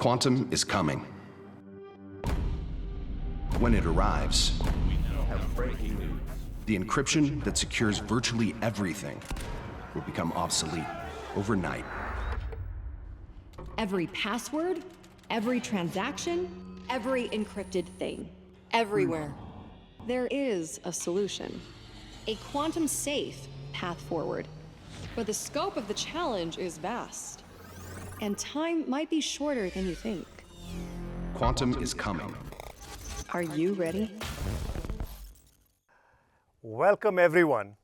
Quantum is coming. When it arrives, We now have breaking news. the encryption that secures virtually everything will become obsolete overnight. Every password, every transaction, every encrypted thing. Everywhere. There is a solution. A quantum-safe path forward. But the scope of the challenge is vast. And time might be shorter than you think. Quantum is coming. Are you ready? Welcome everyone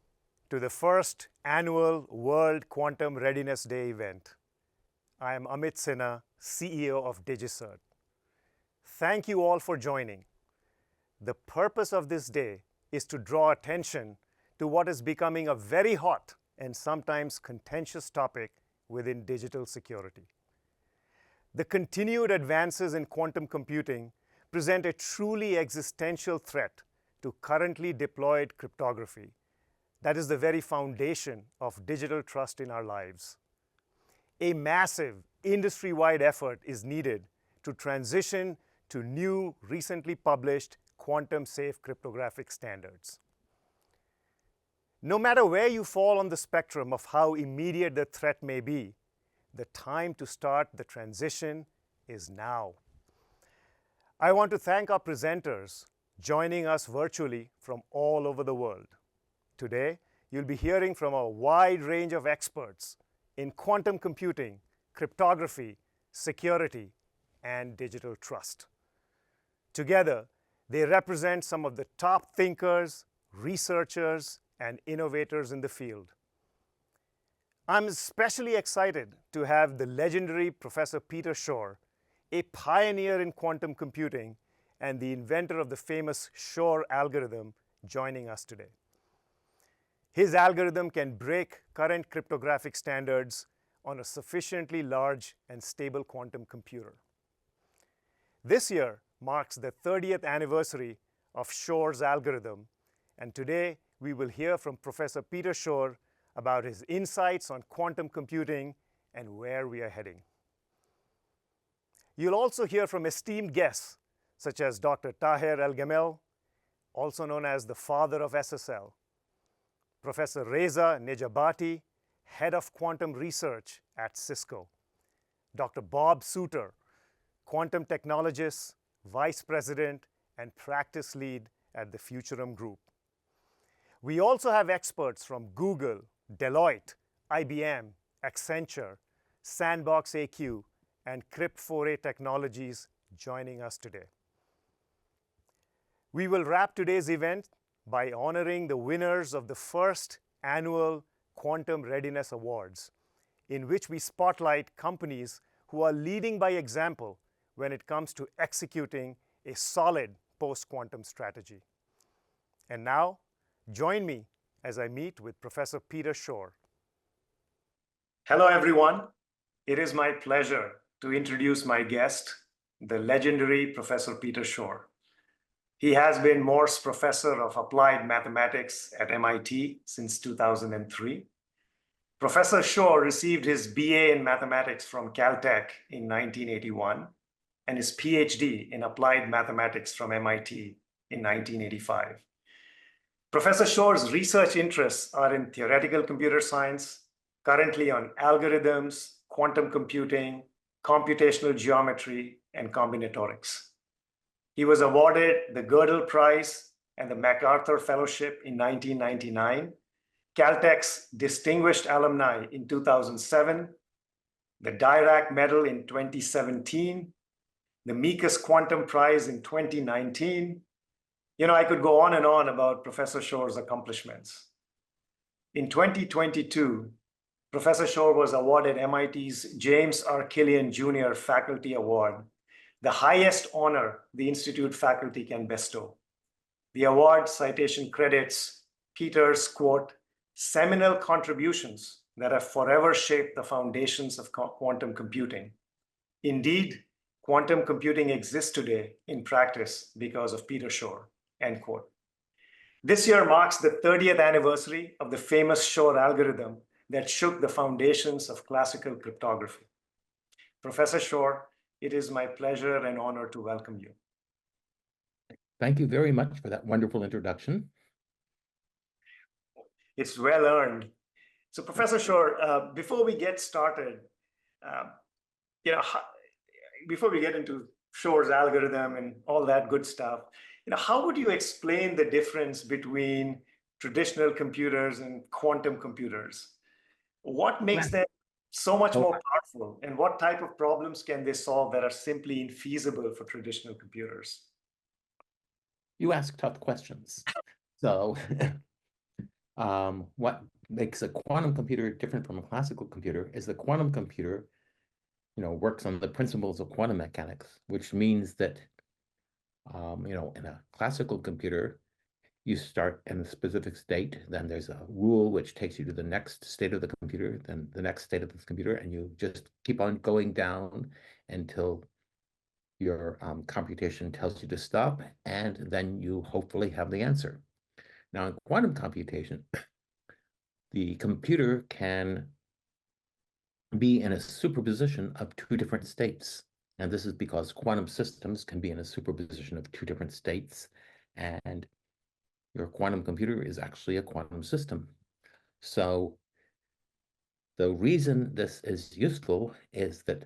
to the first annual World Quantum Readiness Day event. I am Amit Sinha, CEO of DigiCert. Thank you all for joining. The purpose of this day is to draw attention to what is becoming a very hot and sometimes contentious topic within digital security. The continued advances in quantum computing present a truly existential threat to currently deployed cryptography. That is the very foundation of digital trust in our lives. A massive industry-wide effort is needed to transition to new, recently published quantum-safe cryptographic standards. No matter where you fall on the spectrum of how immediate the threat may be, the time to start the transition is now. I want to thank our presenters joining us virtually from all over the world. Today, you'll be hearing from a wide range of experts in quantum computing, cryptography, security, and digital trust. Together, they represent some of the top thinkers, researchers, and innovators in the field. I'm especially excited to have the legendary Professor Peter Shor, a pioneer in quantum computing and the inventor of the famous Shor algorithm, joining us today. His algorithm can break current cryptographic standards on a sufficiently large and stable quantum computer. This year marks the 30th anniversary of Shor's algorithm, and today we will hear from Professor Peter Shor about his insights on quantum computing and where we are heading. You'll also hear from esteemed guests such as Dr. Taher El-Gamel, also known as the father of SSL, Professor Reza Nejabati, head of quantum research at Cisco, Dr. Bob Souter, quantum technologist, vice president, and practice lead at the Futurum Group. We also have experts from Google, Deloitte, IBM, Accenture, Sandbox AQ, and Crypt4A Technologies joining us today. We will wrap today's event by honoring the winners of the first annual Quantum Readiness Awards, in which we spotlight companies who are leading by example when it comes to executing a solid post-quantum strategy. And now, join me as I meet with Professor Peter Shor. Hello, everyone. It is my pleasure to introduce my guest, the legendary Professor Peter Shor. He has been Morse Professor of Applied Mathematics at MIT since 2003. Professor Shor received his BA in Mathematics from Caltech in 1981 and his PhD in Applied Mathematics from MIT in 1985. Professor Shor's research interests are in theoretical computer science, currently on algorithms, quantum computing, computational geometry, and combinatorics. He was awarded the Gödel Prize and the MacArthur Fellowship in 1999, Caltech's Distinguished Alumni in 2007, the Dirac Medal in 2017, the Mises Quantum Prize in 2019. I could go on and on about Professor Shor's accomplishments. In 2022, Professor Shor was awarded MIT's James R. Killian Jr. Faculty Award, the highest honor the Institute faculty can bestow. The award citation credits Peter's, quote, seminal contributions that have forever shaped the foundations of quantum computing. Indeed, quantum computing exists today in practice because of Peter Shor, end quote. This year marks the 30th anniversary of the famous Shor algorithm that shook the foundations of classical cryptography. Professor Shor, it is my pleasure and honor to welcome you. Thank you very much for that wonderful introduction. It's well earned. So, Professor Shore, before we get started, uh, you know, before we get into Shore's algorithm and all that good stuff, how would you explain the difference between traditional computers and quantum computers? What makes them so much Oh, more powerful, and what type of problems can they solve that are simply infeasible for traditional computers? you ask tough questions. So, what makes a quantum computer different from a classical computer is the quantum computer, works on the principles of quantum mechanics, which means that, in a classical computer, you start in a specific state, then there's a rule which takes you to the next state of the computer, then the next state of the computer, and you just keep on going down until your computation tells you to stop, and then you hopefully have the answer. Now, in quantum computation, the computer can be in a superposition of two different states. And this is because quantum systems can be in a superposition of two different states, and your quantum computer is actually a quantum system. So the reason this is useful is that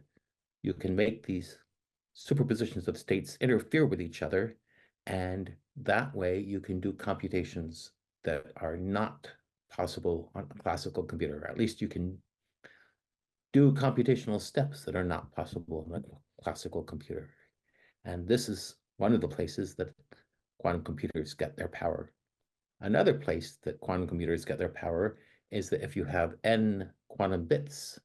you can make these superpositions of states interfere with each other, and that way you can do computations that are not possible on a classical computer, or at least you can do computational steps that are not possible on a classical computer. And this is one of the places that quantum computers get their power. Another place that quantum computers get their power is that if you have n quantum bits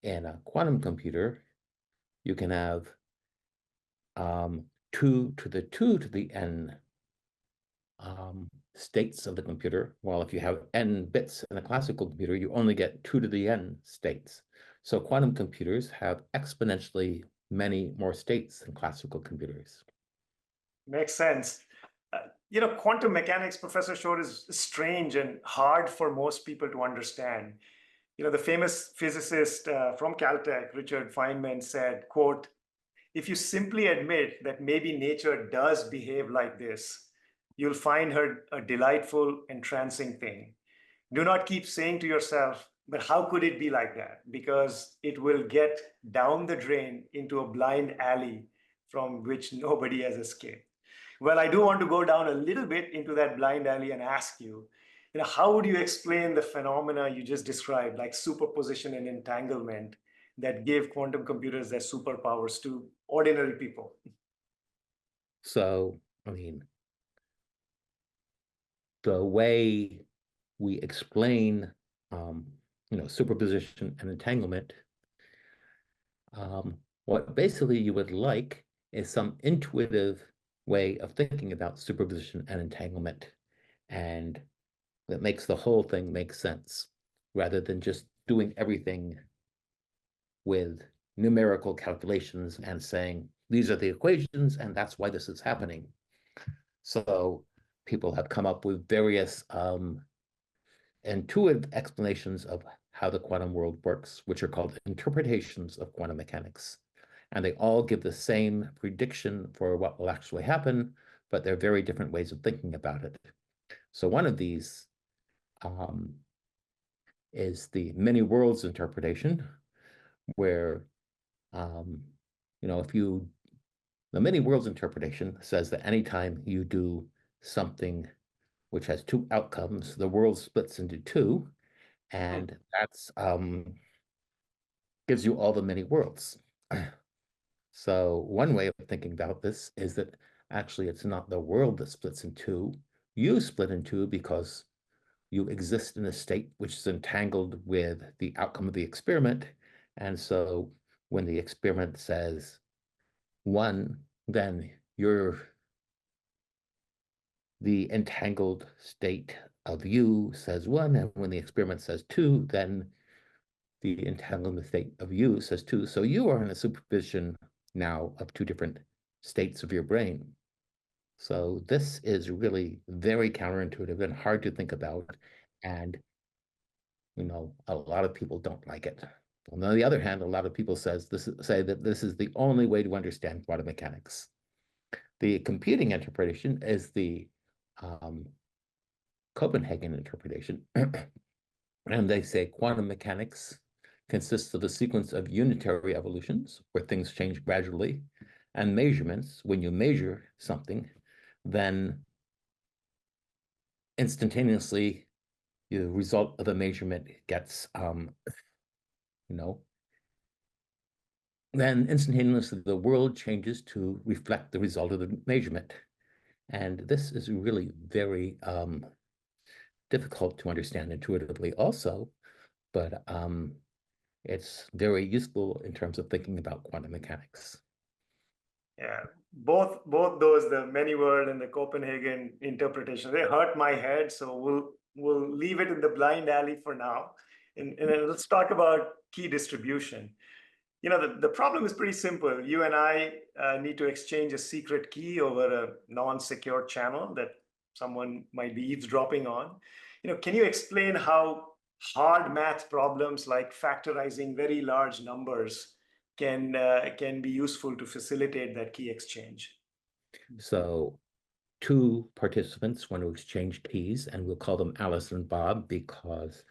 in a quantum computer, you can have 2 to the 2 to the n states of the computer, while if you have n bits in a classical computer, you only get 2 to the n states. So quantum computers have exponentially many more states than classical computers. Makes sense. Quantum mechanics, Professor Shore, is strange and hard for most people to understand. The famous physicist from Caltech, Richard Feynman, said, quote, "If you simply admit that maybe nature does behave like this, you'll find her a delightful, entrancing thing. Do not keep saying to yourself, but how could it be like that? Because it will get down the drain into a blind alley from which nobody has escaped." Well, I do want to go down a little bit into that blind alley and ask you, how would you explain the phenomena you just described, like superposition and entanglement, that give quantum computers their superpowers to ordinary people? So, the way we explain, superposition and entanglement, what basically you would like is some intuitive way of thinking about superposition and entanglement, and that makes the whole thing make sense, rather than just doing everything with numerical calculations and saying, these are the equations, and that's why this is happening. So people have come up with various intuitive explanations of how the quantum world works, which are called interpretations of quantum mechanics. And they all give the same prediction for what will actually happen, but they're very different ways of thinking about it. So one of these is the many worlds interpretation, where, the many worlds interpretation says that anytime you do something which has two outcomes, the world splits into two, and that's gives you all the many worlds. So one way of thinking about this is that actually it's not the world that splits in two. You split in two because you exist in a state which is entangled with the outcome of the experiment. And so when the experiment says one, then you're the entangled state of you says one, and when the experiment says two, then the entanglement state of you says two. So you are in a superposition now of two different states of your brain. So this is really very counterintuitive and hard to think about. And, a lot of people don't like it. On the other hand, a lot of people say that this is the only way to understand quantum mechanics. The computing interpretation is the Copenhagen interpretation, and they say quantum mechanics consists of a sequence of unitary evolutions where things change gradually, and measurements. When you measure something, then instantaneously the result of the measurement gets, then instantaneously the world changes to reflect the result of the measurement. And this is really very difficult to understand intuitively also, but it's very useful in terms of thinking about quantum mechanics. Yeah, both those, the many world and the Copenhagen interpretation, they hurt my head. So we'll leave it in the blind alley for now, and then let's talk about key distribution. The problem is pretty simple. You and I need to exchange a secret key over a non-secure channel that someone might be eavesdropping on. Can you explain how hard math problems like factorizing very large numbers can be useful to facilitate that key exchange? So two participants want to exchange keys, and we'll call them Alice and Bob because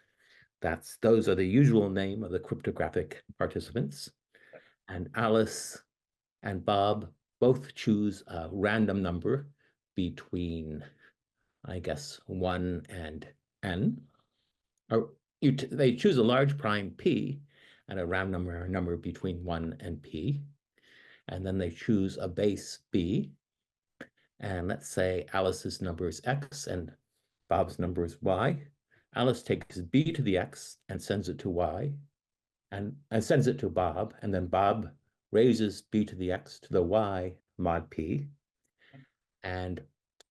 those are the usual name of the cryptographic participants. And Alice and Bob both choose a random number between, I guess, 1 and n. Or they choose a large prime p and a random number between 1 and p. And then they choose a base b. And let's say Alice's number is x and Bob's number is y. Alice takes b to the x and sends it to y, and sends it to Bob, and then Bob raises b to the x to the y mod p, and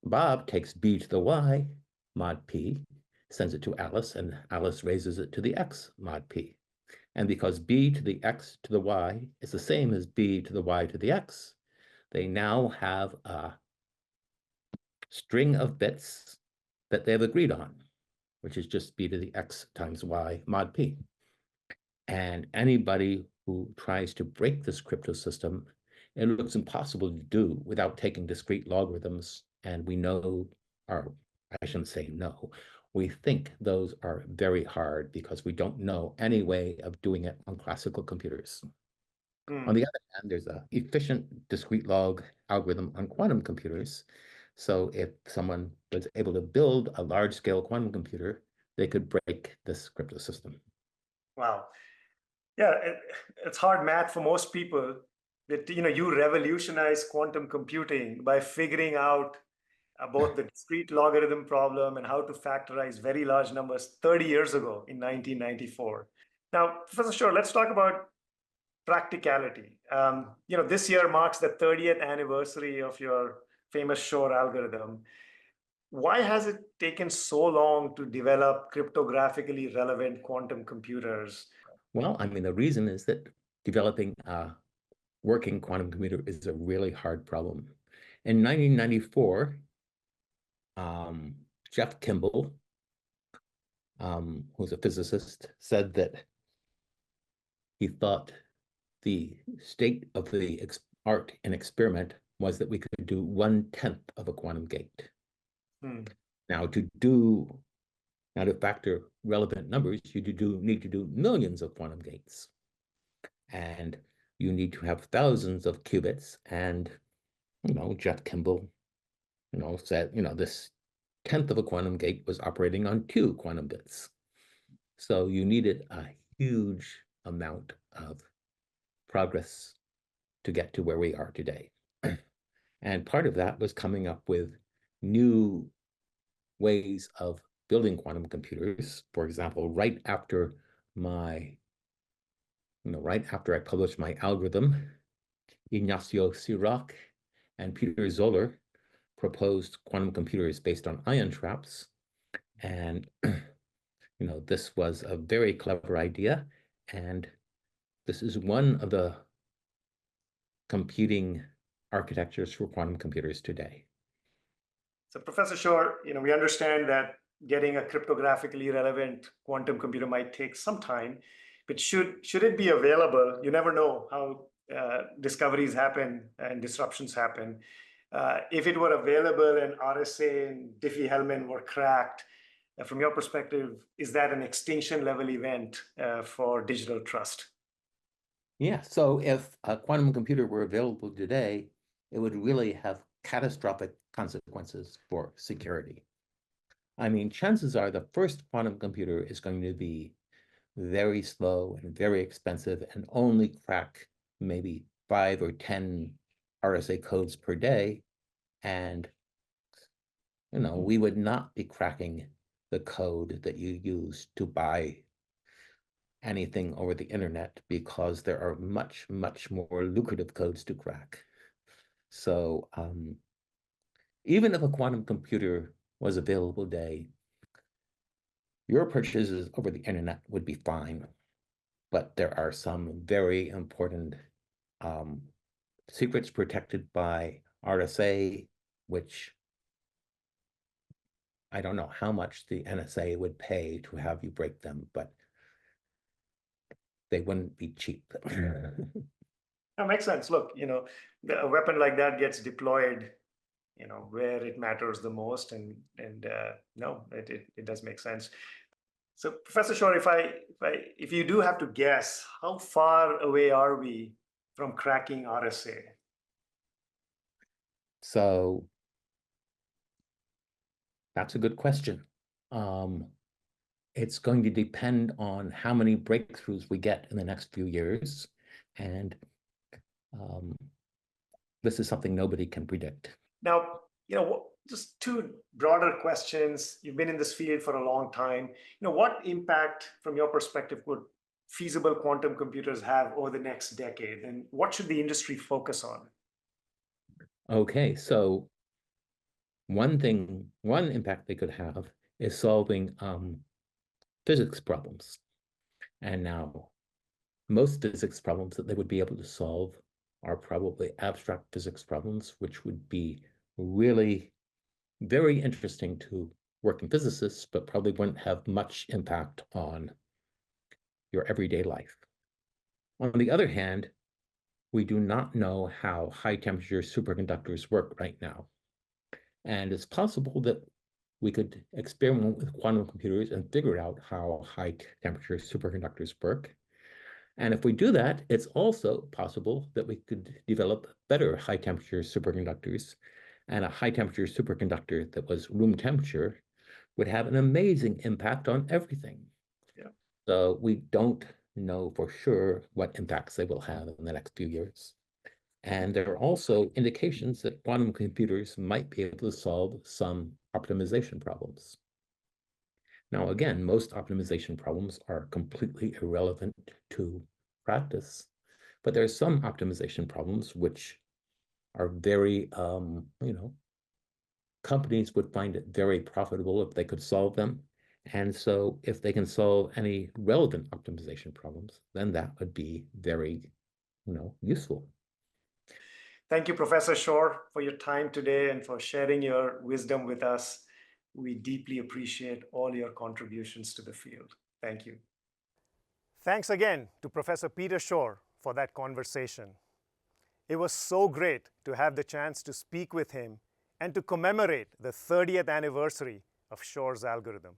Bob takes b to the y mod p, sends it to Alice, and Alice raises it to the x mod p. And because b to the x to the y is the same as b to the y to the x, they now have a string of bits that they have agreed on, which is just b to the x times y mod p. And anybody who tries to break this crypto system, it looks impossible to do without taking discrete logarithms. And we know, or I shouldn't say no, we think those are very hard because we don't know any way of doing it on classical computers. On the other hand, there's an efficient discrete log algorithm on quantum computers. So if someone was able to build a large-scale quantum computer, they could break this crypto system. Wow. Yeah, it's hard math for most people. That you revolutionize quantum computing by figuring out both the discrete logarithm problem and how to factorize very large numbers 30 years ago in 1994. Now, Professor Shore, let's talk about practicality. This year marks the 30th anniversary of your famous Shore algorithm. Why has it taken so long to develop cryptographically relevant quantum computers? Well, I mean, the reason is that developing a working quantum computer is a really hard problem. In 1994, Jeff Kimball, who's a physicist, said that he thought the state of the art in experiment was that we could do 1/10 of a quantum gate. Now, to factor relevant numbers, you need to do millions of quantum gates. And you need to have thousands of qubits. And, Jeff Kimball, said, this 10th of a quantum gate was operating on 2 quantum bits. So you needed a huge amount of progress to get to where we are today. And part of that was coming up with new ways of building quantum computers. For example, right after I published my algorithm, Ignacio Cirac and Peter Zoller proposed quantum computers based on ion traps. And, this was a very clever idea. And this is one of the computing architectures for quantum computers today. So Professor Shore, we understand that getting a cryptographically relevant quantum computer might take some time. But should it be available, you never know how discoveries happen and disruptions happen. If it were available and RSA and Diffie-Hellman were cracked, from your perspective, is that an extinction level event for digital trust? Yeah, so if a quantum computer were available today, it would really have catastrophic consequences for security. I mean, chances are the first quantum computer is going to be very slow and very expensive and only crack maybe 5 or 10 RSA codes per day. And, we would not be cracking the code that you use to buy anything over the internet because there are much, much more lucrative codes to crack. So even if a quantum computer was available today, your purchases over the internet would be fine, but there are some very important secrets protected by RSA, which I don't know how much the NSA would pay to have you break them, but they wouldn't be cheap. That makes sense. Look, a weapon like that gets deployed, where it matters the most, and no, it does make sense. So, Professor Shore, if you do have to guess, how far away are we from cracking RSA? So that's a good question. It's going to depend on how many breakthroughs we get in the next few years. And this is something nobody can predict. Now, just two broader questions. You've been in this field for a long time. What impact, from your perspective, would feasible quantum computers have over the next decade? And what should the industry focus on? Okay, so one impact they could have is solving physics problems. And now, most physics problems that they would be able to solve are probably abstract physics problems, which would be really very interesting to working physicists, but probably wouldn't have much impact on your everyday life. On the other hand, we do not know how high-temperature superconductors work right now. And it's possible that we could experiment with quantum computers and figure out how high-temperature superconductors work. And if we do that, it's also possible that we could develop better high-temperature superconductors. And a high-temperature superconductor that was room temperature would have an amazing impact on everything. Yeah. So we don't know for sure what impacts they will have in the next few years. And there are also indications that quantum computers might be able to solve some optimization problems. Now, again, most optimization problems are completely irrelevant to practice, but there are some optimization problems which are very, companies would find it very profitable if they could solve them. And so if they can solve any relevant optimization problems, then that would be very, useful. Thank you, Professor Shore, for your time today and for sharing your wisdom with us. We deeply appreciate all your contributions to the field. Thank you. Thanks again to Professor Peter Shore for that conversation. It was so great to have the chance to speak with him and to commemorate the 30th anniversary of Shore's algorithm.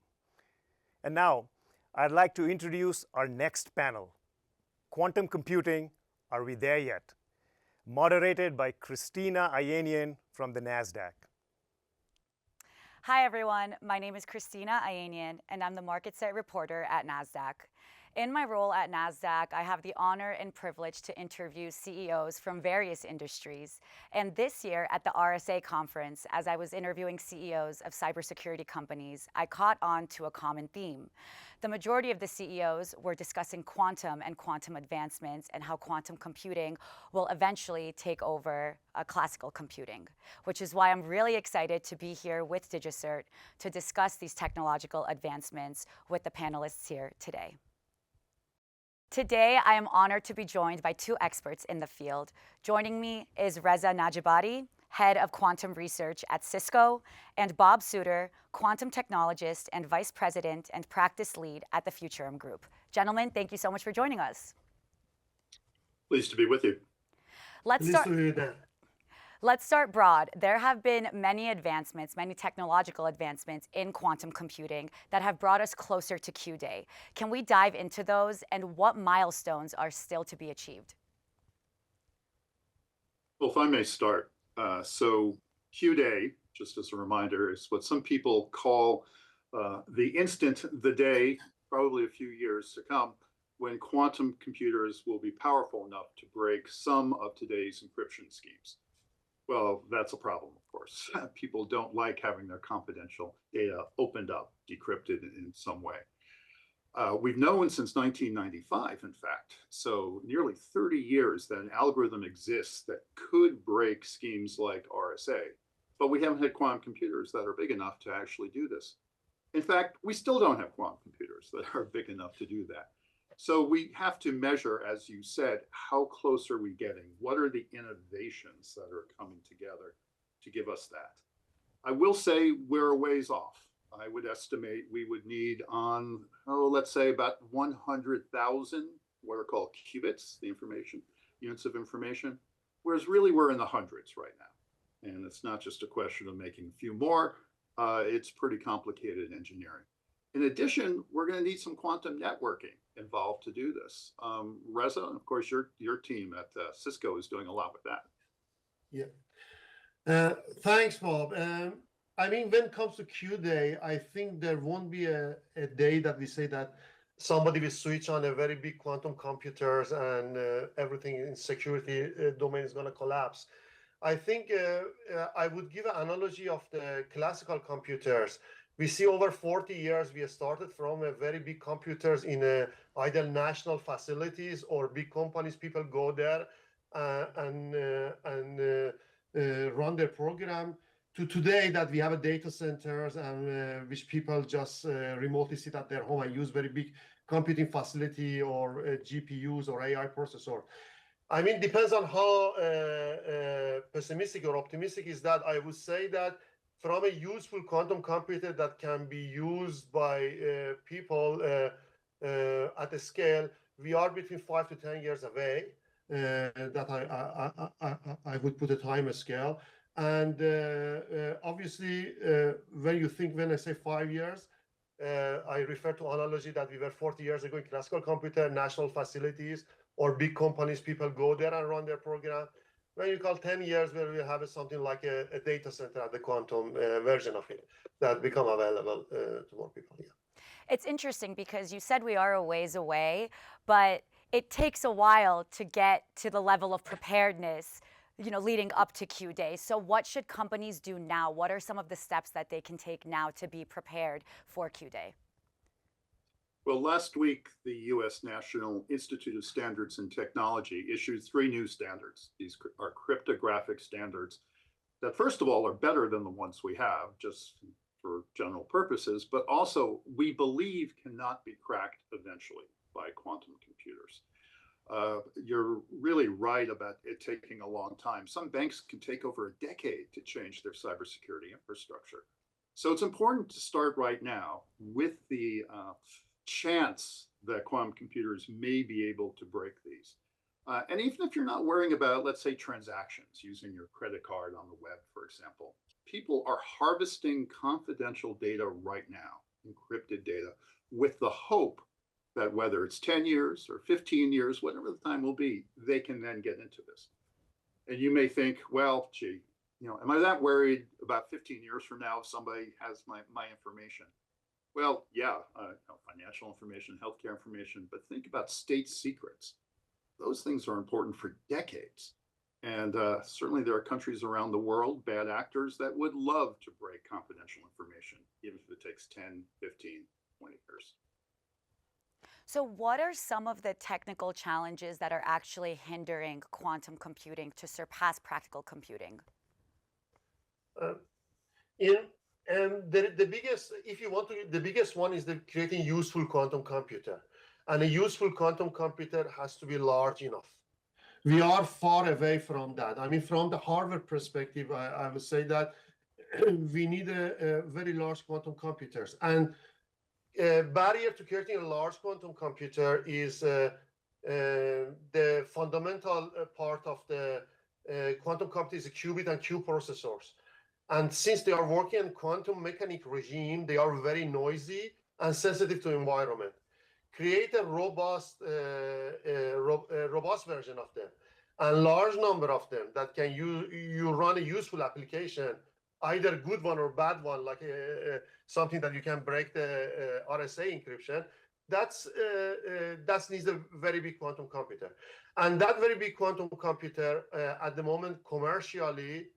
And now, I'd like to introduce our next panel, Quantum Computing, Are We There Yet? Moderated by Christina Ayanian from the NASDAQ. Hi, everyone. My name is Christina Ayanian, and I'm the MarketSite reporter at NASDAQ. In my role at NASDAQ, I have the honor and privilege to interview CEOs from various industries. And this year at the RSA conference, as I was interviewing CEOs of cybersecurity companies, I caught on to a common theme. The majority of the CEOs were discussing quantum and quantum advancements and how quantum computing will eventually take over classical computing, which is why I'm really excited to be here with DigiCert to discuss these technological advancements with the panelists here today. Today, I am honored to be joined by two experts in the field. Joining me is Reza Najibati, Head of Quantum Research at Cisco, and Bob Suter, Quantum Technologist and Vice President and Practice Lead at the Futurum Group. Gentlemen, thank you so much for joining us. Pleased to be with you. Let's start broad. There have been many advancements, many technological advancements in quantum computing that have brought us closer to Q-Day. Can we dive into those and what milestones are still to be achieved? Well, if I may start. So Q-Day, just as a reminder, is what some people call the instant, the day, probably a few years to come, when quantum computers will be powerful enough to break some of today's encryption schemes. Well, that's a problem, of course. People don't like having their confidential data opened up, decrypted in some way. We've known since 1995, in fact, so nearly 30 years, that an algorithm exists that could break schemes like RSA, but we haven't had quantum computers that are big enough to actually do this. In fact, we still don't have quantum computers that are big enough to do that. So we have to measure, as you said, how close are we getting? What are the innovations that are coming together to give us that? I will say we're a ways off. I would estimate we would need on, let's say about 100,000 what are called qubits, the information, units of information, whereas really we're in the hundreds right now. And it's not just a question of making a few more, it's pretty complicated engineering. In addition, we're going to need some quantum networking involved to do this. Reza, and of course, your team at Cisco is doing a lot with that. Yeah. Thanks, Bob. I mean, when it comes to Q-Day, I think there won't be a day that we say that somebody will switch on a very big quantum computers and everything in security domain is going to collapse. I think I would give an analogy of the classical computers. We see over 40 years, we started from a very big computers in either national facilities or big companies. People go there and run their program, to today that we have a data centers and which people just remotely sit at their home and use very big computing facility or GPUs or AI processor. I mean, depends on how pessimistic or optimistic is that. I would say that from a useful quantum computer that can be used by people at a scale, we are between 5 to 10 years away. That I would put a time scale. And obviously, when I say 5 years, I refer to analogy that we were 40 years ago in classical computer, national facilities, or big companies, people go there and run their program. When you call 10 years, where we have something like a data center at the quantum version of it that become available to more people. Yeah. It's interesting because you said we are a ways away, but it takes a while to get to the level of preparedness, leading up to Q-Day. So what should companies do now? What are some of the steps that they can take now to be prepared for Q-Day? Well, last week, the U.S. National Institute of Standards and Technology issued 3 new standards. These are cryptographic standards that, first of all, are better than the ones we have, just for general purposes, but also we believe cannot be cracked eventually by quantum computers. You're really right about it taking a long time. Some banks can take over a decade to change their cybersecurity infrastructure. So it's important to start right now with the chance that quantum computers may be able to break these. And even if you're not worrying about, let's say, transactions using your credit card on the web, for example, people are harvesting confidential data right now, encrypted data, with the hope that whether it's 10 years or 15 years, whatever the time will be, they can then get into this. And you may think, well, gee, am I that worried about 15 years from now if somebody has my information? Well, yeah, financial information, healthcare information, but think about state secrets. Those things are important for decades. And certainly there are countries around the world, bad actors, that would love to break confidential information, even if it takes 10, 15, 20 years. So what are some of the technical challenges that are actually hindering quantum computing to surpass practical computing? The biggest, if you want to, the biggest one is creating useful quantum computer. And a useful quantum computer has to be large enough. We are far away from that. I mean, from the hardware perspective, I would say that we need a very large quantum computers. And barrier to creating a large quantum computer is the fundamental part of the quantum computer is a qubit and Q processors. And since they are working in quantum mechanic regime, they are very noisy and sensitive to environment. Create a robust version of them, a large number of them that can you run a useful application, either good one or bad one, like something that you can break the RSA encryption. That needs a very big quantum computer, and that very big quantum computer at the moment commercially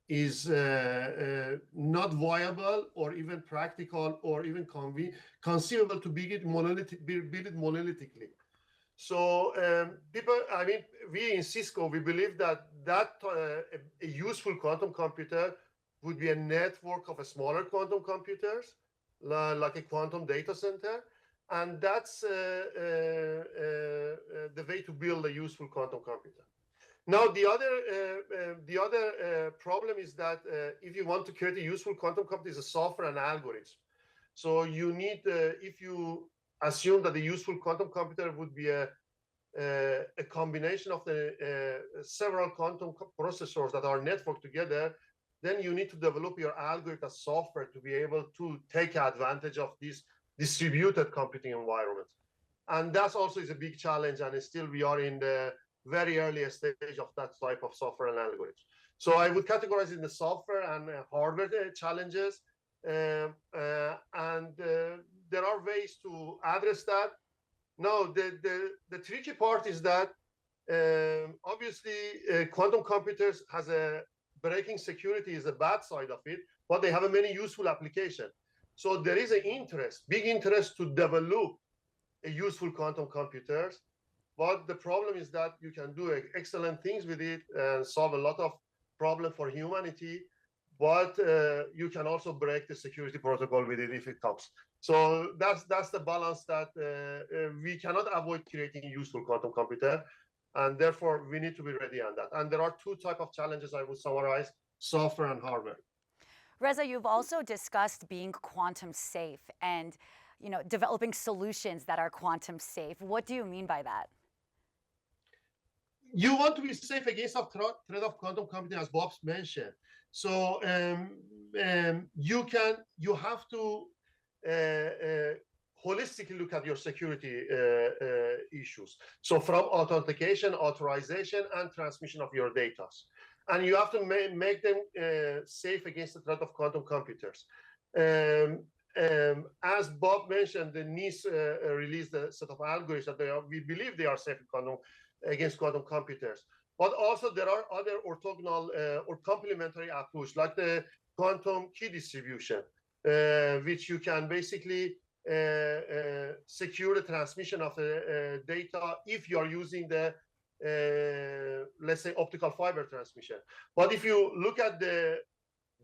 is not viable or even practical or even conceivable to build it monolithically. So we in Cisco, we believe that a useful quantum computer would be a network of a smaller quantum computers, like a quantum data center. And that's the way to build a useful quantum computer. Now, the other problem is that if you want to create a useful quantum computer, it's a software and algorithm. So you need, if you assume that the useful quantum computer would be a combination of the several quantum processors that are networked together, then you need to develop your algorithm as software to be able to take advantage of this distributed computing environment. And that also is a big challenge, and still we are in the very early stage of that type of software and algorithms. So I would categorize it in the software and hardware challenges, and there are ways to address that. Now, the tricky part is that obviously quantum computers has a breaking security is a bad side of it, but they have a many useful applications. So there is an interest, big interest to develop a useful quantum computers. But the problem is that you can do excellent things with it and solve a lot of problems for humanity, but you can also break the security protocol with it if it comes. So that's the balance that we cannot avoid creating a useful quantum computer, and therefore we need to be ready on that. And there are two types of challenges I would summarize: software and hardware. Reza, you've also discussed being quantum safe and developing solutions that are quantum safe. What do you mean by that? You want to be safe against the threat of quantum computing, as Bob mentioned. So you have to holistically look at your security issues. So from authentication, authorization, and transmission of your data. And you have to make them safe against the threat of quantum computers. As Bob mentioned, the NIST released a set of algorithms that we believe they are safe against quantum computers. But also there are other orthogonal or complementary approaches, like the quantum key distribution, which you can basically secure the transmission of the data if you are using the let's say optical fiber transmission. But if you look at the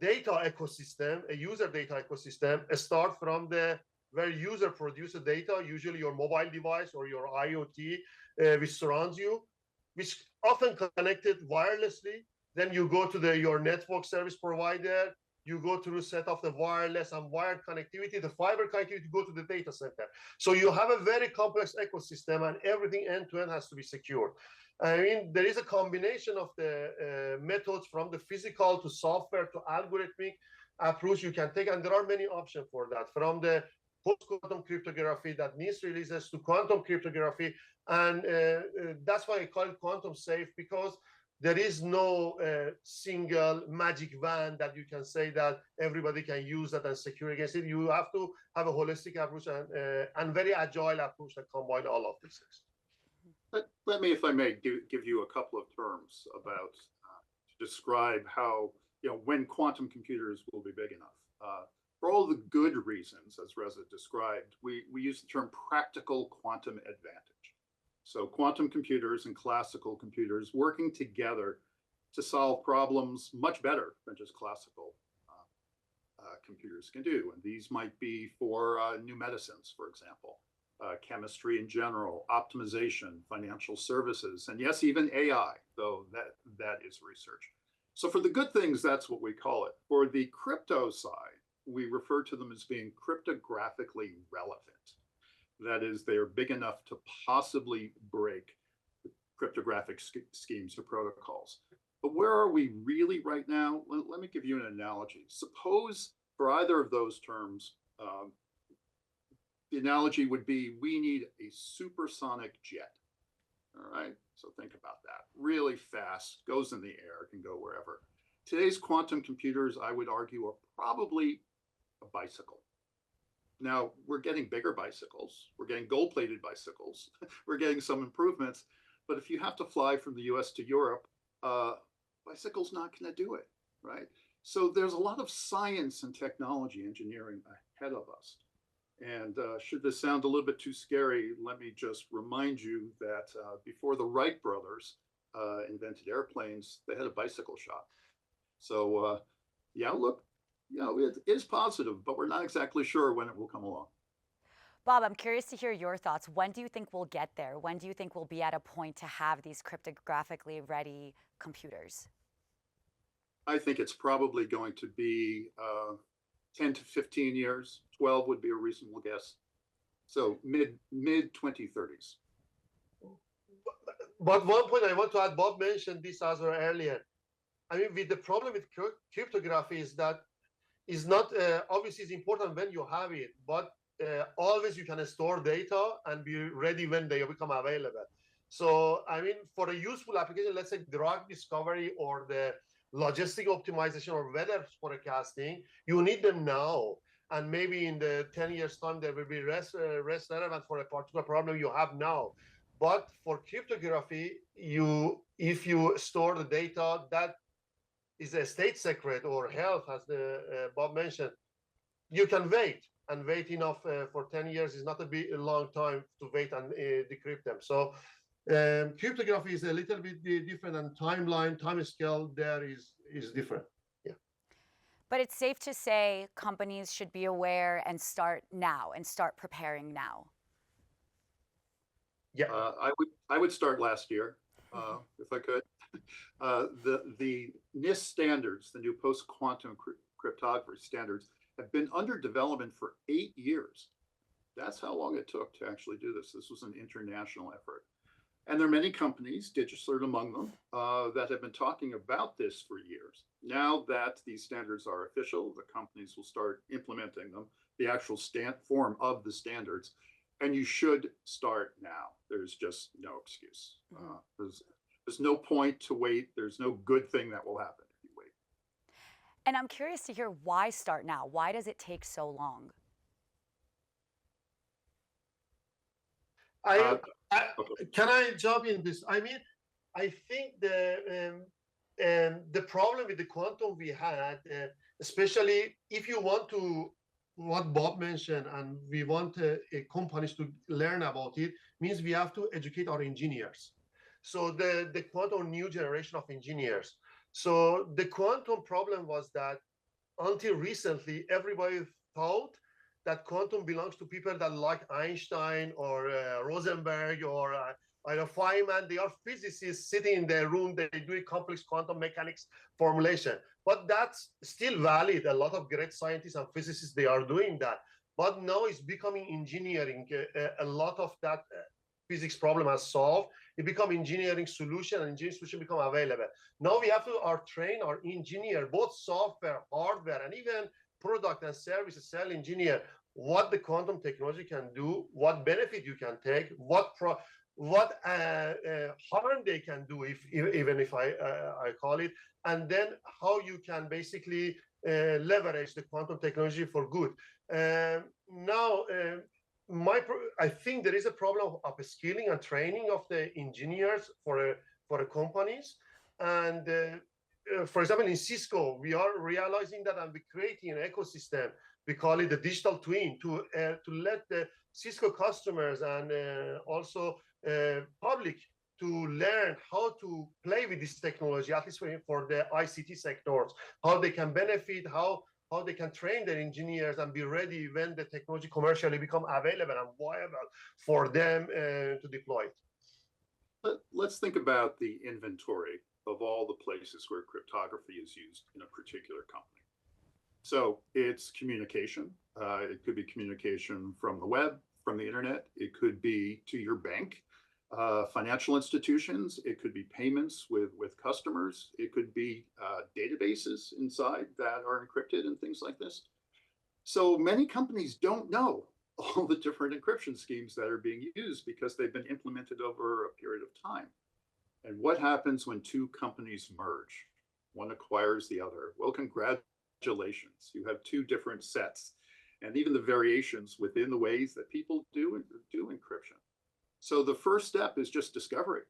data ecosystem, a user data ecosystem, start from the where user produces data, usually your mobile device or your IoT, which surrounds you, which often connected wirelessly. Then you go to your network service provider, you go through a set of the wireless and wired connectivity, the fiber connectivity, go to the data center. So you have a very complex ecosystem, and everything end-to-end has to be secured. I mean, there is a combination of the methods from the physical to software to algorithmic approach you can take, and there are many options for that, from the post-quantum cryptography that NIST releases to quantum cryptography, and that's why I call it quantum safe, because there is no single magic wand that you can say that everybody can use that and secure against it. You have to have a holistic approach and very agile approach that combine all of these things. Let me, if I may, give you a couple of terms about to describe how, when quantum computers will be big enough. For all the good reasons, as Reza described, we use the term practical quantum advantage. So quantum computers and classical computers working together to solve problems much better than just classical computers can do. And these might be for new medicines, for example. Chemistry in general, optimization, financial services, and yes, even AI, though that is research. So for the good things, that's what we call it. For the crypto side, we refer to them as being cryptographically relevant. That is, they're big enough to possibly break cryptographic schemes or protocols. But where are we really right now? Let me give you an analogy. Suppose for either of those terms, the analogy would be we need a supersonic jet. All right, so think about that. Really fast, goes in the air, can go wherever. Today's quantum computers, I would argue, are probably a bicycle. Now, we're getting bigger bicycles. We're getting gold-plated bicycles. We're getting some improvements. But if you have to fly from the US to Europe, bicycle's not going to do it, right? So there's a lot of science and technology engineering ahead of us. And should this sound a little bit too scary, let me just remind you that before the Wright brothers invented airplanes, they had a bicycle shop. So the outlook, it is positive, but we're not exactly sure when it will come along. Bob, I'm curious to hear your thoughts. When do you think we'll get there? When do you think we'll be at a point to have these cryptographically ready computers? I think it's probably going to be 10 to 15 years. 12 would be a reasonable guess. So mid 2030s. But one point I want to add, Bob mentioned this as well earlier. I mean, with the problem with cryptography is that is not obviously it's important when you have it, but always you can store data and be ready when they become available. So, I mean, for a useful application, let's say drug discovery or the logistic optimization or weather forecasting, you need them now. And maybe in the 10 years time, there will be less relevant for a particular problem you have now. But for cryptography, if you store the data, that is a state secret or health, as Bob mentioned, you can wait and wait enough for 10 years is not a long time to wait and decrypt them. So cryptography is a little bit different, and time scale there is different. Yeah. But it's safe to say companies should be aware and start now and start preparing now. Yeah. I would start last year if I could. The NIST standards, the new post-quantum cryptography standards, have been under development for 8 years. That's how long it took to actually do this. This was an international effort. And there are many companies, DigiCert among them, that have been talking about this for years. Now that these standards are official, the companies will start implementing them, the actual form of the standards, and you should start now. There's just no excuse. There's no point to wait. There's no good thing that will happen if you wait. And I'm curious to hear why start now? Why does it take so long? Can I jump in this? I mean, I think the problem with the quantum we had, especially if you want to, what Bob mentioned, and we want companies to learn about it, means we have to educate our engineers. So the quantum new generation of engineers. So the quantum problem was that until recently, everybody thought that quantum belongs to people that like Einstein or Rosenberg or Feynman. They are physicists sitting in their room. They do complex quantum mechanics formulation. But that's still valid. A lot of great scientists and physicists, they are doing that. But now it's becoming engineering. A lot of that physics problem has solved. It become engineering solution, and engineering solution become available. Now we have to train our engineer, both software, hardware, and even product and services, sell engineer, what the quantum technology can do, what benefit you can take, what harm they can do, even if I call it, and then how you can basically leverage the quantum technology for good. Now, I think there is a problem of upskilling and training of the engineers for the companies. And for example, in Cisco, we are realizing that, and we're creating an ecosystem. We call it the digital twin to let the Cisco customers and also public to learn how to play with this technology, at least for the ICT sectors, how they can benefit, how they can train their engineers and be ready when the technology commercially become available and viable for them to deploy it. Let's think about the inventory of all the places where cryptography is used in a particular company. So it's communication. It could be communication from the web, from the internet. It could be to your bank, financial institutions. It could be payments with customers. It could be databases inside that are encrypted and things like this. So many companies don't know all the different encryption schemes that are being used because they've been implemented over a period of time. And what happens when two companies merge? One acquires the other. Well, congratulations. You have two different sets and even the variations within the ways that people do encryption. So the first step is just discovery,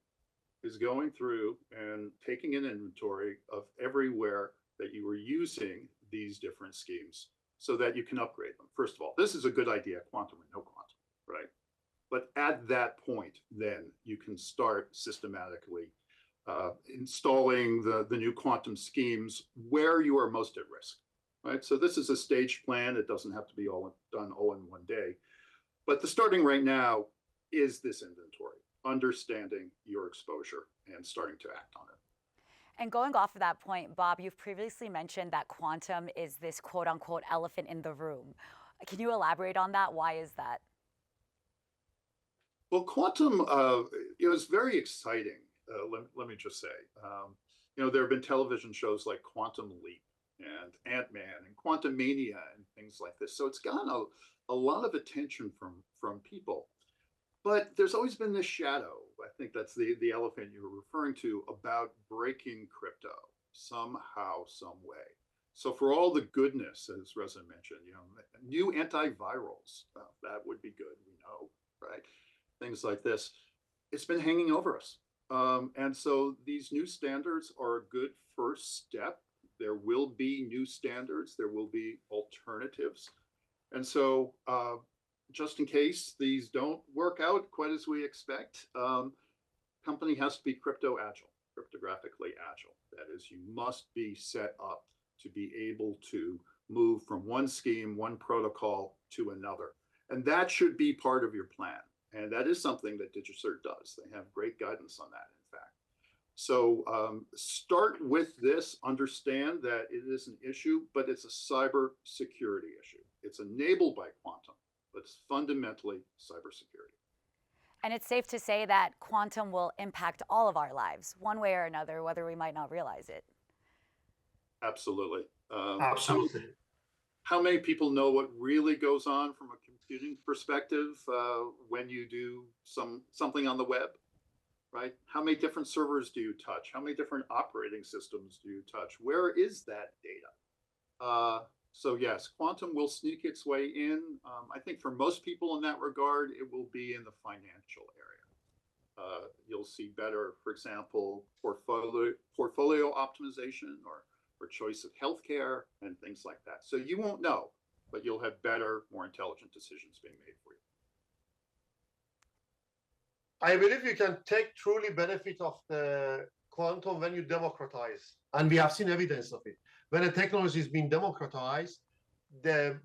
is going through and taking an inventory of everywhere that you are using these different schemes so that you can upgrade them. First of all, this is a good idea, quantum or no quantum, right? But at that point, then you can start systematically installing the new quantum schemes where you are most at risk, right? So this is a staged plan. It doesn't have to be all done all in one day. But the starting right now is this inventory, understanding your exposure and starting to act on it. And going off of that point, Bob, you've previously mentioned that quantum is this quote unquote elephant in the room. Can you elaborate on that? Why is that? Well, quantum is very exciting. Let me just say, there have been television shows like Quantum Leap and Ant-Man and Quantum Mania and things like this. So it's gotten a lot of attention from people. But there's always been this shadow. I think that's the elephant you were referring to about breaking crypto somehow, some way. So for all the goodness, as Reza mentioned, new antivirals, that would be good, we know, right? Things like this, it's been hanging over us. And so these new standards are a good first step. There will be new standards, there will be alternatives. And so just in case these don't work out quite as we expect, company has to be cryptographically agile. That is, you must be set up to be able to move from one scheme, one protocol to another. And that should be part of your plan. And that is something that DigiCert does. They have great guidance on that, in fact. So start with this, understand that it is an issue, but it's a cyber security issue. It's enabled by quantum, but it's fundamentally cybersecurity. And it's safe to say that quantum will impact all of our lives, one way or another, whether we might not realize it. Absolutely. Absolutely. How many people know what really goes on from a computing perspective when you do something on the web, right? How many different servers do you touch? How many different operating systems do you touch? Where is that data? So yes, quantum will sneak its way in. I think for most people in that regard, it will be in the financial area. You'll see better, for example, portfolio optimization or choice of healthcare and things like that. So you won't know, but you'll have better, more intelligent decisions being made for you. I believe you can take truly benefit of the quantum when you democratize, and we have seen evidence of it. When a technology is being democratized, the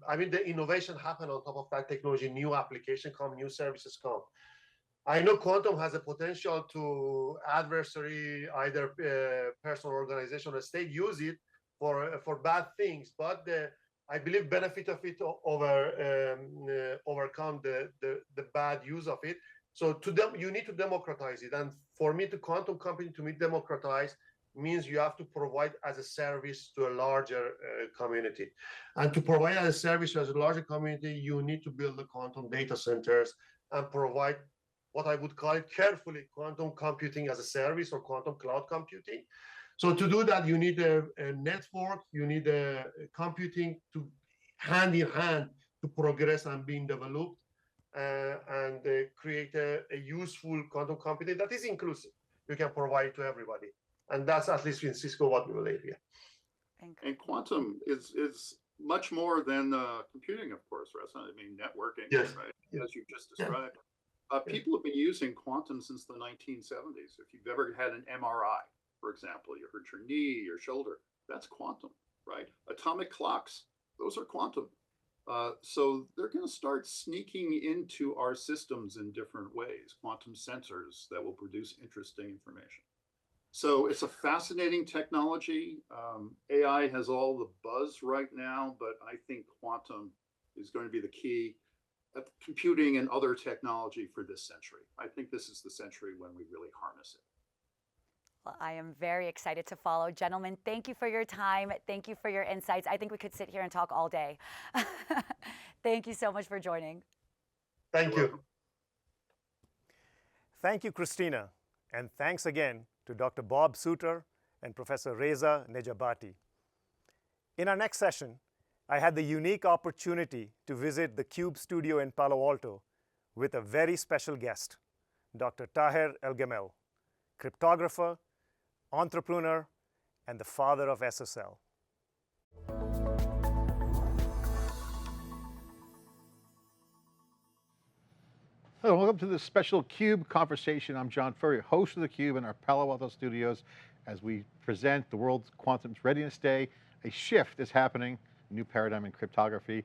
innovation happen on top of that technology. New application come, new services come. I know quantum has a potential to adversary, either person, organization, or state use it for bad things, but I believe benefit of it overcome the bad use of it. So you need to democratize it, and for me, the quantum computing to me democratize means you have to provide as a service to a larger community, and to provide as a service to a larger community, you need to build the quantum data centers and provide what I would call it carefully quantum computing as a service or quantum cloud computing. So to do that, you need a network, you need a computing to hand in hand to progress and being developed and create a useful quantum computing that is inclusive. You can provide to everybody. And that's at least in Cisco what we believe here. And quantum is much more than computing, of course, Reza. I mean, networking, yes. Right? As you just described. Yeah. People have been using quantum since the 1970s. If you've ever had an MRI, for example, you hurt your knee, your shoulder, that's quantum, right? Atomic clocks, those are quantum. So they're going to start sneaking into our systems in different ways. Quantum sensors that will produce interesting information. So it's a fascinating technology. AI has all the buzz right now, but I think quantum is going to be the key of computing and other technology for this century. I think this is the century when we really harness it. Well, I am very excited to follow. Gentlemen, thank you for your time. Thank you for your insights. I think we could sit here and talk all day. Thank you so much for joining. Thank you. Thank you, Christina. And thanks again to Dr. Bob Souter and Professor Reza Nejabati. In our next session, I had the unique opportunity to visit the CUBE studio in Palo Alto with a very special guest, Dr. Taher El-Gamel, cryptographer, entrepreneur, and the father of SSL. Hello, welcome to this special CUBE conversation. I'm John Furrier, host of the CUBE in our Palo Alto studios as we present the World's Quantum Readiness Day. A shift is happening, a new paradigm in cryptography.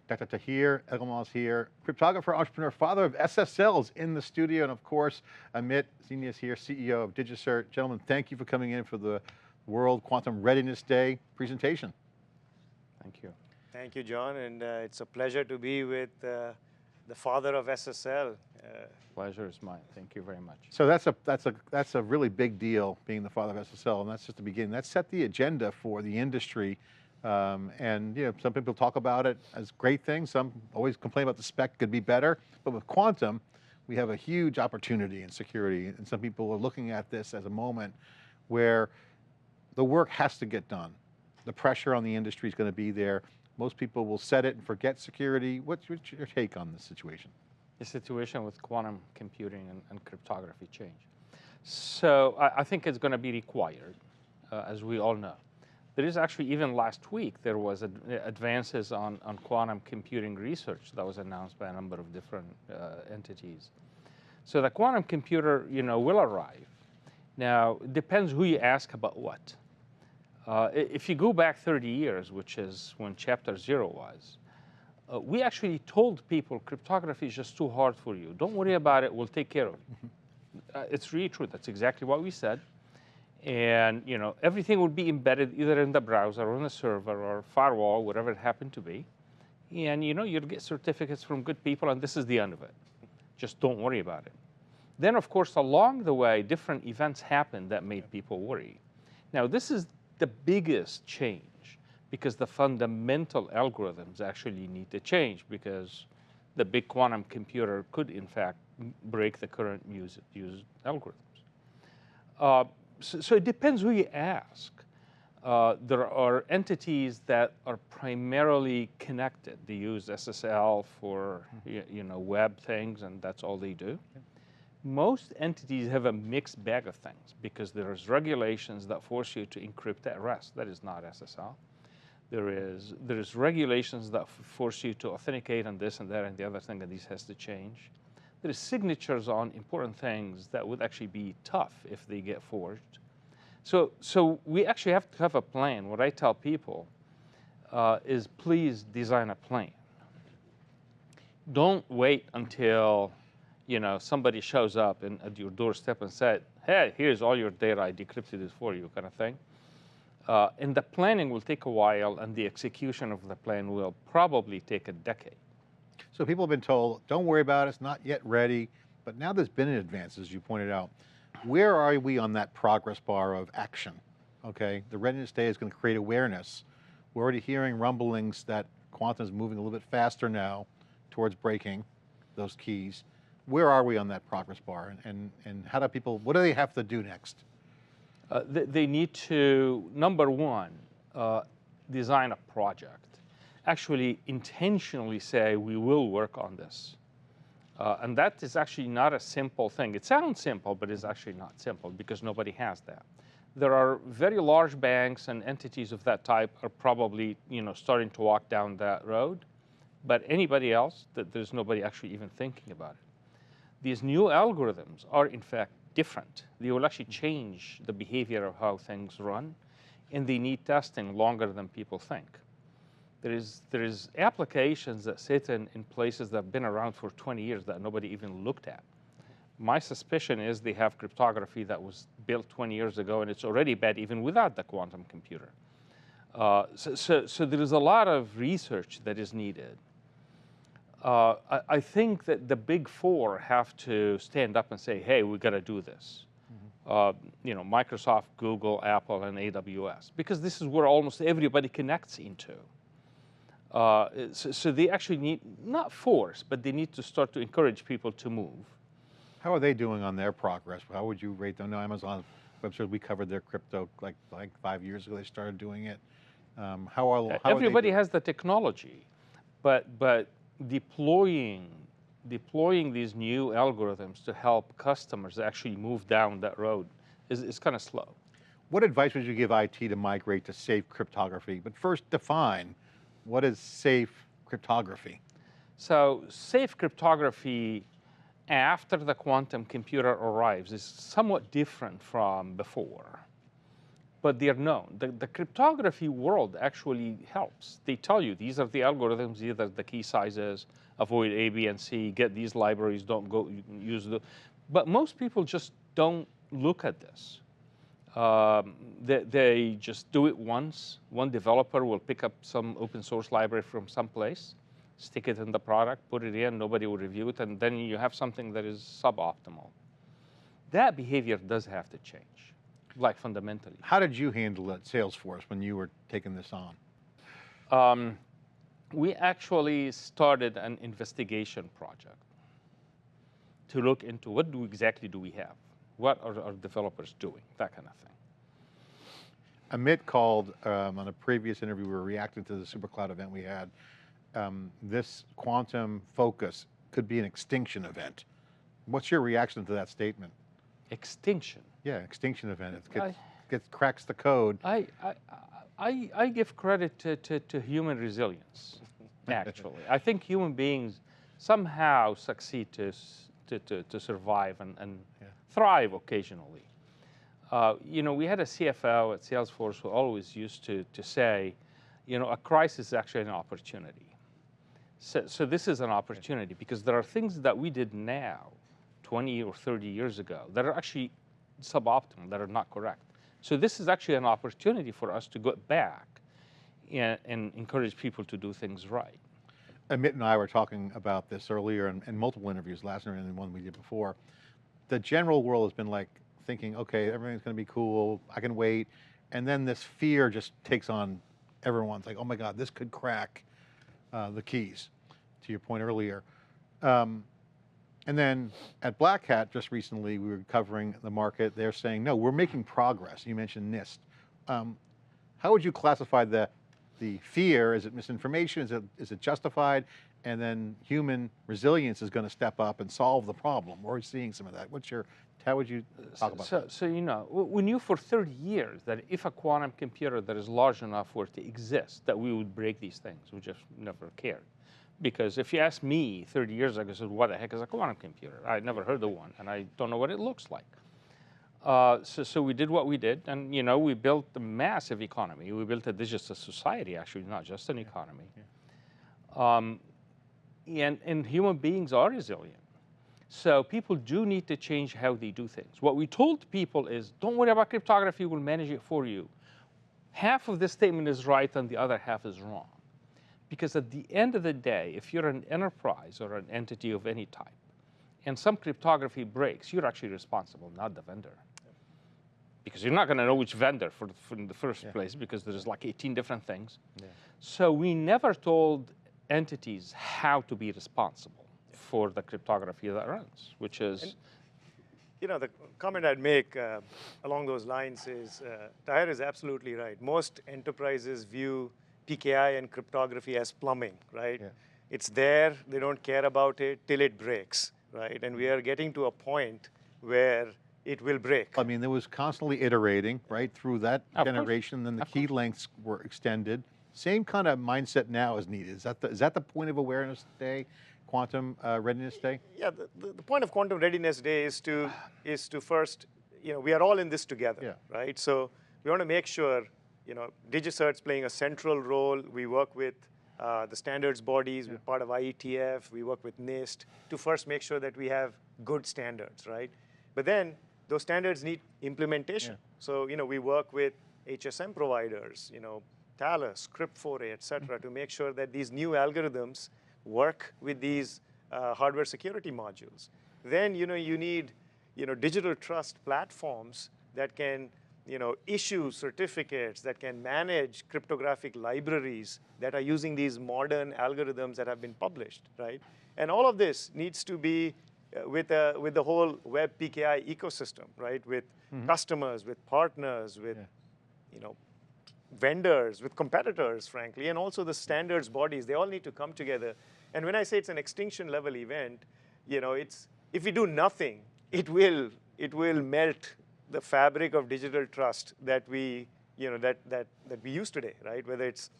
Dr. Taher El-Gamel is here, cryptographer, entrepreneur, father of SSLs in the studio, and of course, Amit Zini is here, CEO of DigiCert. Gentlemen, thank you for coming in for the World Quantum Readiness Day presentation. Thank you. Thank you, John, and it's a pleasure to be with the father of SSL. Pleasure is mine. Thank you very much. So that's a really big deal, being the father of SSL, and that's just the beginning. That set the agenda for the industry. And you know, some people talk about it as great things. Some always complain about the spec could be better. But with quantum, we have a huge opportunity in security. And some people are looking at this as a moment where the work has to get done. The pressure on the industry is going to be there. Most people will set it and forget security. What's your take on this situation? The situation with quantum computing and cryptography change. So I think it's going to be required, as we all know. There is actually, even last week, there was advances on quantum computing research that was announced by a number of different entities. So the quantum computer, will arrive. Now, it depends who you ask about what. If you go back 30 years, which is when Chapter 0 was, we actually told people cryptography is just too hard for you. Don't worry about it. We'll take care of it. It's really true. That's exactly what we said. And everything would be embedded either in the browser or in the server or firewall, whatever it happened to be. And you'll get certificates from good people, and this is the end of it. Just don't worry about it. Then, of course, along the way, different events happened that made people worry. Now, this is the biggest change because the fundamental algorithms actually need to change, because the big quantum computer could, in fact, break the current used algorithms. So it depends who you ask. There are entities that are primarily connected. They use SSL for web things, and that's all they do. Most entities have a mixed bag of things because there's regulations that force you to encrypt at rest. That is not SSL. There's regulations that force you to authenticate on this and that and the other thing, and these has to change. There's signatures on important things that would actually be tough if they get forged. So we actually have to have a plan. What I tell people is, please design a plan. Don't wait until somebody shows up at your doorstep and said, hey, here's all your data, I decrypted it for you, kind of thing. And the planning will take a while, and the execution of the plan will probably take a decade. So people have been told, don't worry about it, it's not yet ready. But now there's been an advance, as you pointed out. Where are we on that progress bar of action? Okay, the Readiness Day is going to create awareness. We're already hearing rumblings that quantum is moving a little bit faster now towards breaking those keys. Where are we on that progress bar? And how do people, what do they have to do next? They need to, number one, design a project. Actually intentionally say, we will work on this. And that is actually not a simple thing. It sounds simple, but it's actually not simple because nobody has that. There are very large banks and entities of that type are probably starting to walk down that road. But anybody else, there's nobody actually even thinking about it. These new algorithms are, in fact, different. They will actually change the behavior of how things run, and they need testing longer than people think. There is applications that sit in places that have been around for 20 years that nobody even looked at. My suspicion is they have cryptography that was built 20 years ago, and it's already bad even without the quantum computer. So there is a lot of research that is needed. I think that the big four have to stand up and say, hey, we got to do this. Microsoft, Google, Apple, and AWS, because this is where almost everybody connects into. So they actually need, not force, but they need to start to encourage people to move. How are they doing on their progress? How would you rate them? No, Amazon Web Services, we covered their crypto like 5 years ago. They started doing it. How everybody has the technology, but deploying these new algorithms to help customers actually move down that road is kind of slow. What advice would you give IT to migrate to safe cryptography? But first, define what is safe cryptography? So safe cryptography after the quantum computer arrives is somewhat different from before, but they're known. The cryptography world actually helps. They tell you these are the algorithms, these are the key sizes, avoid A, B, and C, get these libraries, don't go use the. But most people just don't look at this. They just do it once. One developer will pick up some open source library from someplace, stick it in the product, put it in, nobody will review it, and then you have something that is suboptimal. That behavior does have to change, like fundamentally. How did you handle it at Salesforce when you were taking this on? We actually started an investigation project to look into what exactly do we have? What are our developers doing? That kind of thing. Amit called on a previous interview, we were reacting to the SuperCloud event we had. This quantum focus could be an extinction event. What's your reaction to that statement? Extinction? Yeah, extinction event. It cracks the code. I give credit to human resilience, actually. I think human beings somehow succeed to survive and thrive occasionally. We had a CFO at Salesforce who always used to say, a crisis is actually an opportunity. So this is an opportunity because there are things that we did now, 20 or 30 years ago, that are actually suboptimal, that are not correct. So this is actually an opportunity for us to go back and encourage people to do things right. Amit and I were talking about this earlier in multiple interviews, last interview and the one we did before. The general world has been like thinking, okay, everything's going to be cool, I can wait. And then this fear just takes on everyone's like, oh my God, this could crack the keys, to your point earlier. And then at Black Hat just recently, we were covering the market. They're saying, no, we're making progress. You mentioned NIST. How would you classify the fear? Is it misinformation? Is it justified? And then human resilience is going to step up and solve the problem. We're seeing some of that. How would you talk about that? So we knew for 30 years that if a quantum computer that is large enough were to exist, that we would break these things. We just never cared. Because if you ask me 30 years ago, I said, what the heck is a quantum computer? I'd never heard of one, and I don't know what it looks like. So we did what we did, and we built a massive economy. We built a digital society, actually, not just an economy. And human beings are resilient. So people do need to change how they do things. What we told people is, don't worry about cryptography, we'll manage it for you. Half of this statement is right and the other half is wrong. Because at the end of the day, if you're an enterprise or an entity of any type, and some cryptography breaks, you're actually responsible, not the vendor. Because you're not going to know which vendor in the first place, because there's like 18 different things. Yeah. So we never told entities how to be responsible for the cryptography that runs, which is... The comment I'd make along those lines is, Tahir is absolutely right. Most enterprises view PKI and cryptography as plumbing, right? Yeah. It's there, they don't care about it till it breaks, right? And we are getting to a point where it will break. I mean, there was constantly iterating, right, through that generation, then the key lengths were extended. Same kind of mindset now is needed. Is that the point of awareness today, Quantum Readiness Day? Yeah, the point of Quantum Readiness Day is to first, we are all in this together, right? So we want to make sure, DigiCert's playing a central role. We work with the standards bodies, we're part of IETF, we work with NIST to first make sure that we have good standards, right? But then those standards need implementation. Yeah. So, we work with HSM providers, Talus, Crypt4a, et cetera, to make sure that these new algorithms work with these hardware security modules. Then, you need, digital trust platforms that can, issue certificates, that can manage cryptographic libraries that are using these modern algorithms that have been published, right? And all of this needs to be with the whole web PKI ecosystem, right? With customers, with partners, with, vendors, with competitors, frankly, and also the standards bodies. They all need to come together. And when I say it's an extinction level event, it's, if we do nothing, it will melt the fabric of digital trust that we, that we use today, right? Whether it's,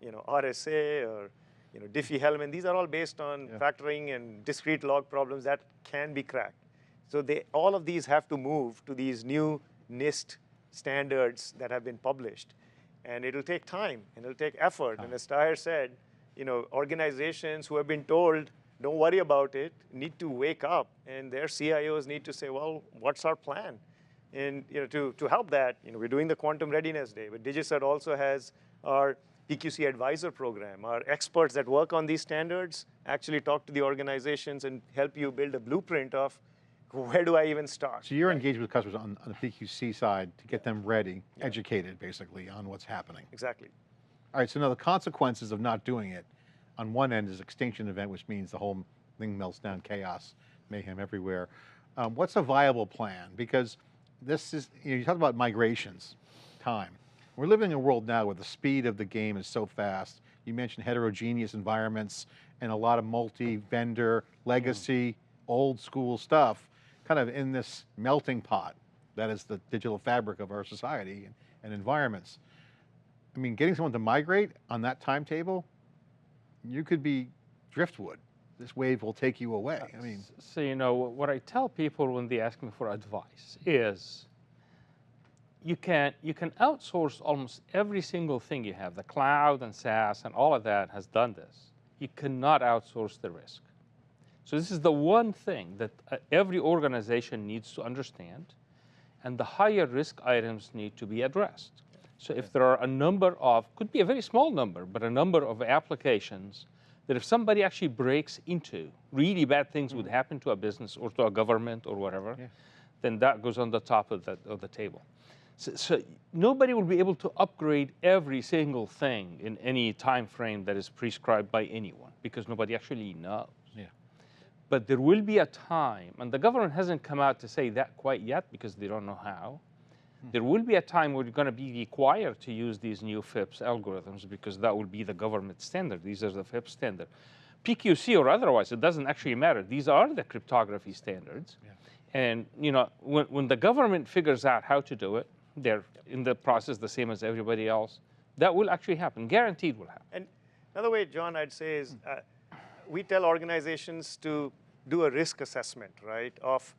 RSA or, Diffie-Hellman, these are all based on factoring and discrete log problems that can be cracked. So all of these have to move to these new NIST standards that have been published. And it'll take time, and it'll take effort. And as Tahir said, organizations who have been told, don't worry about it, need to wake up, and their CIOs need to say, well, what's our plan? And to help that, we're doing the Quantum Readiness Day, but DigiCert also has our PQC Advisor program. Our experts that work on these standards actually talk to the organizations and help you build a blueprint of where do I even start? So you're engaged with customers on the PQC side to get them ready, educated basically on what's happening. Exactly. All right, so now the consequences of not doing it, on one end is extinction event, which means the whole thing melts down, chaos, mayhem everywhere. What's a viable plan? Because this is, you talk about migrations, time. We're living in a world now where the speed of the game is so fast. You mentioned heterogeneous environments and a lot of multi-vendor, legacy, old school stuff, kind of in this melting pot that is the digital fabric of our society and environments. I mean, getting someone to migrate on that timetable, you could be driftwood. This wave will take you away. I mean, so what I tell people when they ask me for advice is, you can outsource almost every single thing you have. The cloud and SaaS and all of that has done this. You cannot outsource the risk. So this is the one thing that every organization needs to understand, and the higher risk items need to be addressed. So if there are a number of, could be a very small number, but a number of applications that if somebody actually breaks into, really bad things would happen to a business or to a government or whatever, then that goes on the top of the table. So nobody will be able to upgrade every single thing in any time frame that is prescribed by anyone, because nobody actually knows. But there will be a time, and the government hasn't come out to say that quite yet because they don't know how. There will be a time where you're going to be required to use these new FIPS algorithms because that will be the government standard. These are the FIPS standard. PQC or otherwise, it doesn't actually matter. These are the cryptography standards. And when the government figures out how to do it, they're in the process the same as everybody else. That will actually happen, guaranteed will happen. And another way, John, I'd say is, we tell organizations to do a risk assessment, right, of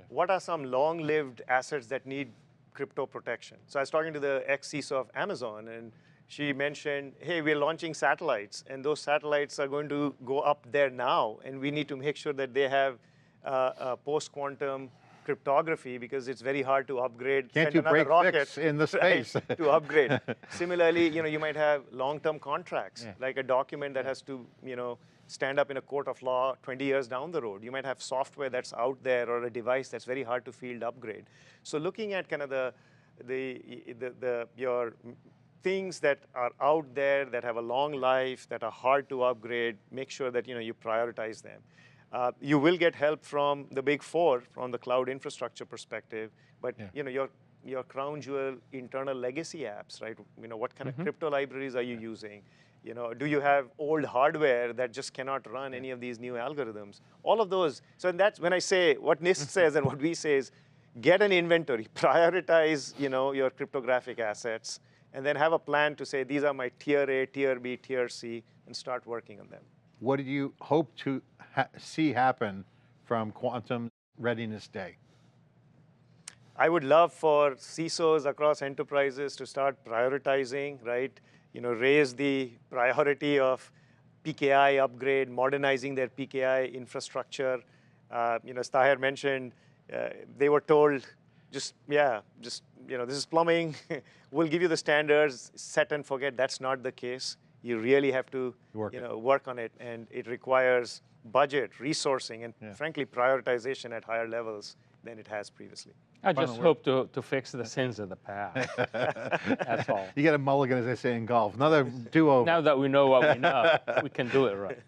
what are some long-lived assets that need crypto protection. So I was talking to the ex-CISO of Amazon, and she mentioned, hey, we're launching satellites, and those satellites are going to go up there now, and we need to make sure that they have post-quantum cryptography because it's very hard to upgrade. Can't you break fix in the space? Right, to upgrade. Similarly, you might have long-term contracts, like a document that has to, stand up in a court of law 20 years down the road. You might have software that's out there or a device that's very hard to field upgrade. So looking at kind of your things that are out there that have a long life, that are hard to upgrade, make sure that you prioritize them. You will get help from the big four from the cloud infrastructure perspective, but your crown jewel internal legacy apps, right? What kind of crypto libraries are you using? Do you have old hardware that just cannot run any of these new algorithms? All of those. So that's when I say what NIST says and what we say is get an inventory, prioritize your cryptographic assets, and then have a plan to say these are my tier A, tier B, tier C, and start working on them. What do you hope to see happen from Quantum Readiness Day? I would love for CISOs across enterprises to start prioritizing, right? Raise the priority of PKI upgrade, modernizing their PKI infrastructure. As Tahir mentioned, they were told just this is plumbing. We'll give you the standards, set and forget. That's not the case. You really have to work on it, and it requires budget, resourcing, and frankly, prioritization at higher levels than it has previously. I just hope to fix the sins of the past. That's all. You get a mulligan, as they say in golf. Another do-over. Now that we know what we know, we can do it right.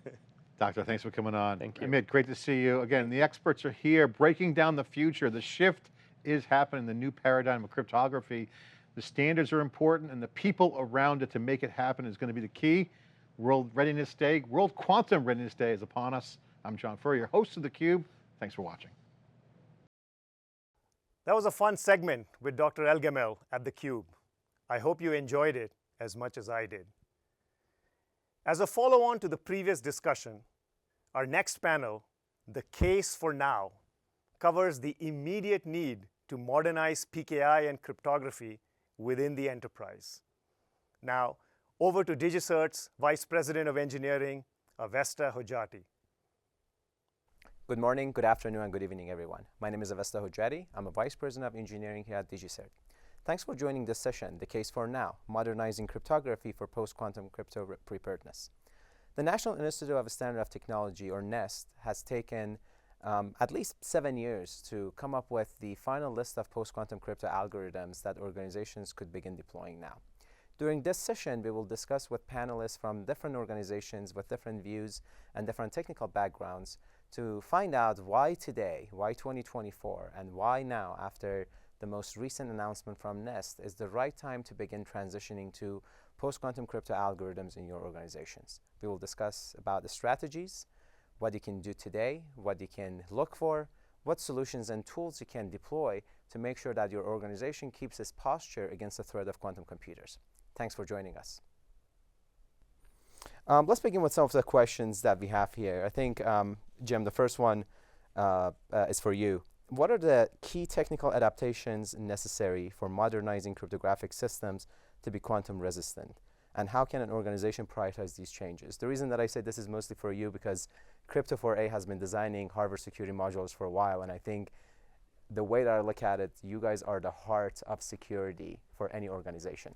Doctor, thanks for coming on. Thank you. Amit, great to see you. Again, the experts are here breaking down the future. The shift is happening, the new paradigm of cryptography. The standards are important, and the people around it to make it happen is going to be the key. World Readiness Day, World Quantum Readiness Day is upon us. I'm John Furrier, host of theCUBE. Thanks for watching. That was a fun segment with Dr. El-Gamel at theCUBE. I hope you enjoyed it as much as I did. As a follow-on to the previous discussion, our next panel, The Case for Now, covers the immediate need to modernize PKI and cryptography within the enterprise. Now, over to DigiCert's Vice President of Engineering, Avesta Hojjati. Good morning, good afternoon, and good evening, everyone. My name is Avesta Hojjati. I'm a Vice President of Engineering here at DigiCert. Thanks for joining this session, The Case for Now, Modernizing Cryptography for Post-Quantum Crypto Preparedness. The National Institute of Standards and Technology, or NIST, has taken at least 7 years to come up with the final list of post-quantum crypto algorithms that organizations could begin deploying now. During this session, we will discuss with panelists from different organizations with different views and different technical backgrounds to find out why today, why 2024, and why now, after the most recent announcement from NIST, is the right time to begin transitioning to post-quantum crypto algorithms in your organizations. We will discuss about the strategies, what you can do today, what you can look for, what solutions and tools you can deploy to make sure that your organization keeps its posture against the threat of quantum computers. Thanks for joining us. Let's begin with some of the questions that we have here. I think, Jim, the first one is for you. What are the key technical adaptations necessary for modernizing cryptographic systems to be quantum resistant? And how can an organization prioritize these changes? The reason that I say this is mostly for you because Crypto4A has been designing hardware security modules for a while, and I think the way that I look at it, you guys are the heart of security for any organization.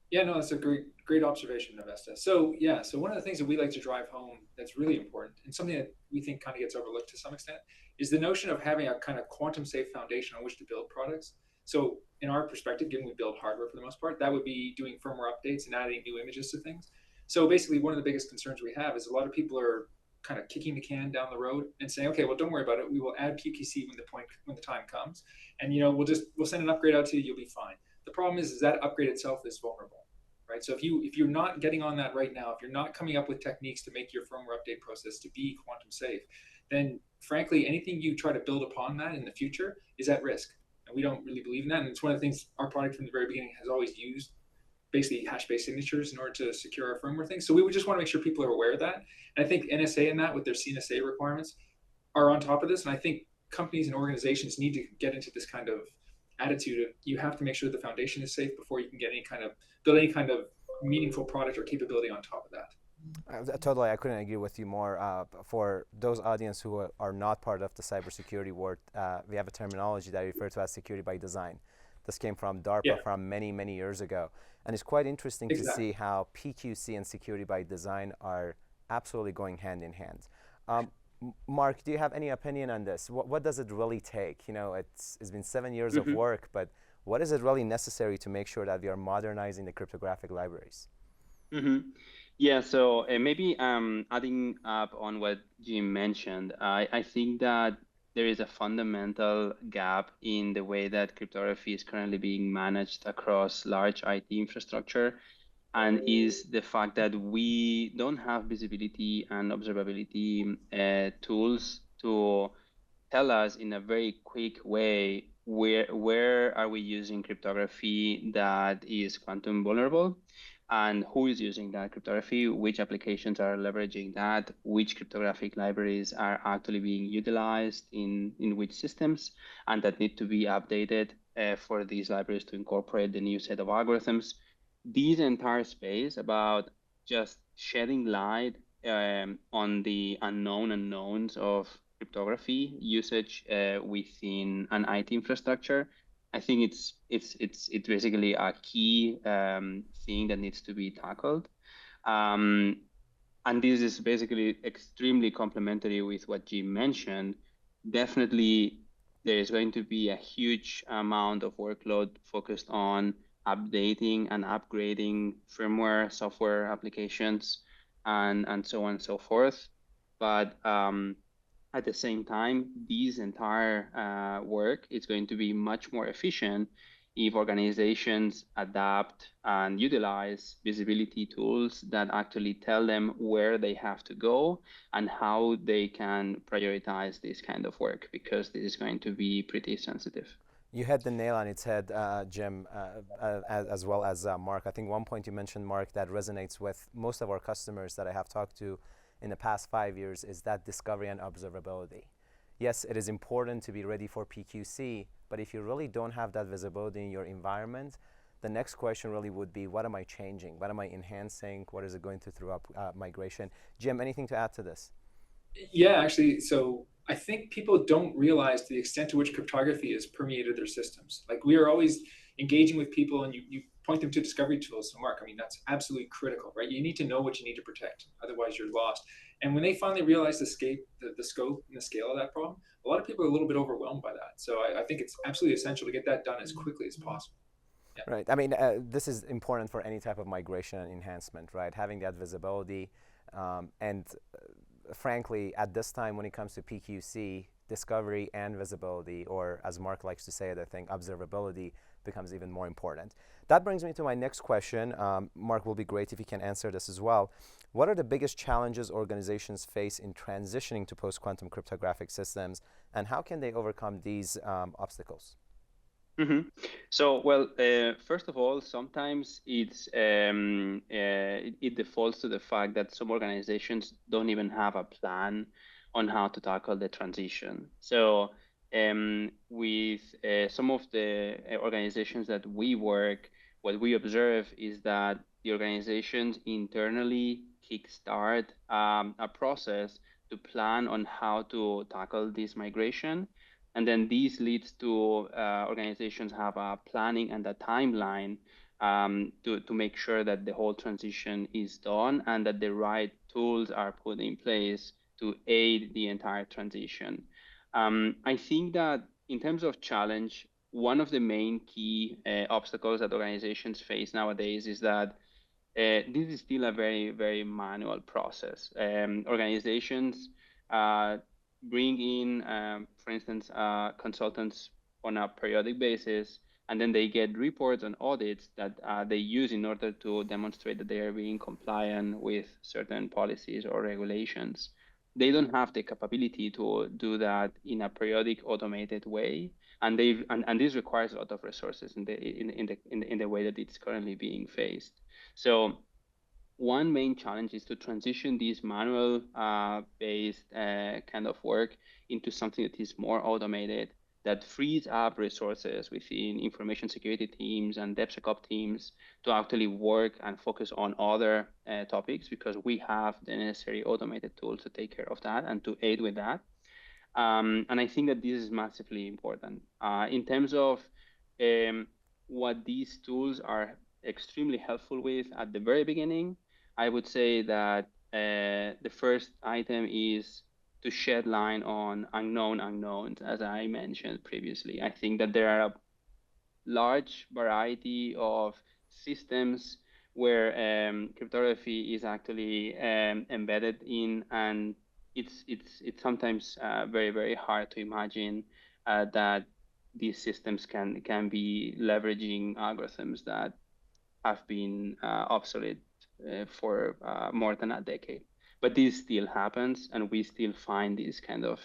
Yeah, no, that's a great observation, Avesta. So yeah, so one of the things that we like to drive home that's really important, and something that we think kind of gets overlooked to some extent, is the notion of having a kind of quantum safe foundation on which to build products. So in our perspective, given we build hardware for the most part, that would be doing firmware updates and adding new images to things. So basically, one of the biggest concerns we have is a lot of people are kind of kicking the can down the road and saying, okay, well, don't worry about it. We will add PQC when the time comes, and we'll send an upgrade out to you. You'll be fine. The problem is that upgrade itself is vulnerable, right? So if you're not getting on that right now, if you're not coming up with techniques to make your firmware update process to be quantum safe, then frankly, anything you try to build upon that in the future is at risk. And we don't really believe in that. And it's one of the things our product from the very beginning has always used, basically hash-based signatures in order to secure our firmware things. So we would just want to make sure people are aware of that. And I think NSA and that with their CNSA requirements are on top of this. And I think companies and organizations need to get into this kind of attitude of you have to make sure the foundation is safe before you can get build any kind of meaningful product or capability on top of that. Totally, I couldn't agree with you more. For those audience who are not part of the cybersecurity world, we have a terminology that I refer to as security by design. This came from DARPA from many, many years ago. And it's quite interesting to see how PQC and security by design are absolutely going hand in hand. Mark, do you have any opinion on this? What does it really take? It's been 7 years of work, but what is it really necessary to make sure that we are modernizing the cryptographic libraries? Yeah, so maybe adding up on what Jim mentioned, I think that there is a fundamental gap in the way that cryptography is currently being managed across large IT infrastructure, and is the fact that we don't have visibility and observability tools to tell us in a very quick way where are we using cryptography that is quantum vulnerable, and who is using that cryptography, which applications are leveraging that, which cryptographic libraries are actually being utilized in which systems, and that need to be updated for these libraries to incorporate the new set of algorithms. This entire space about just shedding light on the unknown unknowns of cryptography usage within an IT infrastructure. I think it's basically a key thing that needs to be tackled. And this is basically extremely complementary with what Jim mentioned. Definitely, there is going to be a huge amount of workload focused on updating and upgrading firmware, software applications, and so on and so forth. But at the same time, this entire work is going to be much more efficient if organizations adapt and utilize visibility tools that actually tell them where they have to go and how they can prioritize this kind of work, because this is going to be pretty sensitive. You hit the nail on its head, Jim, as well as Mark. I think one point you mentioned, Mark, that resonates with most of our customers that I have talked to in the past 5 years is that discovery and observability. Yes, it is important to be ready for PQC, but if you really don't have that visibility in your environment, the next question really would be, what am I changing? What am I enhancing? What is it going through migration? Jim, anything to add to this? Yeah, actually, so I think people don't realize the extent to which cryptography has permeated their systems. Like, we are always engaging with people, and you point them to discovery tools. So Mark, I mean, that's absolutely critical, right? You need to know what you need to protect, otherwise you're lost. And when they finally realize the scope and the scale of that problem, a lot of people are a little bit overwhelmed by that. So I think it's absolutely essential to get that done as quickly as possible. Yeah. Right. I mean, this is important for any type of migration and enhancement, right? Having that visibility, and frankly, at this time when it comes to PQC, discovery and visibility, or as Mark likes to say, I think observability becomes even more important. That brings me to my next question. Mark, will be great if you can answer this as well. What are the biggest challenges organizations face in transitioning to post-quantum cryptographic systems, and how can they overcome these obstacles? Mm-hmm. So, well, first of all, sometimes it defaults to the fact that some organizations don't even have a plan on how to tackle the transition. So, with some of the organizations that we work, what we observe is that the organizations internally kickstart a process to plan on how to tackle this migration. And then this leads to organizations have a planning and a timeline to make sure that the whole transition is done and that the right tools are put in place to aid the entire transition. I think that in terms of challenge, one of the main key obstacles that organizations face nowadays is that this is still a very, very manual process. Organizations bring in, for instance, consultants on a periodic basis, and then they get reports and audits that they use in order to demonstrate that they are being compliant with certain policies or regulations. They don't have the capability to do that in a periodic, automated way, and this requires a lot of resources in the way that it's currently being faced. So one main challenge is to transition this manual based kind of work into something that is more automated, that frees up resources within information security teams and DevSecOps teams to actually work and focus on other topics, because we have the necessary automated tools to take care of that and to aid with that. And I think that this is massively important. In terms of what these tools are extremely helpful with at the very beginning, I would say that the first item is to shed light on unknown unknowns, as I mentioned previously. I think that there are a large variety of systems where cryptography is actually embedded in, and it's sometimes very, very hard to imagine that these systems can be leveraging algorithms that have been obsolete for more than a decade. But this still happens, and we still find these kind of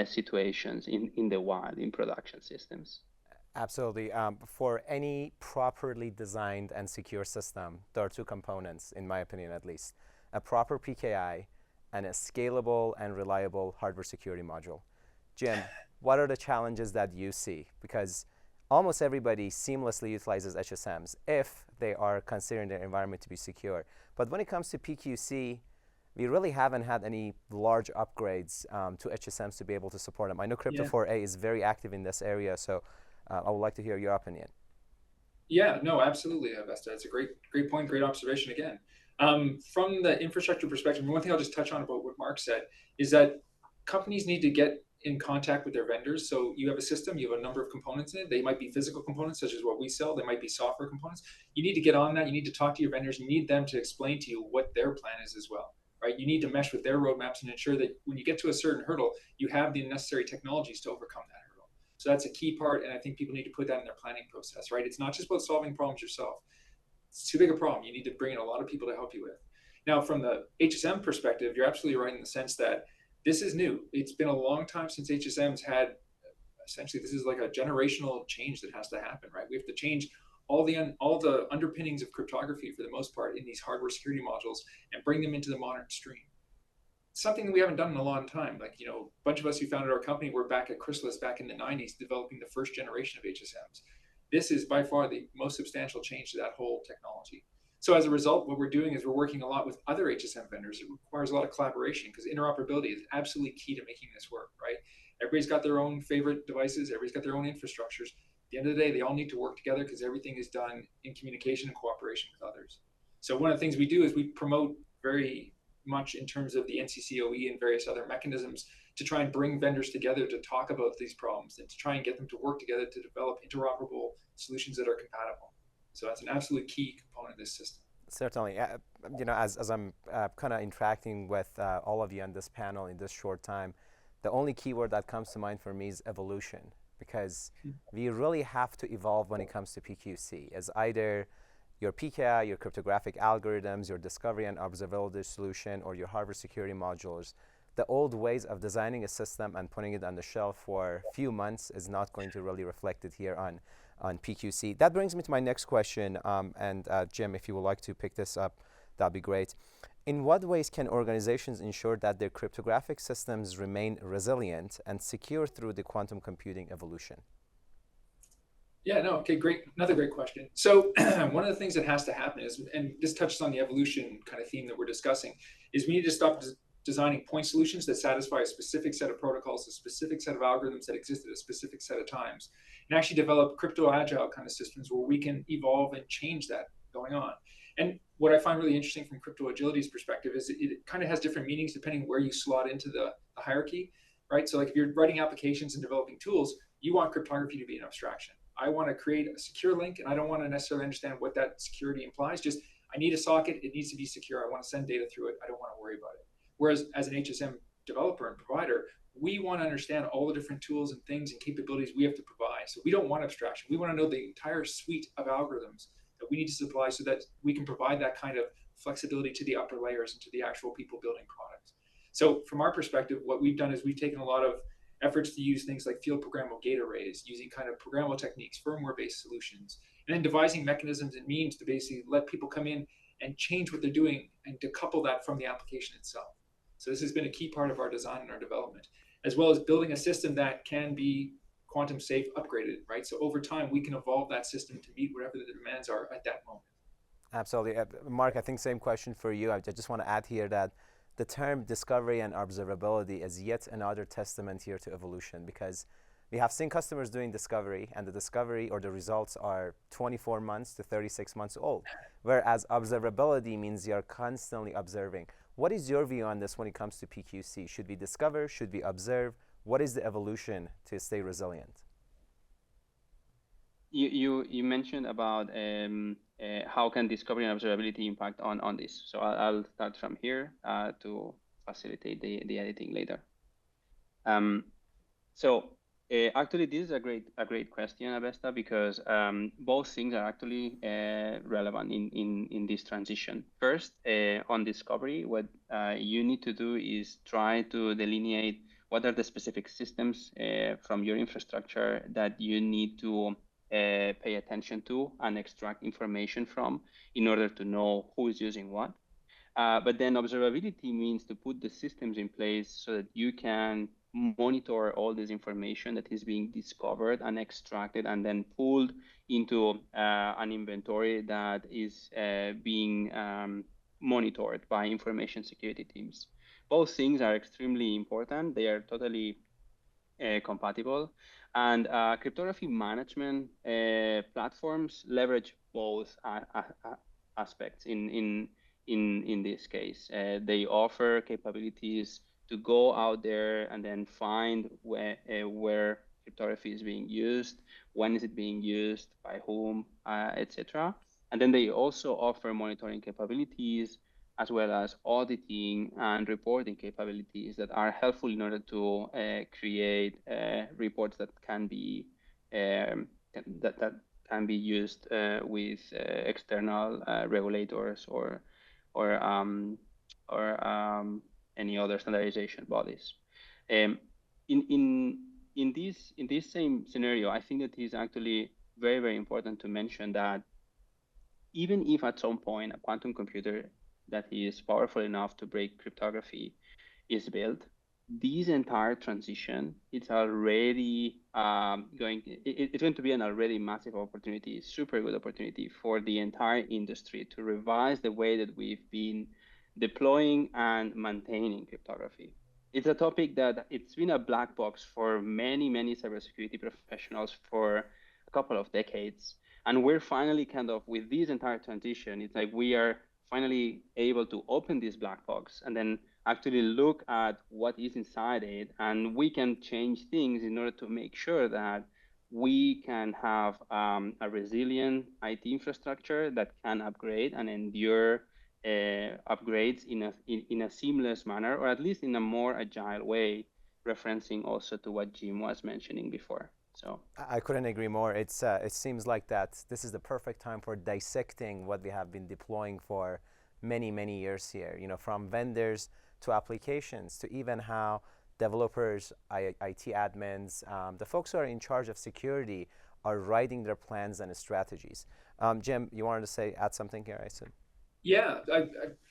situations in the wild, in production systems. Absolutely. For any properly designed and secure system, there are two components, in my opinion at least: a proper PKI and a scalable and reliable hardware security module. Jim, what are the challenges that you see? Because almost everybody seamlessly utilizes HSMs if they are considering their environment to be secure. But when it comes to PQC, we really haven't had any large upgrades to HSMs to be able to support them. I know Crypto4a is very active in this area, so I would like to hear your opinion. Yeah, no, absolutely, Vesta. It's a great point, great observation again. From the infrastructure perspective, one thing I'll just touch on about what Mark said is that companies need to get in contact with their vendors. So you have a system, you have a number of components in it. They might be physical components, such as what we sell. They might be software components. You need to get on that. You need to talk to your vendors. You need them to explain to you what their plan is as well, right? You need to mesh with their roadmaps and ensure that when you get to a certain hurdle, you have the necessary technologies to overcome that hurdle. So that's a key part, and I think people need to put that in their planning process, right? It's not just about solving problems yourself. It's too big a problem. You need to bring in a lot of people to help you with. Now, from the HSM perspective, you're absolutely right in the sense that this is new. It's been a long time since HSM's had, essentially, this is like a generational change that has to happen, right? We have to change all the underpinnings of cryptography for the most part in these hardware security modules and bring them into the modern stream. Something that we haven't done in a long time. Like, a bunch of us who founded our company were back at Chrysalis back in the 90s developing the first generation of HSMs. This is by far the most substantial change to that whole technology. So as a result, what we're doing is we're working a lot with other HSM vendors. It requires a lot of collaboration because interoperability is absolutely key to making this work, right? Everybody's got their own favorite devices. Everybody's got their own infrastructures. At the end of the day, they all need to work together because everything is done in communication and cooperation with others. So one of the things we do is we promote very much in terms of the NCCOE and various other mechanisms to try and bring vendors together to talk about these problems and to try and get them to work together to develop interoperable solutions that are compatible. So that's an absolute key component of this system. Certainly. As I'm kind of interacting with all of you on this panel in this short time, the only keyword that comes to mind for me is evolution, because we really have to evolve when it comes to PQC as either your PKI, your cryptographic algorithms, your discovery and observability solution, or your hardware security modules. The old ways of designing a system and putting it on the shelf for a few months is not going to really reflect it here on PQC. That brings me to my next question, and Jim, if you would like to pick this up, that'd be great. In what ways can organizations ensure that their cryptographic systems remain resilient and secure through the quantum computing evolution? Yeah, no, okay, great. Another great question. So one of the things that has to happen is, and this touches on the evolution kind of theme that we're discussing, is we need to stop designing point solutions that satisfy a specific set of protocols, a specific set of algorithms that exist at a specific set of times, and actually develop crypto agile kind of systems where we can evolve and change that going on. And what I find really interesting from crypto agility's perspective is it kind of has different meanings depending where you slot into the hierarchy, right? So like if you're writing applications and developing tools, you want cryptography to be an abstraction. I want to create a secure link, and I don't want to necessarily understand what that security implies. Just I need a socket. It needs to be secure. I want to send data through it. I don't want to worry about it. Whereas as an HSM developer and provider, we want to understand all the different tools and things and capabilities we have to provide. So we don't want abstraction. We want to know the entire suite of algorithms that we need to supply so that we can provide that kind of flexibility to the upper layers and to the actual people building products. So from our perspective, what we've done is we've taken a lot of efforts to use things like field programmable gate arrays, using kind of programmable techniques, firmware-based solutions, and then devising mechanisms and means to basically let people come in and change what they're doing and decouple that from the application itself. So this has been a key part of our design and our development, as well as building a system that can be quantum safe, upgraded, right? So over time, we can evolve that system to meet whatever the demands are at that moment. Absolutely. Mark, I think same question for you. I just want to add here that the term discovery and observability is yet another testament here to evolution, because we have seen customers doing discovery, and the discovery or the results are 24 months to 36 months old, whereas observability means you're constantly observing. What is your view on this when it comes to PQC? Should we discover? Should we observe? What is the evolution to stay resilient? You mentioned about how can discovery and observability impact on this. So I'll start from here to facilitate the editing later. Actually, this is a great question, Avesta, because both things are actually relevant in this transition. First, on discovery, what you need to do is try to delineate what are the specific systems from your infrastructure that you need to pay attention to and extract information from in order to know who is using what. But then observability means to put the systems in place so that you can monitor all this information that is being discovered and extracted and then pulled into an inventory that is being monitored by information security teams. Both things are extremely important. They are totally compatible. And cryptography management platforms leverage both aspects in this case. They offer capabilities to go out there and then find where cryptography is being used, when is it being used, by whom, etc. And then they also offer monitoring capabilities as well as auditing and reporting capabilities that are helpful in order to create reports that can be that can be used with external regulators or any other standardization bodies. Um, in this same scenario, I think that it is actually very important to mention that even if at some point a quantum computer that is powerful enough to break cryptography is built, this entire transition it's already it's going to be an already massive opportunity, super good opportunity for the entire industry to revise the way that we've been deploying and maintaining cryptography. It's a topic that it's been a black box for many cybersecurity professionals for a couple of decades. And we're finally kind of, with this entire transition, it's like we are finally able to open this black box and then actually look at what is inside it. And we can change things in order to make sure that we can have a resilient IT infrastructure that can upgrade and endure upgrades in a seamless manner, or at least in a more agile way, referencing also to what Jim was mentioning before. So I couldn't agree more. It seems like that this is the perfect time for dissecting what we have been deploying for many years here. You know, from vendors to applications to even how developers, IT admins, the folks who are in charge of security are writing their plans and strategies. Jim, you wanted to add something here, I said. Yeah,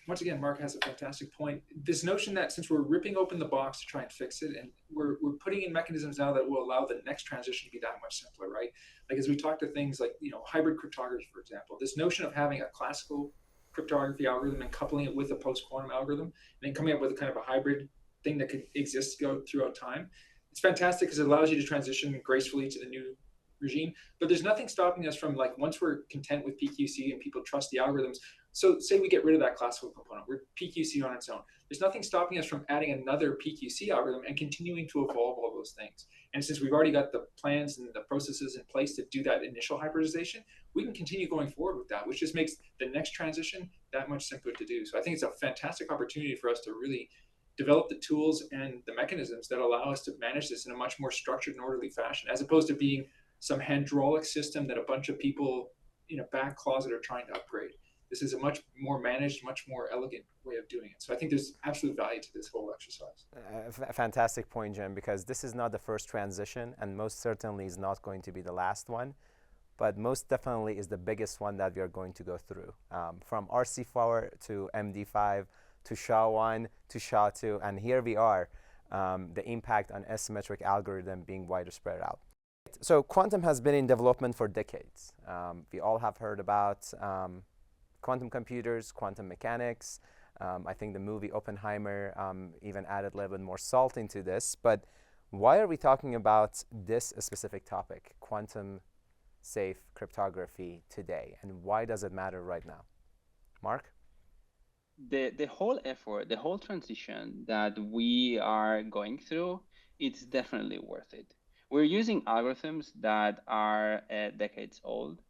once again, Mark has a fantastic point. This notion that since we're ripping open the box to try and fix it, and we're putting in mechanisms now that will allow the next transition to be that much simpler, right? Like as we talk to things like, you know, hybrid cryptography, for example, this notion of having a classical cryptography algorithm and coupling it with a post-quantum algorithm, and then coming up with a kind of a hybrid thing that could exist throughout time. It's fantastic because it allows you to transition gracefully to the new regime, but there's nothing stopping us from, like, once we're content with PQC and people trust the algorithms, so say we get rid of that classical component, we're PQC on its own. There's nothing stopping us from adding another PQC algorithm and continuing to evolve all those things. And since we've already got the plans and the processes in place to do that initial hybridization, we can continue going forward with that, which just makes the next transition that much simpler to do. So I think it's a fantastic opportunity for us to really develop the tools and the mechanisms that allow us to manage this in a much more structured and orderly fashion, as opposed to being some hydraulic system that a bunch of people in a back closet are trying to upgrade. This is a much more managed, much more elegant way of doing it. So I think there's absolute value to this whole exercise. Fantastic point, Jim, because this is not the first transition and most certainly is not going to be the last one, but most definitely is the biggest one that we are going to go through. From RC4 to MD5 to SHA-1 to SHA-2, and here we are, the impact on asymmetric algorithm being wider spread out. So quantum has been in development for decades. We all have heard about quantum computers, quantum mechanics. I think the movie Oppenheimer even added a little bit more salt into this. But why are we talking about this specific topic, quantum safe cryptography, today? And why does it matter right now? Mark? The whole effort, the whole transition that we are going through, it's definitely worth it. We're using algorithms that are decades old.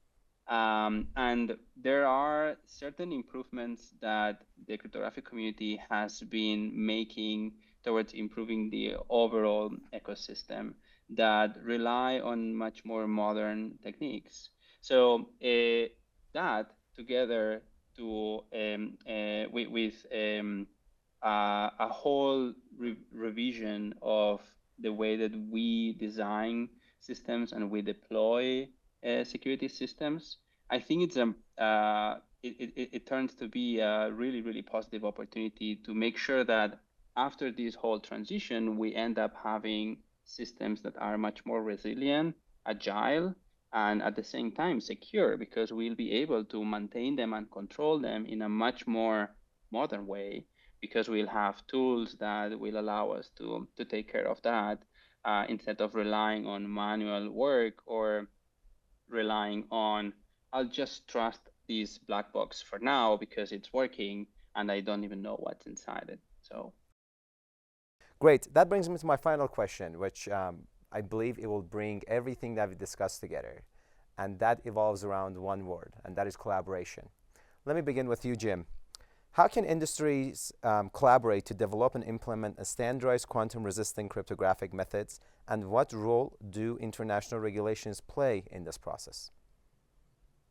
And there are certain improvements that the cryptographic community has been making towards improving the overall ecosystem that rely on much more modern techniques. So that together to with a whole revision of the way that we design systems and we deploy security systems, I think it's it turns to be a really positive opportunity to make sure that after this whole transition, we end up having systems that are much more resilient, agile, and at the same time secure, because we'll be able to maintain them and control them in a much more modern way, because we'll have tools that will allow us to take care of that instead of relying on manual work or relying on, I'll just trust this black box for now because it's working and I don't even know what's inside it. So Great. That brings me to my final question, which I believe it will bring everything that we discussed together. And that evolves around one word, and that is collaboration. Let me begin with you, Jim. How can industries collaborate to develop and implement a standardized quantum-resistant cryptographic methods, and what role do international regulations play in this process?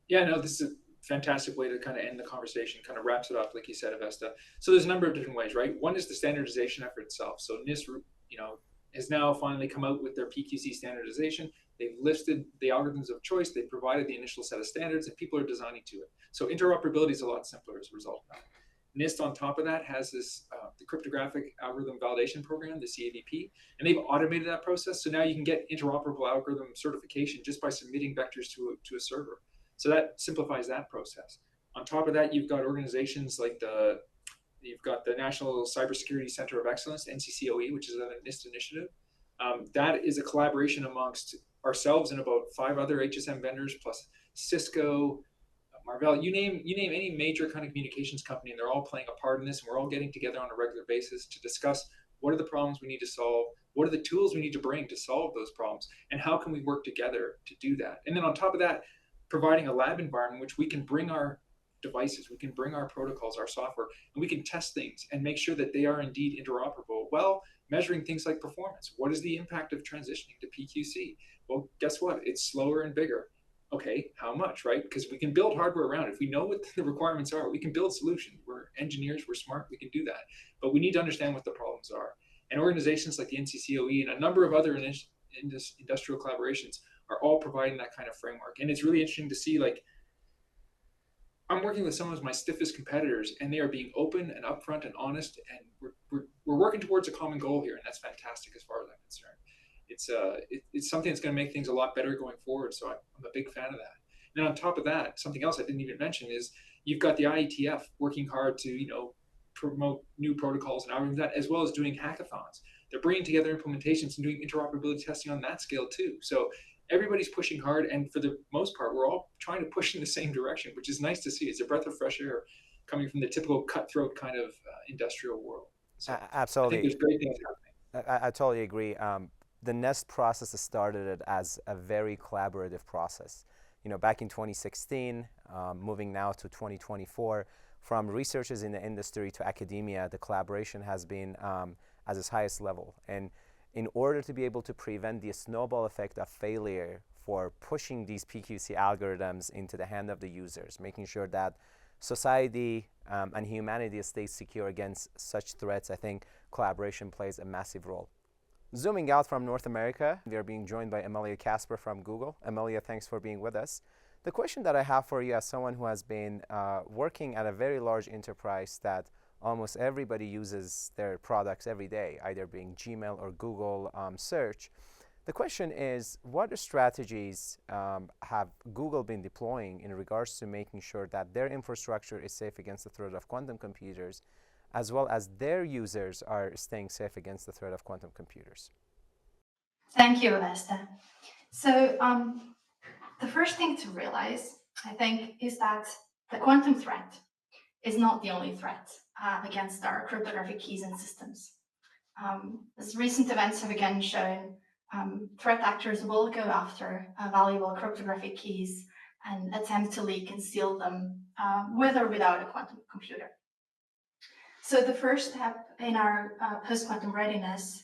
Yeah, no, this is a fantastic way to kind of end the conversation, kind of wraps it up, like you said, Avesta. So there's a number of different ways, right? One is the standardization effort itself. So NIST, has now finally come out with their PQC standardization. They've listed the algorithms of choice. They've provided the initial set of standards, and people are designing to it. So interoperability is a lot simpler as a result of that. NIST, on top of that, has this the cryptographic algorithm validation program, the CAVP, and they've automated that process. So now you can get interoperable algorithm certification just by submitting vectors to a server. So that simplifies that process. On top of that, you've got organizations like you've got the National Cybersecurity Center of Excellence, NCCOE, which is a NIST initiative. That is a collaboration amongst ourselves and about 5 other HSM vendors, plus Cisco, Marvell, you name any major kind of communications company, and they're all playing a part in this. And we're all getting together on a regular basis to discuss what are the problems we need to solve, what are the tools we need to bring to solve those problems, and how can we work together to do that. And then on top of that, providing a lab environment in which we can bring our devices, we can bring our protocols, our software, and we can test things and make sure that they are indeed interoperable. Well, measuring things like performance. What is the impact of transitioning to PQC? Well, guess what? It's slower and bigger. Okay, how much, right? Because we can build hardware around it. If we know what the requirements are, we can build solutions. We're engineers, we're smart, we can do that. But we need to understand what the problems are. And organizations like the NCCOE and a number of other industrial collaborations are all providing that kind of framework. And it's really interesting to see, like, I'm working with some of my stiffest competitors, and they are being open and upfront and honest, and we're working towards a common goal here, and that's fantastic as far as I'm concerned. It's something that's going to make things a lot better going forward. So I'm a big fan of that. And then on top of that, something else I didn't even mention is you've got the IETF working hard to promote new protocols and algorithms, that as well as doing hackathons. They're bringing together implementations and doing interoperability testing on that scale too. So everybody's pushing hard, and for the most part, we're all trying to push in the same direction, which is nice to see. It's a breath of fresh air coming from the typical cutthroat kind of industrial world. So absolutely. I think there's great things happening. I totally agree. The NEST process started it as a very collaborative process. Back in 2016, moving now to 2024, from researchers in the industry to academia, the collaboration has been at its highest level. And in order to be able to prevent the snowball effect of failure for pushing these PQC algorithms into the hand of the users, making sure that society and humanity stays secure against such threats, I think collaboration plays a massive role. Zooming out from North America, we are being joined by Amelia Casper from Google. Amelia, thanks for being with us. The question that I have for you as someone who has been working at a very large enterprise that almost everybody uses their products every day, either being Gmail or Google search. The question is, what strategies have Google been deploying in regards to making sure that their infrastructure is safe against the threat of quantum computers, as well as their users are staying safe against the threat of quantum computers? Thank you, Avesta. So the first thing to realize, I think, is that the quantum threat is not the only threat against our cryptographic keys and systems. As recent events have again shown, threat actors will go after valuable cryptographic keys and attempt to leak and steal them with or without a quantum computer. So the first step in our post-quantum readiness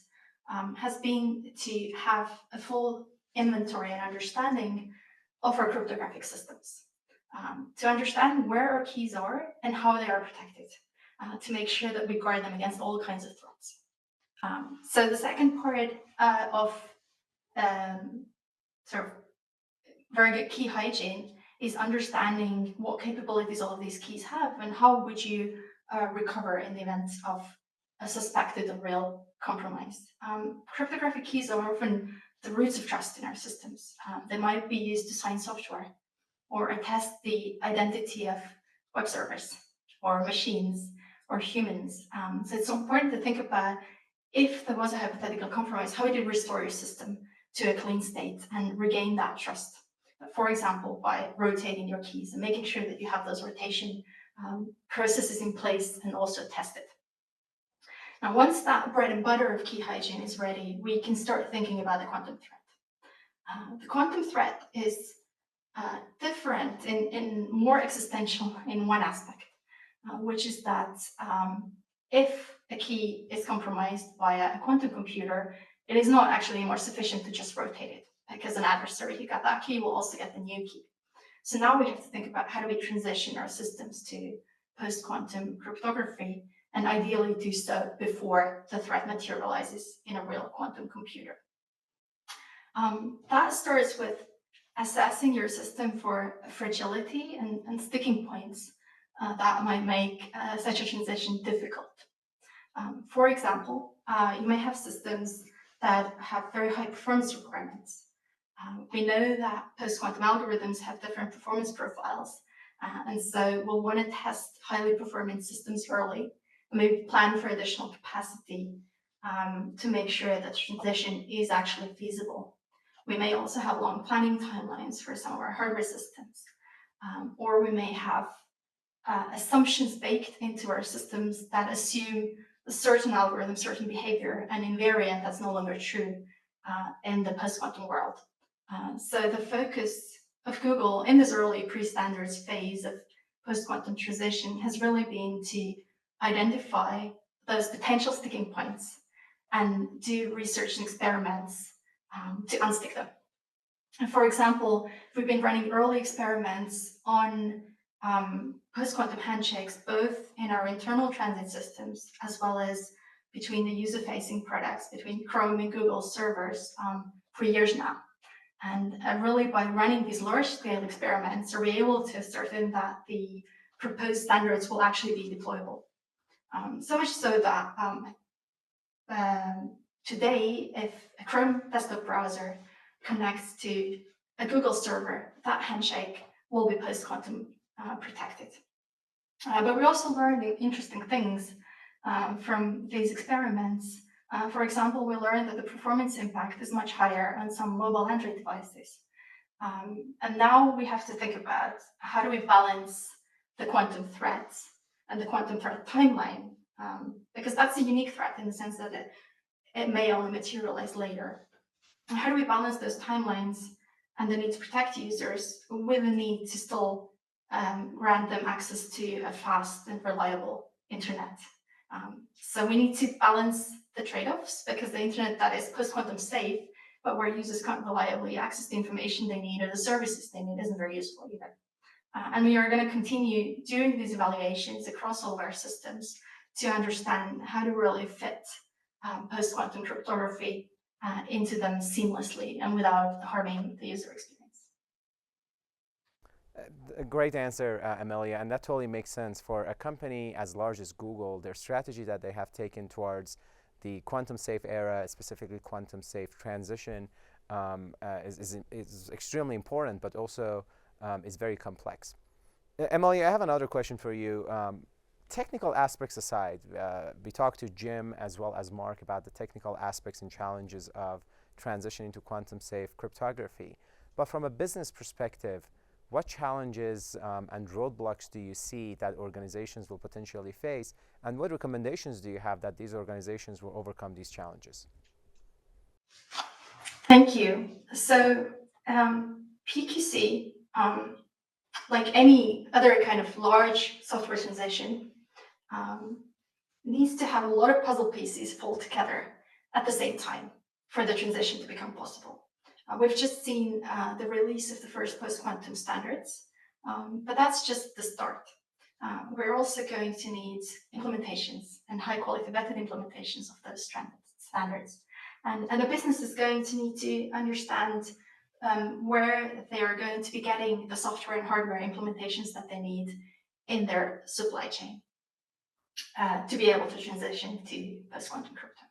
has been to have a full inventory and understanding of our cryptographic systems, to understand where our keys are and how they are protected, to make sure that we guard them against all kinds of threats. So the second part of sort of very good key hygiene is understanding what capabilities all of these keys have and how would you recover in the event of a suspected or real compromise. Cryptographic keys are often the roots of trust in our systems. They might be used to sign software or attest the identity of web servers or machines or humans. So it's important to think about, if there was a hypothetical compromise, how would you restore your system to a clean state and regain that trust? For example, by rotating your keys and making sure that you have those rotation processes in place and also tested. Now, once that bread and butter of key hygiene is ready, we can start thinking about the quantum threat. The quantum threat is different and more existential in one aspect, which is that if a key is compromised via a quantum computer, it is not actually more sufficient to just rotate it, because an adversary who got that key will also get the new key. So now we have to think about, how do we transition our systems to post-quantum cryptography, and ideally do so before the threat materializes in a real quantum computer. That starts with assessing your system for fragility and sticking points that might make such a transition difficult. For example, you may have systems that have very high performance requirements. We know that post-quantum algorithms have different performance profiles, and so we'll want to test highly performant systems early, and maybe plan for additional capacity to make sure that transition is actually feasible. We may also have long planning timelines for some of our hardware systems, or we may have assumptions baked into our systems that assume a certain algorithm, certain behavior, and invariant that's no longer true in the post-quantum world. So the focus of Google in this early pre-standards phase of post-quantum transition has really been to identify those potential sticking points and do research and experiments to unstick them. And for example, we've been running early experiments on post-quantum handshakes, both in our internal transit systems, as well as between the user-facing products, between Chrome and Google servers for years now. And really, by running these large-scale experiments, are we able to ascertain that the proposed standards will actually be deployable. So much so that today, if a Chrome desktop browser connects to a Google server, that handshake will be post-quantum protected. But we also learned interesting things from these experiments. For example, we learned that the performance impact is much higher on some mobile Android devices. And now we have to think about, how do we balance the quantum threats and the quantum threat timeline? Because that's a unique threat in the sense that it may only materialize later. And how do we balance those timelines and the need to protect users with the need to still grant them access to a fast and reliable internet? So we need to balance the trade-offs, because the internet that is post-quantum safe, but where users can't reliably access the information they need or the services they need, isn't very useful either. And we are going to continue doing these evaluations across all of our systems to understand how to really fit post-quantum cryptography into them seamlessly and without harming the user experience. A great answer, Amelia, and that totally makes sense. For a company as large as Google, their strategy that they have taken towards the quantum safe era, specifically quantum safe transition, is extremely important, but also is very complex. Amelia, I have another question for you. Technical aspects aside, we talked to Jim as well as Mark about the technical aspects and challenges of transitioning to quantum safe cryptography. But from a business perspective, what challenges and roadblocks do you see that organizations will potentially face, and what recommendations do you have that these organizations will overcome these challenges? Thank you. So PQC, like any other kind of large software transition, needs to have a lot of puzzle pieces fall together at the same time for the transition to become possible. We've just seen the release of the first post-quantum standards, but that's just the start. We're also going to need implementations and high-quality vetted implementations of those standards. And a business is going to need to understand where they are going to be getting the software and hardware implementations that they need in their supply chain to be able to transition to post-quantum crypto.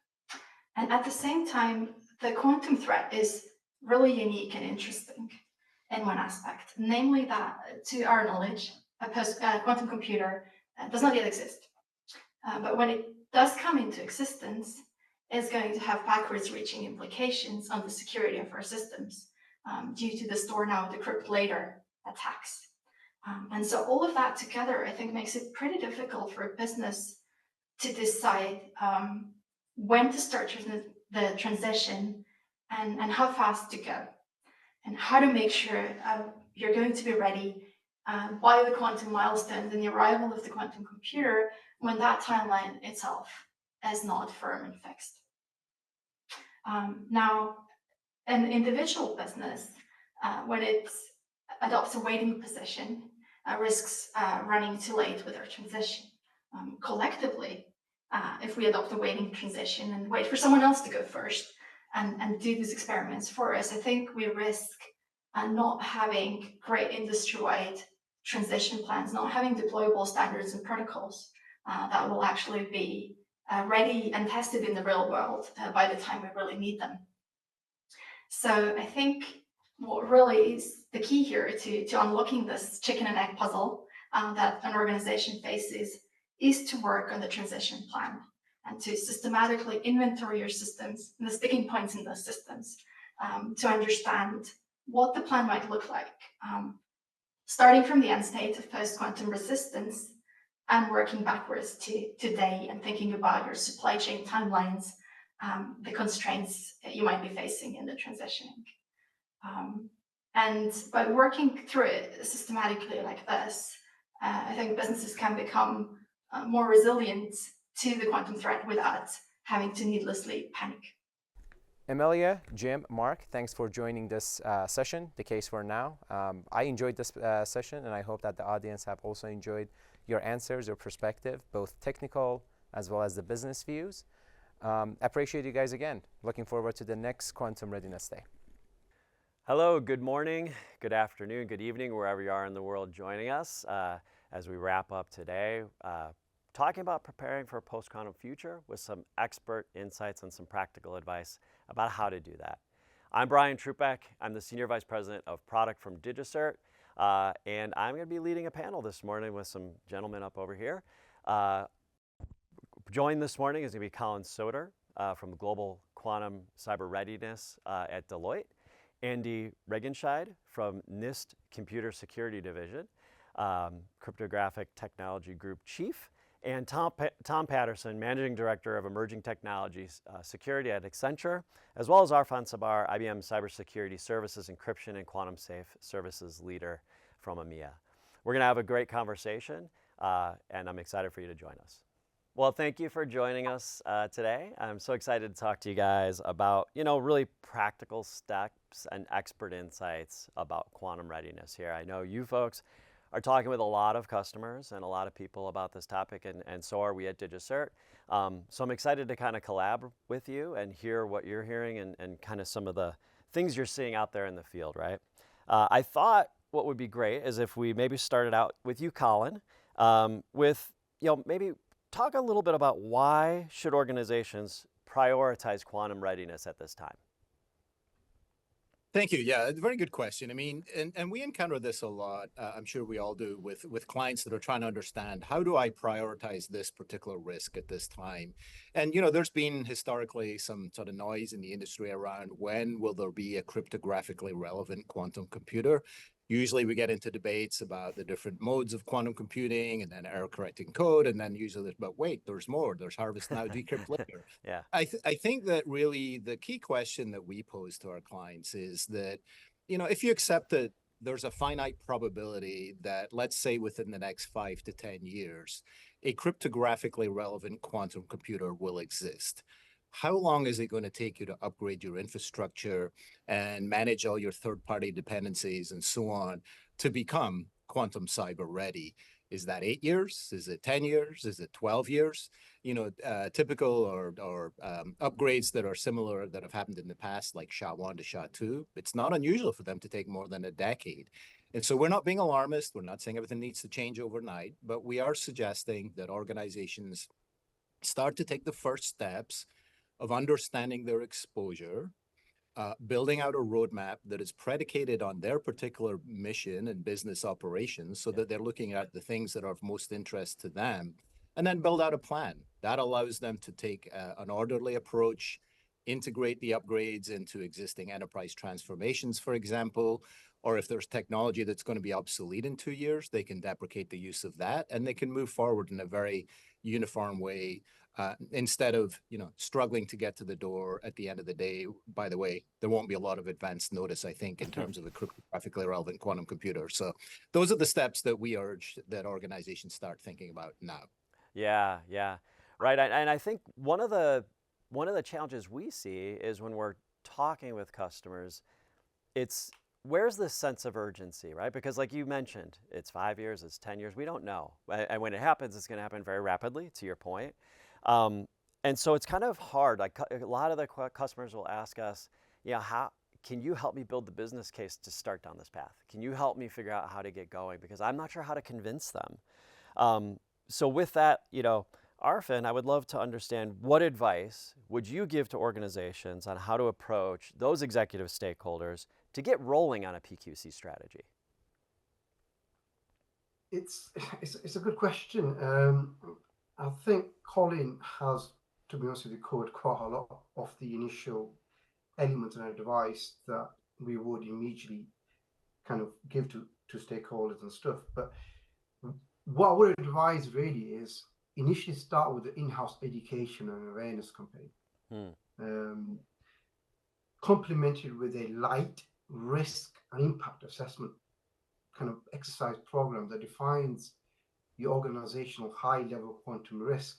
And at the same time, the quantum threat is really unique and interesting in one aspect, namely that, to our knowledge, a quantum computer does not yet exist. But when it does come into existence, it's going to have backwards reaching implications on the security of our systems due to the store now, decrypt later attacks. And so all of that together, I think, makes it pretty difficult for a business to decide when to start the transition and how fast to go, and how to make sure you're going to be ready by the quantum milestones and the arrival of the quantum computer when that timeline itself is not firm and fixed. Now, an individual business, when it adopts a waiting position, risks running too late with our transition. Collectively, if we adopt a waiting transition and wait for someone else to go first and do these experiments for us, I think we risk not having great industry-wide transition plans, not having deployable standards and protocols that will actually be ready and tested in the real world by the time we really need them. So I think what really is the key here to unlocking this chicken and egg puzzle that an organization faces is to work on the transition plan and to systematically inventory your systems and the sticking points in those systems to understand what the plan might look like, starting from the end state of post-quantum resistance and working backwards to today and thinking about your supply chain timelines, the constraints that you might be facing in the transitioning. And by working through it systematically like this, I think businesses can become more resilient to the quantum threat without having to needlessly panic. Amelia, Jim, Mark, thanks for joining this session, The Case for Now. I enjoyed this session, and I hope that the audience have also enjoyed your answers, your perspective, both technical as well as the business views. Appreciate you guys again. Looking forward to the next Quantum Readiness Day. Hello, good morning, good afternoon, good evening, wherever you are in the world joining us as we wrap up today, talking about preparing for a post-quantum future with some expert insights and some practical advice about how to do that. I'm Brian Trupeck. I'm the Senior Vice President of Product from DigiCert, and I'm going to be leading a panel this morning with some gentlemen up over here. Joined this morning is going to be Colin Soter from Global Quantum Cyber Readiness at Deloitte, Andy Regenscheid from NIST Computer Security Division, Cryptographic Technology Group Chief, and Tom Patterson, Managing Director of Emerging Technologies Security at Accenture, as well as Arfan Sabar, IBM Cybersecurity Services Encryption and Quantum Safe Services Leader from EMEA. We're going to have a great conversation, and I'm excited for you to join us. Well, thank you for joining us today. I'm so excited to talk to you guys about, really practical steps and expert insights about quantum readiness here. I know you folks are talking with a lot of customers and a lot of people about this topic, and so are we at DigiCert. So I'm excited to kind of collab with you and hear what you're hearing and kind of some of the things you're seeing out there in the field, right? I thought what would be great is if we maybe started out with you, Colin, with, maybe talk a little bit about why should organizations prioritize quantum readiness at this time? Thank you. Yeah, a very good question. I mean, and we encounter this a lot. I'm sure we all do with clients that are trying to understand, how do I prioritize this particular risk at this time? And, there's been historically some sort of noise in the industry around when will there be a cryptographically relevant quantum computer? Usually we get into debates about the different modes of quantum computing and then error correcting code. And then usually there's, but wait, there's more. There's harvest now, decrypt later. Yeah. I think that really the key question that we pose to our clients is that, if you accept that there's a finite probability that, let's say within the next 5 to 10 years, a cryptographically relevant quantum computer will exist. How long is it going to take you to upgrade your infrastructure and manage all your third-party dependencies and so on to become quantum cyber ready? Is that 8 years? Is it 10 years? Is it 12 years? Typical or upgrades that are similar that have happened in the past, like SHA-1 to SHA-2, it's not unusual for them to take more than a decade. And so we're not being alarmist. We're not saying everything needs to change overnight, but we are suggesting that organizations start to take the first steps of understanding their exposure, building out a roadmap that is predicated on their particular mission and business operations so that they're looking at the things that are of most interest to them. and then build out a plan. That allows them to take an orderly approach, integrate the upgrades into existing enterprise transformations, for example, or if there's technology that's going to be obsolete in 2 years, they can deprecate the use of that, and they can move forward in a very uniform way, instead of struggling to get to the door at the end of the day. By the way, there won't be a lot of advanced notice, I think, in terms of a cryptographically relevant quantum computer. So those are the steps that we urge that organizations start thinking about now. Yeah, yeah, right. And I think one of the challenges we see is when we're talking with customers, it's where's the sense of urgency, right? Because like you mentioned, it's 5 years, it's 10 years, we don't know. And when it happens, it's going to happen very rapidly, to your point. And so it's kind of hard. Like a lot of the customers will ask us, how can you help me build the business case to start down this path? Can you help me figure out how to get going? Because I'm not sure how to convince them. So with that, Arfin, I would love to understand what advice would you give to organizations on how to approach those executive stakeholders to get rolling on a PQC strategy? It's a good question. I think Colin has, to be honest with you, covered quite a lot of the initial elements in our device that we would immediately kind of give to stakeholders and stuff. But what I would advise really is initially start with the in-house education and awareness campaign, complemented with a light risk and impact assessment kind of exercise program that defines your organizational high-level quantum risk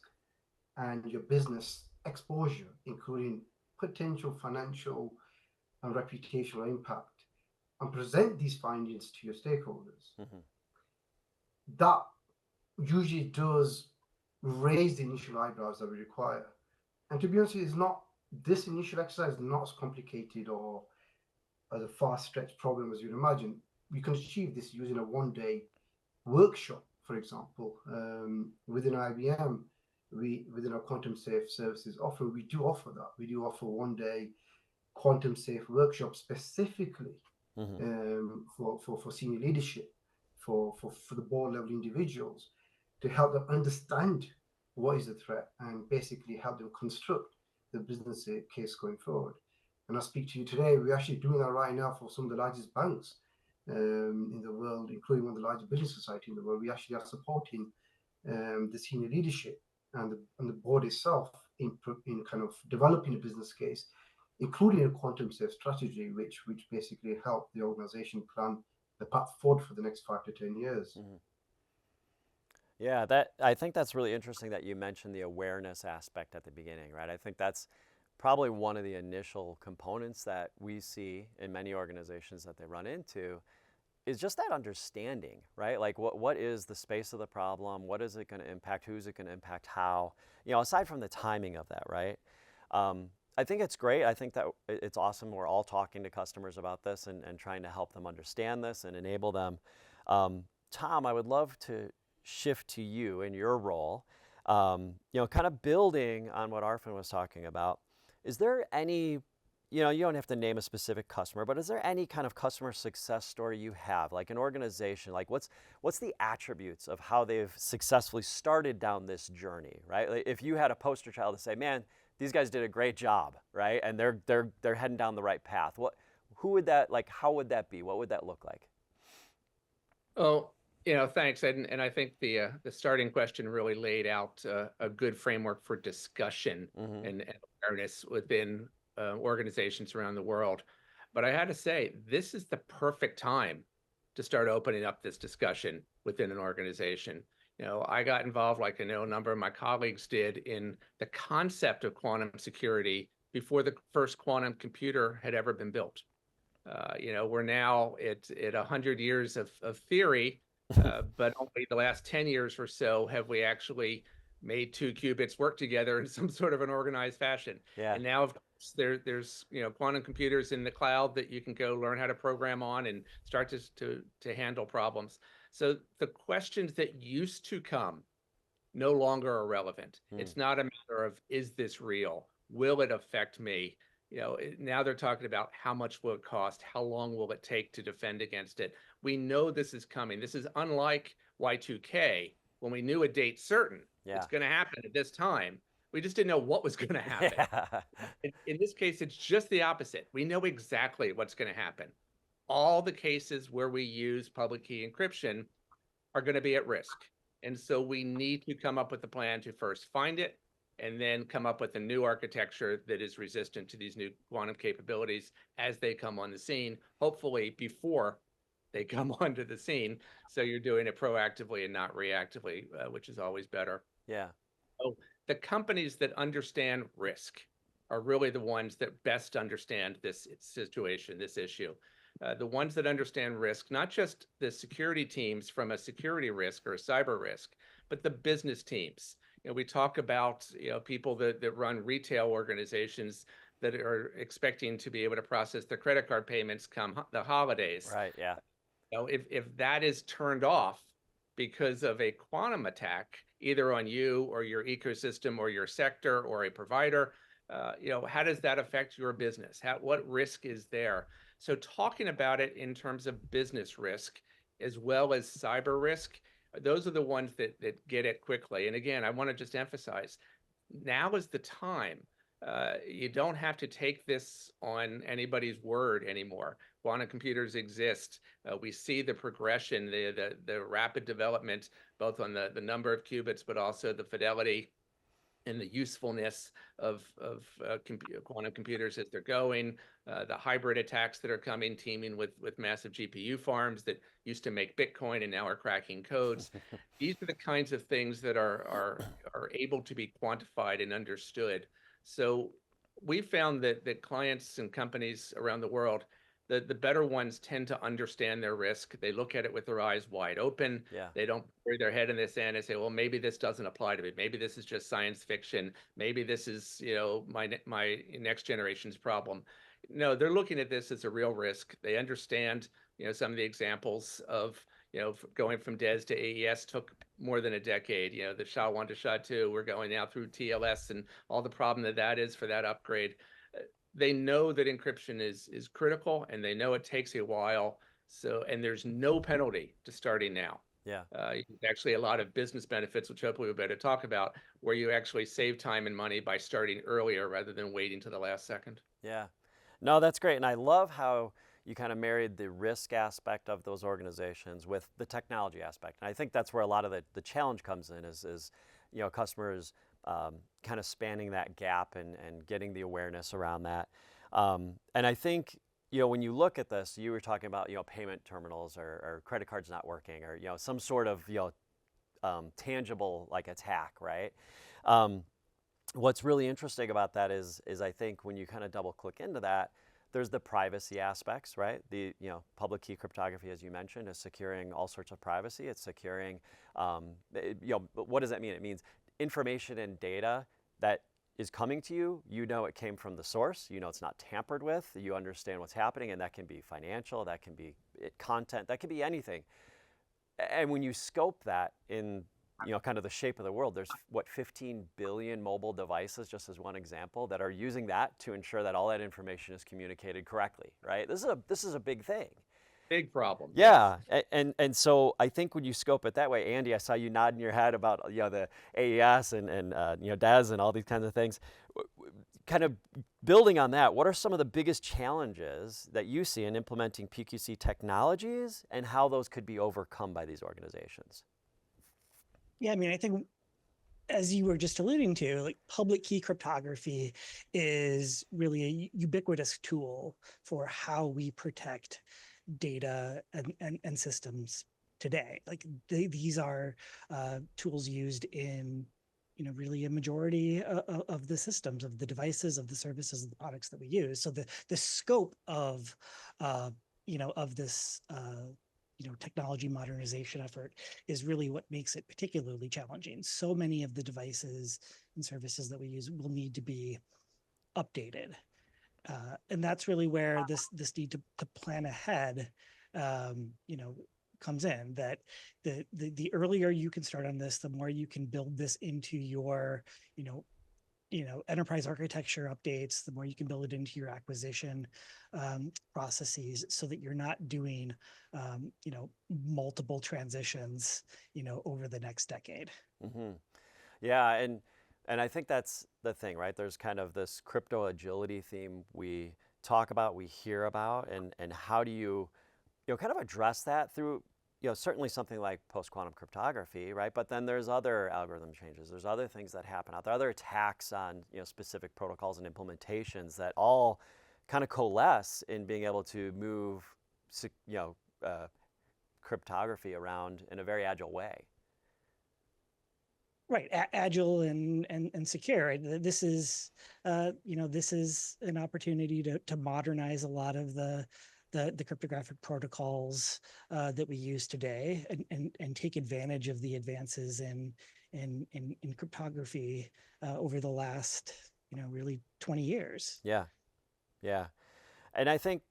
and your business exposure, including potential financial and reputational impact, and present these findings to your stakeholders. That usually does raise the initial eyebrows that we require. And to be honest, this initial exercise is not as complicated or as a far-stretched problem as you'd imagine. We can achieve this using a one-day workshop, for example. Within IBM, within our quantum safe services offer, we do offer that. We do offer one-day quantum safe workshop specifically for senior leadership, for the board level individuals, to help them understand what is the threat and basically help them construct the business case going forward. And I speak to you today, we're actually doing that right now for some of the largest banks in the world, including one of the largest building society in the world. We actually are supporting the senior leadership and the board itself in kind of developing a business case, including a quantum safe strategy, which basically help the organization plan the path forward for the next 5 to 10 years. Yeah, I think that's really interesting that you mentioned the awareness aspect at the beginning, right? I think that's probably one of the initial components that we see in many organizations that they run into, is just that understanding, right? Like what is the space of the problem? What is it going to impact? Who's it going to impact? How? Aside from the timing of that, right? I think it's great. I think that it's awesome. We're all talking to customers about this and trying to help them understand this and enable them. Tom, I would love to shift to you in your role, kind of building on what Arfin was talking about. Is there any, you don't have to name a specific customer, but is there any kind of customer success story you have, like an organization, like what's the attributes of how they've successfully started down this journey, right? Like if you had a poster child to say, man, these guys did a great job, right? And they're heading down the right path. How would that be? What would that look like? Oh, thanks. And I think the starting question really laid out a good framework for discussion and awareness within organizations around the world. But I had to say, this is the perfect time to start opening up this discussion within an organization. I got involved, like I know a number of my colleagues did, in the concept of quantum security before the first quantum computer had ever been built. We're now at 100 years of theory, but only the last 10 years or so have we actually made 2 qubits work together in some sort of an organized fashion. Yeah. And now, of course, there's quantum computers in the cloud that you can go learn how to program on and start to handle problems. So the questions that used to come no longer are relevant. It's not a matter of, is this real? Will it affect me? Now they're talking about how much will it cost? How long will it take to defend against it? We know this is coming. This is unlike Y2K, when we knew a date certain Yeah. It's going to happen at this time. We just didn't know what was going to happen. Yeah. In this case, it's just the opposite. We know exactly what's going to happen. All the cases where we use public key encryption are going to be at risk. And so we need to come up with a plan to first find it and then come up with a new architecture that is resistant to these new quantum capabilities as they come on the scene, hopefully before they come onto the scene. So you're doing it proactively and not reactively, which is always better. Yeah. So the companies that understand risk are really the ones that best understand this situation, this issue. The ones that understand risk, not just the security teams from a security risk or a cyber risk, but the business teams. We talk about people that run retail organizations that are expecting to be able to process their credit card payments come the holidays. Right. Yeah. If that is turned off because of a quantum attack, either on you or your ecosystem or your sector or a provider, how does that affect your business? What risk is there? So talking about it in terms of business risk as well as cyber risk, those are the ones that get it quickly. And again, I want to just emphasize, now is the time. You don't have to take this on anybody's word anymore. Quantum computers exist. We see the progression, the rapid development, both on the number of qubits, but also the fidelity and the usefulness of quantum computers as they're going, the hybrid attacks that are coming, teaming with massive GPU farms that used to make Bitcoin and now are cracking codes. These are the kinds of things that are able to be quantified and understood. So we found that clients and companies around the world, the better ones tend to understand their risk. They look at it with their eyes wide open. Yeah. They don't bury their head in the sand and say, well, maybe this doesn't apply to me. Maybe this is just science fiction. Maybe this is, my next generation's problem. No, they're looking at this as a real risk. They understand, some of the examples of, going from DES to AES took more than a decade. The SHA-1 to SHA-2, we're going now through TLS and all the problem that is for that upgrade. They know that encryption is critical, and they know it takes a while. So, and there's no penalty to starting now. Yeah. Actually, a lot of business benefits, which hopefully we'll better talk about, where you actually save time and money by starting earlier rather than waiting to the last second. Yeah. No, that's great. And I love how you kind of married the risk aspect of those organizations with the technology aspect. And I think that's where a lot of the challenge comes in is customers kind of spanning that gap and getting the awareness around that. And I think, when you look at this, you were talking about, payment terminals or credit cards not working or, some sort of, tangible like attack, right? What's really interesting about that is I think when you kind of double click into that, there's the privacy aspects, right? The public key cryptography, as you mentioned, is securing all sorts of privacy. It's securing, but what does that mean? It means information and data that is coming to you, it came from the source, it's not tampered with, you understand what's happening, and that can be financial, that can be content, that can be anything. And when you scope that in kind of the shape of the world, there's 15 billion mobile devices, just as one example, that are using that to ensure that all that information is communicated correctly, right? This is a big thing. Big problem. Yeah, and so I think when you scope it that way, Andy, I saw you nodding your head about the AES and DES and all these kinds of things. Kind of building on that, what are some of the biggest challenges that you see in implementing PQC technologies, and how those could be overcome by these organizations? Yeah, I mean, I think, as you were just alluding to, like public key cryptography is really a ubiquitous tool for how we protect data and systems today. Like these are tools used in really a majority of the systems, of the devices, of the services, of the products that we use. So the scope of this technology modernization effort is really what makes it particularly challenging. So many of the devices and services that we use will need to be updated. And that's really where this need to plan ahead, comes in. That the earlier you can start on this, the more you can build this into your, enterprise architecture updates, the more you can build it into your acquisition processes, so that you're not doing, multiple transitions, over the next decade. Mm-hmm. Yeah, and I think that's the thing, right? There's kind of this crypto agility theme we talk about, we hear about, and how do you kind of address that through, certainly something like post-quantum cryptography, right? But then there's other algorithm changes. There's other things that happen out there, other attacks on, specific protocols and implementations that all kind of coalesce in being able to move, cryptography around in a very agile way. Right, agile and secure. Right? This is, this is an opportunity to modernize a lot of the cryptographic protocols that we use today, and take advantage of the advances in cryptography over the last, really 20 years. Yeah, yeah, and I think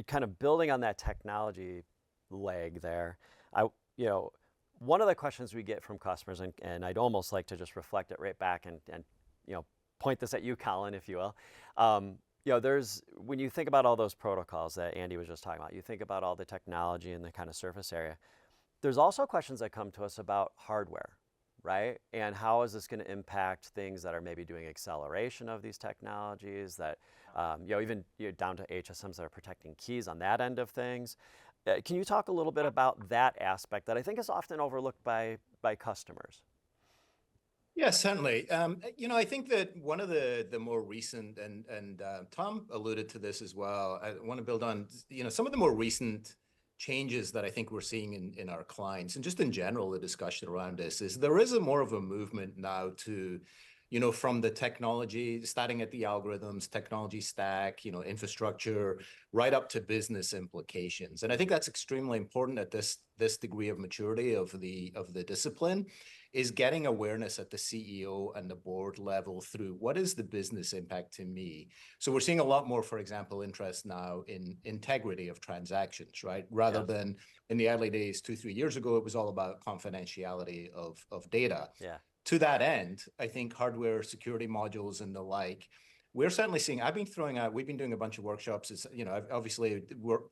kind of building on that technology leg there, one of the questions we get from customers, and I'd almost like to just reflect it right back and point this at you, Colin, if you will. There's, when you think about all those protocols that Andy was just talking about, you think about all the technology and the kind of surface area. There's also questions that come to us about hardware, right? And how is this going to impact things that are maybe doing acceleration of these technologies, that even down to HSMs that are protecting keys on that end of things. Can you talk a little bit about that aspect that I think is often overlooked by customers? Yeah, certainly. I think that one of the more recent, and Tom alluded to this as well, I want to build on, some of the more recent changes that I think we're seeing in our clients, and just in general, the discussion around this is there is more of a movement now to, from the technology, starting at the algorithms, technology stack, infrastructure, right up to business implications. And I think that's extremely important at this degree of maturity of the discipline, is getting awareness at the CEO and the board level through what is the business impact to me. So we're seeing a lot more, for example, interest now in integrity of transactions, right? Rather than in the early days, 2-3 years ago, it was all about confidentiality of data. Yeah. To that end, I think hardware security modules and the like, we're certainly seeing, we've been doing a bunch of workshops. It's, obviously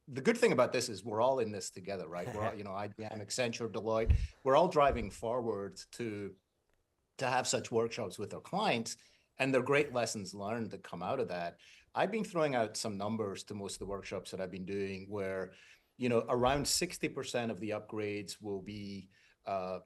the good thing about this is we're all in this together, right? We're all, IBM, Accenture, Deloitte, we're all driving forward to have such workshops with our clients, and they're great lessons learned that come out of that. I've been throwing out some numbers to most of the workshops that I've been doing where, around 60% of the upgrades will be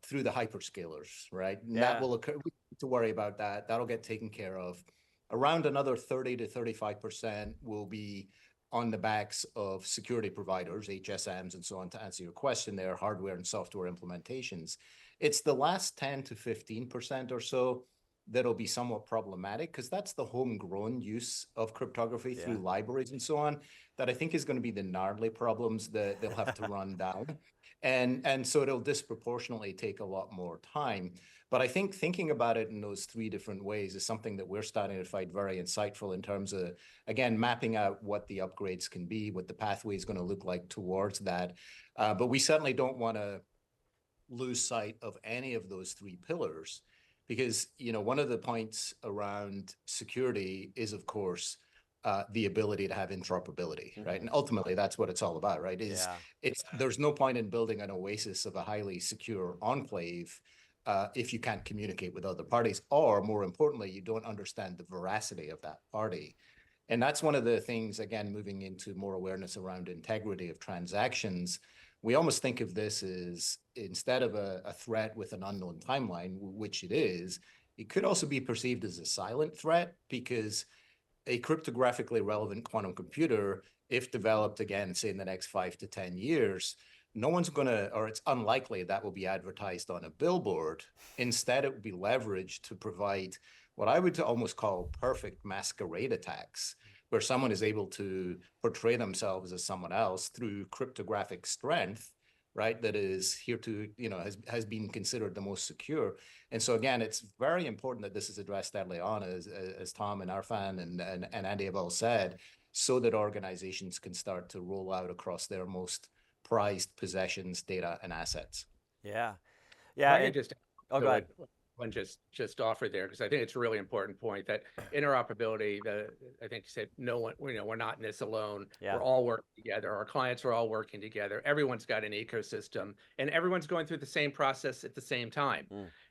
through the hyperscalers, right? And that will occur. We don't need to worry about that. That'll get taken care of. Around another 30 to 35% will be on the backs of security providers, HSMs, and so on, to answer your question there, hardware and software implementations. It's the last 10 to 15% or so that'll be somewhat problematic, because that's the homegrown use of cryptography through libraries and so on, that I think is going to be the gnarly problems that they'll have to run down. And so it'll disproportionately take a lot more time. But I think thinking about it in those three different ways is something that we're starting to find very insightful in terms of, again, mapping out what the upgrades can be, what the pathway is going to look like towards that. But we certainly don't want to lose sight of any of those three pillars, because, one of the points around security is, of course, the ability to have interoperability, right? And ultimately, that's what it's all about, right? There's no point in building an oasis of a highly secure enclave if you can't communicate with other parties, or more importantly, you don't understand the veracity of that party. And that's one of the things, again, moving into more awareness around integrity of transactions. We almost think of this as, instead of a threat with an unknown timeline, which it is, it could also be perceived as a silent threat, because a cryptographically relevant quantum computer, if developed again, say in the next 5 to 10 years, no one's going to, or it's unlikely that will be advertised on a billboard. Instead, it would be leveraged to provide what I would almost call perfect masquerade attacks, where someone is able to portray themselves as someone else through cryptographic strength, right? That is here to, has been considered the most secure. And so again, it's very important that this is addressed early on, as Tom and Arfan and Andy have all said, so that organizations can start to roll out across their most prized possessions, data, and assets. Yeah. I just go ahead. One just offer there, because I think it's a really important point that interoperability, I think you said, no one, we're not in this alone. We're all working together. Our clients are all working together. Everyone's got an ecosystem, and everyone's going through the same process at the same time.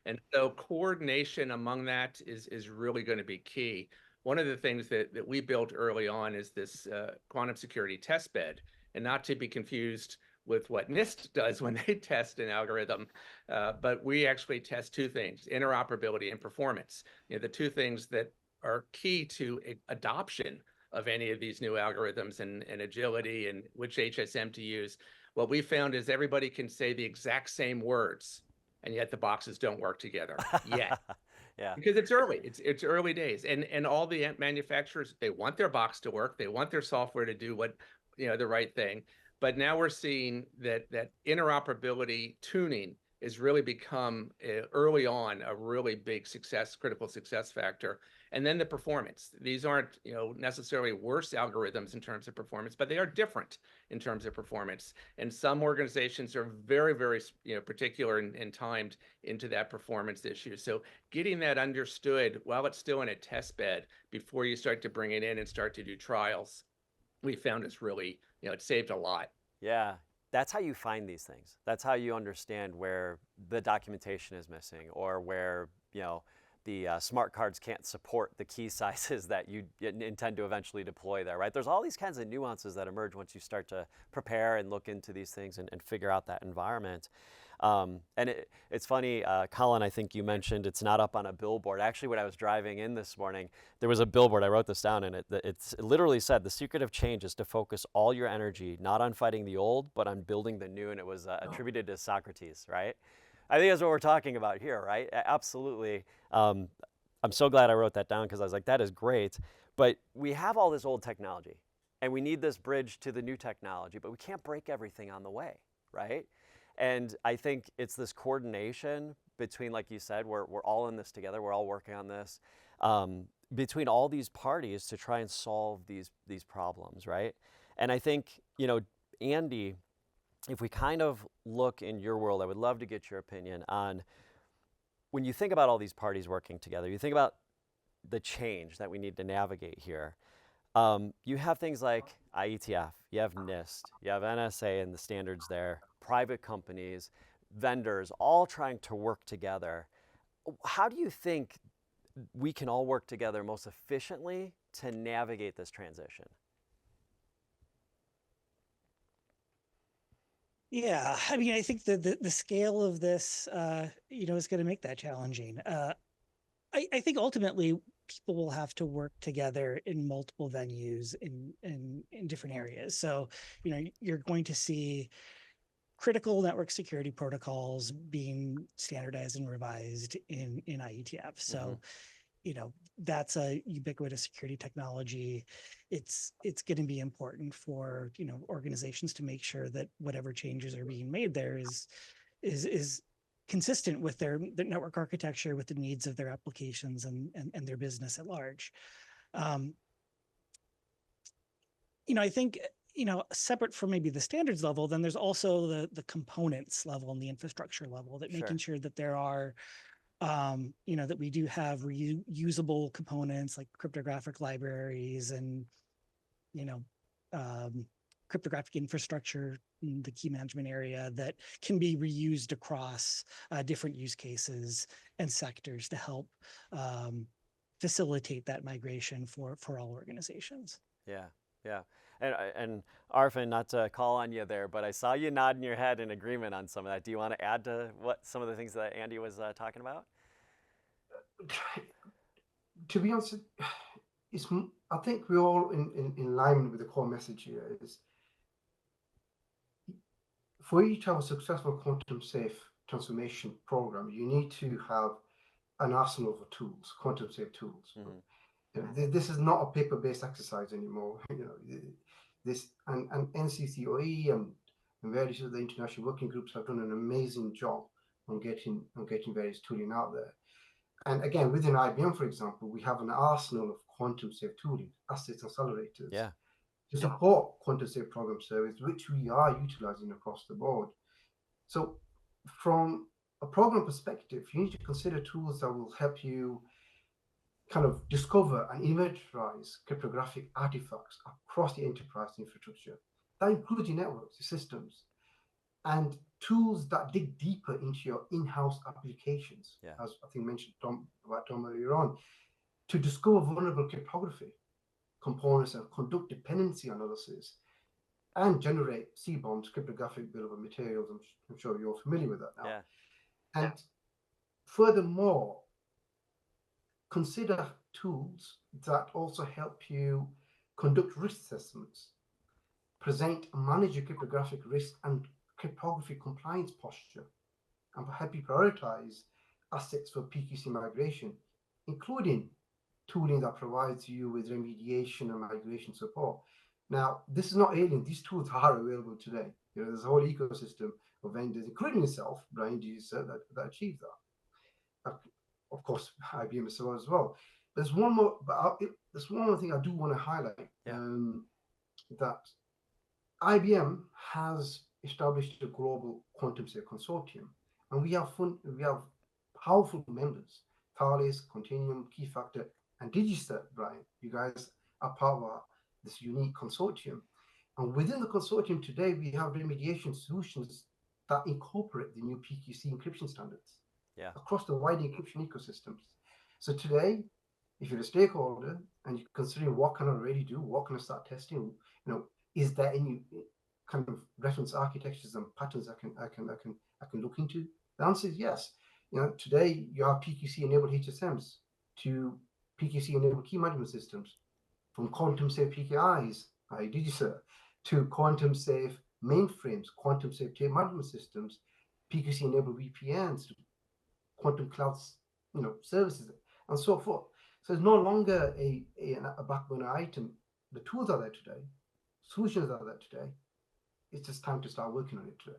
And so coordination among that is really going to be key. One of the things that we built early on is this quantum security test bed, and not to be confused with what NIST does when they test an algorithm, but we actually test two things: interoperability and performance. The two things that are key to adoption of any of these new algorithms and agility and which HSM to use. What we found is everybody can say the exact same words, and yet the boxes don't work together yet. Yeah. Because it's early. It's early days, and all the manufacturers, they want their box to work. They want their software to do what the right thing. But now we're seeing that interoperability tuning has really become early on a really big critical success factor. And then the performance. These aren't necessarily worse algorithms in terms of performance, but they are different in terms of performance. And some organizations are very, very particular and timed into that performance issue. So getting that understood while it's still in a test bed before you start to bring it in and start to do trials, we found it's really, it saved a lot. Yeah, that's how you find these things. That's how you understand where the documentation is missing, or where the smart cards can't support the key sizes that you intend to eventually deploy there, right? There's all these kinds of nuances that emerge once you start to prepare and look into these things and figure out that environment. And it's funny, Colin, I think you mentioned it's not up on a billboard. Actually, when I was driving in this morning, there was a billboard. I wrote this down, and it literally said, "The secret of change is to focus all your energy, not on fighting the old, but on building the new." And it was attributed to Socrates, right? I think that's what we're talking about here, right? Absolutely. I'm so glad I wrote that down, because I was like, that is great. But we have all this old technology, and we need this bridge to the new technology, but we can't break everything on the way, right? And I think it's this coordination between, like you said, we're all in this together, we're all working on this, between all these parties to try and solve these problems, right? And I think, Andy, if we kind of look in your world, I would love to get your opinion on, when you think about all these parties working together, you think about the change that we need to navigate here. You have things like IETF, you have NIST, you have NSA and the standards there, private companies, vendors, all trying to work together. How do you think we can all work together most efficiently to navigate this transition? Yeah, I mean, I think the scale of this, is going to make that challenging. I think ultimately people will have to work together in multiple venues in different areas. So, you're going to see critical network security protocols being standardized and revised in IETF. So, that's a ubiquitous security technology. It's going to be important for organizations to make sure that whatever changes are being made there is consistent with their network architecture, with the needs of their applications and their business at large. I think, separate from maybe the standards level, then there's also the components level and the infrastructure level, that making sure that there are, that we do have reusable components like cryptographic libraries and, cryptographic infrastructure in the key management area that can be reused across different use cases and sectors to help facilitate that migration for all organizations. Yeah, yeah. And Arfin, not to call on you there, but I saw you nodding your head in agreement on some of that. Do you want to add to what some of the things that Andy was talking about? To be honest, I think we're all in line with the core message here. Is for you to have a successful quantum safe transformation program, you need to have an arsenal of tools, quantum safe tools. This is not a paper-based exercise anymore. This and NCCOE and various of the international working groups have done an amazing job on getting various tooling out there. And again, within IBM, for example, we have an arsenal of quantum safe tooling, assets, accelerators, to support quantum safe program service, which we are utilizing across the board. So from a program perspective, you need to consider tools that will help you kind of discover and inventorize cryptographic artifacts across the enterprise infrastructure. That includes your networks, your systems. and tools that dig deeper into your in-house applications, as I think mentioned Tom earlier on, to discover vulnerable cryptography components and conduct dependency analysis and generate C-bombs, cryptographic bill of materials. I'm sure you're familiar with that now. And furthermore, consider tools that also help you conduct risk assessments, present and manage your cryptographic risk and cryptography compliance posture, and help you prioritize assets for PQC migration, including tooling that provides you with remediation and migration support. Now, this is not alien. These tools are available today. There's a whole ecosystem of vendors, including yourself, Brian, that achieve that. Of course, IBM is so as well. There's one more thing I do want to highlight. That IBM has established a global quantum safe consortium, and we have powerful members: Thales, Continuum, Keyfactor, and DigiCert. Brian, you guys are part of this unique consortium, and within the consortium today, we have remediation solutions that incorporate the new PQC encryption standards across the wide encryption ecosystems. So today, if you're a stakeholder and you're considering what can I really do, what can I start testing, is there any kind of reference architectures and patterns I can look into? The answer is yes. Today you have PQC enabled HSMs to PQC enabled key management systems, from quantum safe PKIs, DigiCert, to quantum safe mainframes, quantum safe tape management systems, PQC enabled VPNs, quantum clouds, services, and so forth. So it's no longer a backburner item. The tools are there today, solutions are there today. It's just time to start working on it today.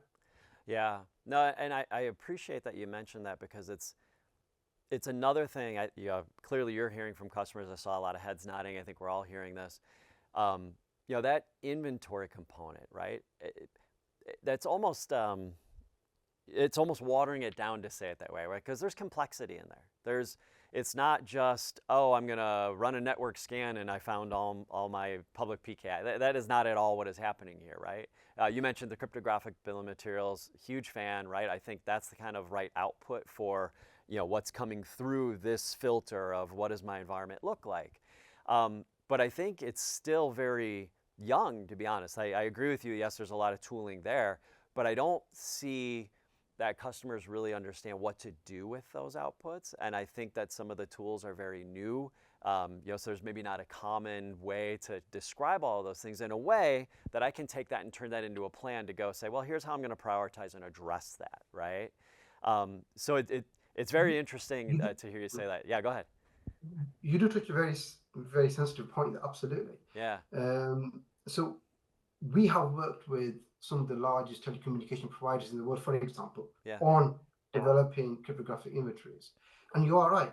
Yeah, no, and I appreciate that you mentioned that, because it's another thing. Clearly you're hearing from customers. I saw a lot of heads nodding. I think we're all hearing this. That inventory component, right? That's almost it's almost watering it down to say it that way, right? Because there's complexity in there. It's not just, oh, I'm going to run a network scan and I found all my public PKI. That is not at all what is happening here, right? You mentioned the cryptographic bill of materials, huge fan, right? I think that's the kind of right output for what's coming through this filter of what does my environment look like. But I think it's still very young, to be honest. I agree with you. Yes, there's a lot of tooling there, but I don't see that customers really understand what to do with those outputs. And I think that some of the tools are very new. So there's maybe not a common way to describe all of those things in a way that I can take that and turn that into a plan to go say, well, here's how I'm going to prioritize and address that, right? So it's very interesting to hear you say that. Yeah, go ahead. You do touch a very, very sensitive point, absolutely. Yeah. So we have worked with some of the largest telecommunication providers in the world, for example, on developing cryptographic inventories. And you are right,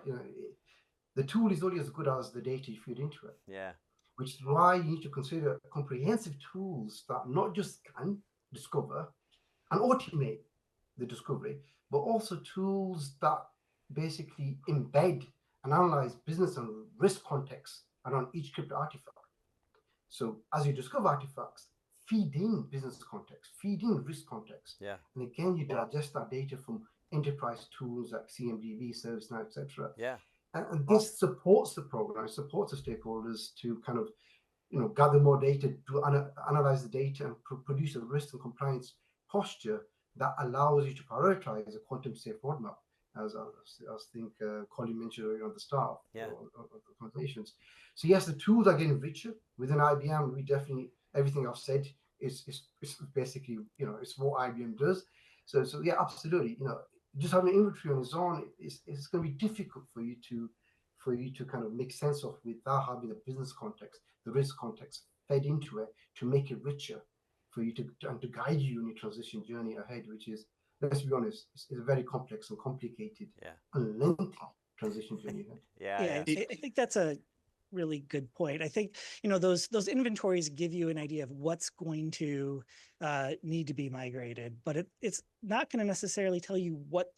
the tool is only as good as the data you feed into it. Yeah. Which is why you need to consider comprehensive tools that not just can discover and automate the discovery, but also tools that basically embed and analyze business and risk context around each crypto artifact. So as you discover artifacts, feed in business context, feed in risk context. Yeah. And again, you digest that data from enterprise tools like CMDB, ServiceNow, etc. Yeah. And this supports the program, supports the stakeholders to kind of, gather more data, to analyze the data and produce a risk and compliance posture that allows you to prioritize a quantum safe roadmap, as I think Colin mentioned earlier on the start of the conversations. So yes, the tools are getting richer within IBM. We definitely, everything I've said is basically, it's what IBM does. So yeah, absolutely. Just having an inventory on its own it's going to be difficult for you to kind of make sense of without having the business context, the risk context fed into it to make it richer for you to guide you in your transition journey ahead, which is, let's be honest, it's a very complex and complicated and lengthy transition journey ahead. I think that's a really good point. I think those inventories give you an idea of what's going to need to be migrated, but it's not going to necessarily tell you what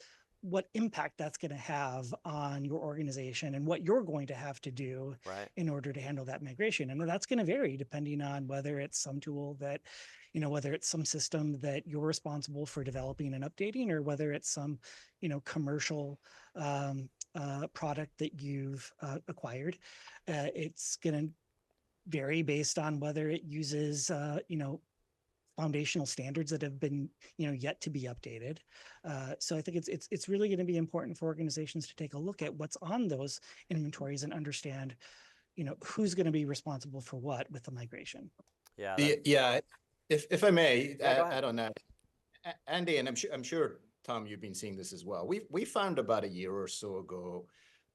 impact that's going to have on your organization and what you're going to have to do in order to handle that migration. And that's going to vary depending on whether it's some tool that whether it's some system that you're responsible for developing and updating, or whether it's some, commercial product that you've acquired. It's going to vary based on whether it uses, foundational standards that have been, yet to be updated. So I think it's really going to be important for organizations to take a look at what's on those inventories and understand, who's going to be responsible for what with the migration. Yeah. Yeah. If I may Yeah, go ahead. add on that, Andy, and I'm sure Tom, you've been seeing this as well. We found about a year or so ago,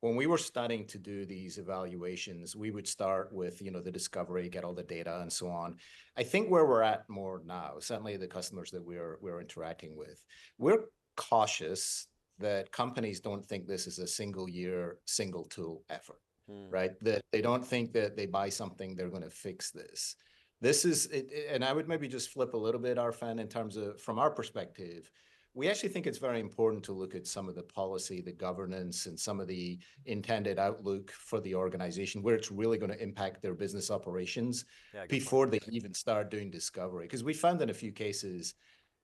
when we were starting to do these evaluations, we would start with, the discovery, get all the data and so on. I think where we're at more now, certainly the customers that we're interacting with, we're cautious that companies don't think this is a single year, single tool effort, right? That they don't think that they buy something, they're going to fix this. This is, and I would maybe just flip a little bit, Arfan, in terms of, from our perspective, we actually think it's very important to look at some of the policy, the governance, and some of the intended outlook for the organization, where it's really going to impact their business operations before they even start doing discovery. Because we found in a few cases,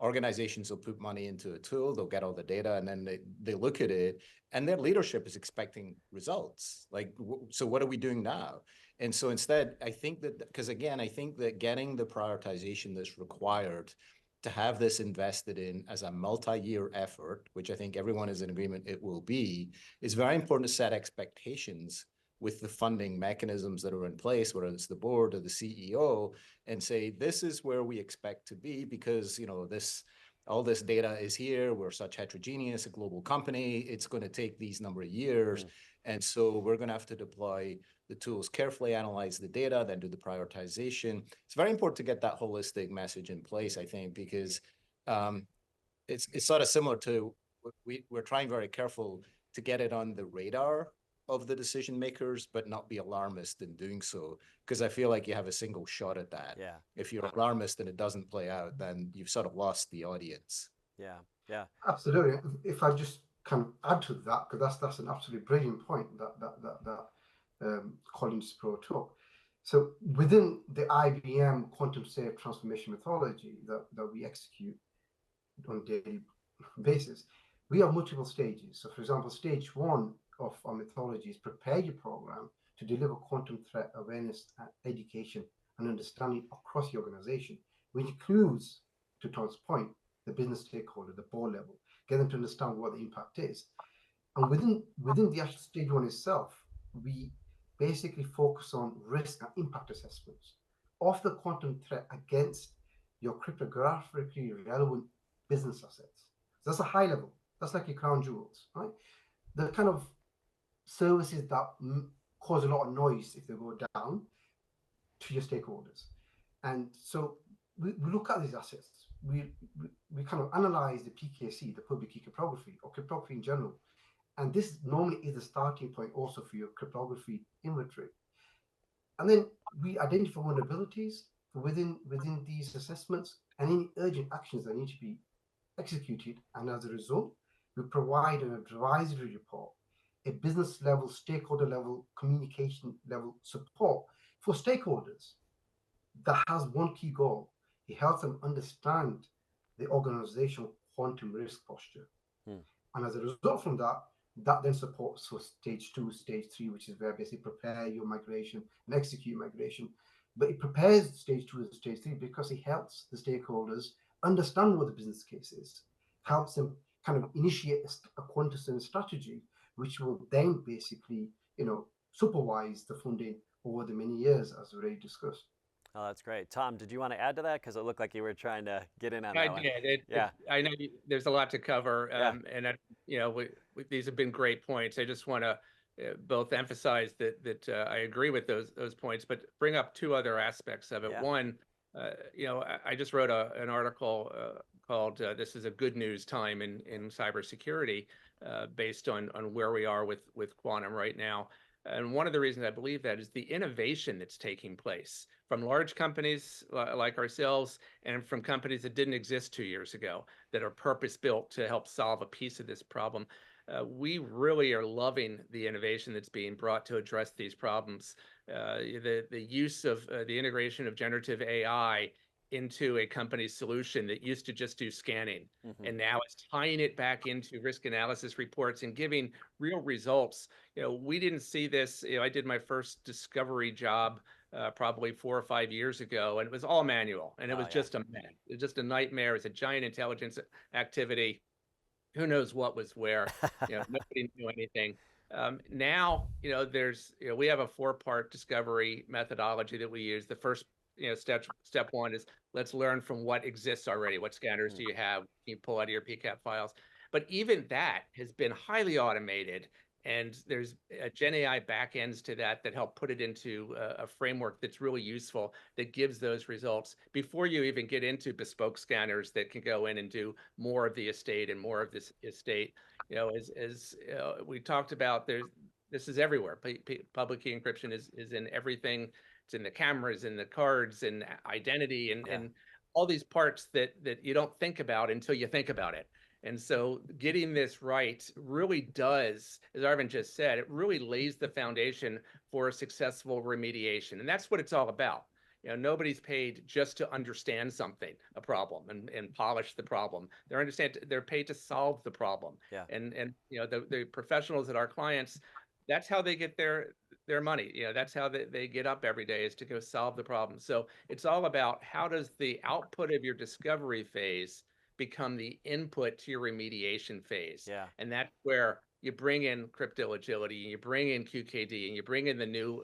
organizations will put money into a tool, they'll get all the data, and then they look at it, and their leadership is expecting results. Like, so what are we doing now? And so instead, I think that, because again, I think that getting the prioritization that's required to have this invested in as a multi-year effort, which I think everyone is in agreement it will be, is very important to set expectations with the funding mechanisms that are in place, whether it's the board or the CEO, and say, this is where we expect to be because, all this data is here. We're such heterogeneous, a global company. It's going to take these number of years. And so we're going to have to deploy the tools, carefully analyze the data, then do the prioritization. It's very important to get that holistic message in place, I think, because it's sort of similar to, we're trying very careful to get it on the radar of the decision makers, but not be alarmist in doing so, because I feel like you have a single shot at that. Yeah. If you're alarmist and it doesn't play out, then you've sort of lost the audience. Yeah, yeah. Absolutely. If I just kind of add to that, because that's an absolutely brilliant point that Colin just brought up. So within the IBM quantum safe transformation methodology that we execute on a daily basis, we have multiple stages. So for example, stage one of our methodology is prepare your program to deliver quantum threat awareness, education, and understanding across the organization, which includes, to Tom's point, the business stakeholder, the board level, get them to understand what the impact is. And within the actual stage one itself, we basically focus on risk and impact assessments of the quantum threat against your cryptographically relevant business assets. So that's a high level. That's like your crown jewels, right? The kind of services that cause a lot of noise if they go down to your stakeholders. And so we look at these assets. We kind of analyze the PKC, the public key cryptography, or cryptography in general. And this normally is the starting point also for your cryptography inventory. And then we identify vulnerabilities within these assessments and any urgent actions that need to be executed. And as a result, we provide an advisory report, a business level, stakeholder level, communication level support for stakeholders that has one key goal. It helps them understand the organizational quantum risk posture. And as a result from that then supports for stage 2, stage 3, which is where basically prepare your migration and execute migration. But it prepares stage 2 and stage 3 because it helps the stakeholders understand what the business case is, helps them kind of initiate a quantum strategy, which will then basically, supervise the funding over the many years, as already discussed. Oh, that's great. Tom, did you want to add to that? Because it looked like you were trying to get in on I that one. did. I know there's a lot to cover, and these have been great points. I just want to both emphasize that I agree with those points, but bring up two other aspects of it. Yeah. One, I just wrote an article called "This is a Good News Time in Cybersecurity," based on where we are with quantum right now. And one of the reasons I believe that is the innovation that's taking place from large companies like ourselves and from companies that didn't exist 2 years ago that are purpose-built to help solve a piece of this problem. We really are loving the innovation that's being brought to address these problems. The use of the integration of generative AI into a company's solution that used to just do scanning, and now it's tying it back into risk analysis reports and giving real results. We didn't see this. I did my first discovery job probably 4 or 5 years ago, and it was all manual, and it was just a mess. It was just a nightmare. It's a giant intelligence activity. Who knows what was where? Nobody knew anything. Now, we have a 4-part discovery methodology that we use. The first, step one is let's learn from what exists already. What scanners do you have? Can you pull out of your PCAP files? But even that has been highly automated, and there's Gen AI backends to that help put it into a framework that's really useful, that gives those results before you even get into bespoke scanners that can go in and do more of the estate and more of this estate. As we talked about, this is everywhere. Public key encryption is in everything. It's in the cameras, in the cards, and identity, and all these parts that you don't think about until you think about it. And so getting this right really does, as Arvind just said, it really lays the foundation for a successful remediation. And that's what it's all about. Nobody's paid just to understand something, a problem, and polish the problem. They're paid to solve the problem. And the professionals that are clients, that's how they get their money. That's how they get up every day, is to go solve the problem. So it's all about, how does the output of your discovery phase become the input to your remediation phase? And that's where you bring in crypto agility, and you bring in QKD, and you bring in the new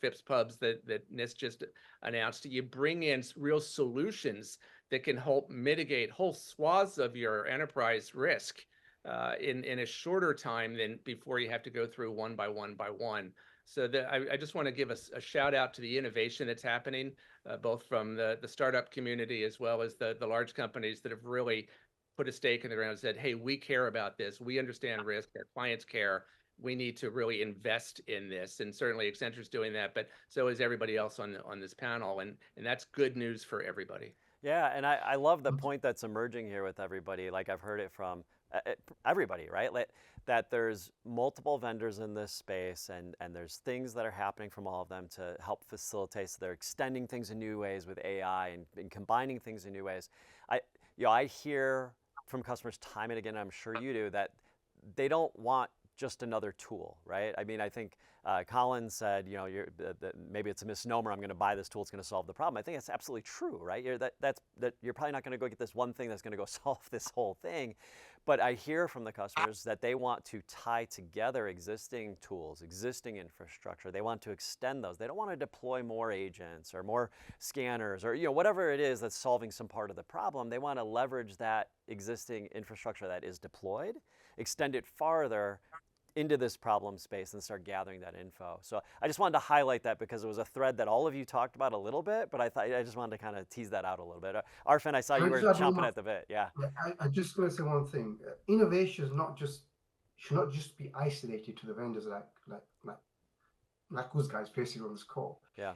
FIPS pubs that NIST just announced. You bring in real solutions that can help mitigate whole swaths of your enterprise risk in a shorter time than before you have to go through one by one by one. So I just want to give a shout out to the innovation that's happening, both from the startup community as well as the large companies that have really put a stake in the ground and said, hey, we care about this. We understand risk. Our clients care. We need to really invest in this. And certainly Accenture's doing that, but so is everybody else on this panel. And that's good news for everybody. Yeah, and I love the point that's emerging here with everybody. Like, I've heard it from everybody, right? That there's multiple vendors in this space, and there's things that are happening from all of them to help facilitate. So they're extending things in new ways with AI and combining things in new ways. I hear from customers time and again, I'm sure you do, that they don't want just another tool, right? I mean, I think Colin said, maybe it's a misnomer. I'm going to buy this tool. It's going to solve the problem. I think that's absolutely true, right? You're probably not going to go get this one thing that's going to go solve this whole thing. But I hear from the customers that they want to tie together existing tools, existing infrastructure. They want to extend those. They don't want to deploy more agents or more scanners or whatever it is that's solving some part of the problem. They want to leverage that existing infrastructure that is deployed, extend it farther into this problem space, and start gathering that info. So I just wanted to highlight that because it was a thread that all of you talked about a little bit, but I just wanted to kind of tease that out a little bit. Arfin, I saw you were chomping at the bit. Yeah. I'm just going to say one thing. Innovation should not just be isolated to the vendors like those guys basically on this call. Yeah.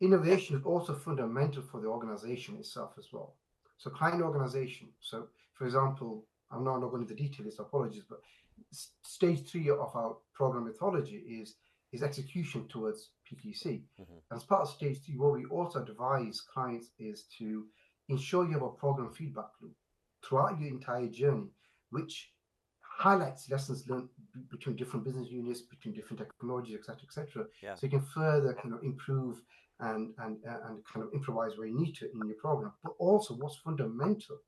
Innovation is also fundamental for the organization itself as well. So client organization. So for example, I'm not going into the details, apologies, but stage 3 of our program methodology is execution towards PTC. As part of stage 3, what we also advise clients is to ensure you have a program feedback loop throughout your entire journey, which highlights lessons learned between different business units, between different technologies, etc. So you can further kind of improve and kind of improvise where you need to in your program. But also, what's fundamental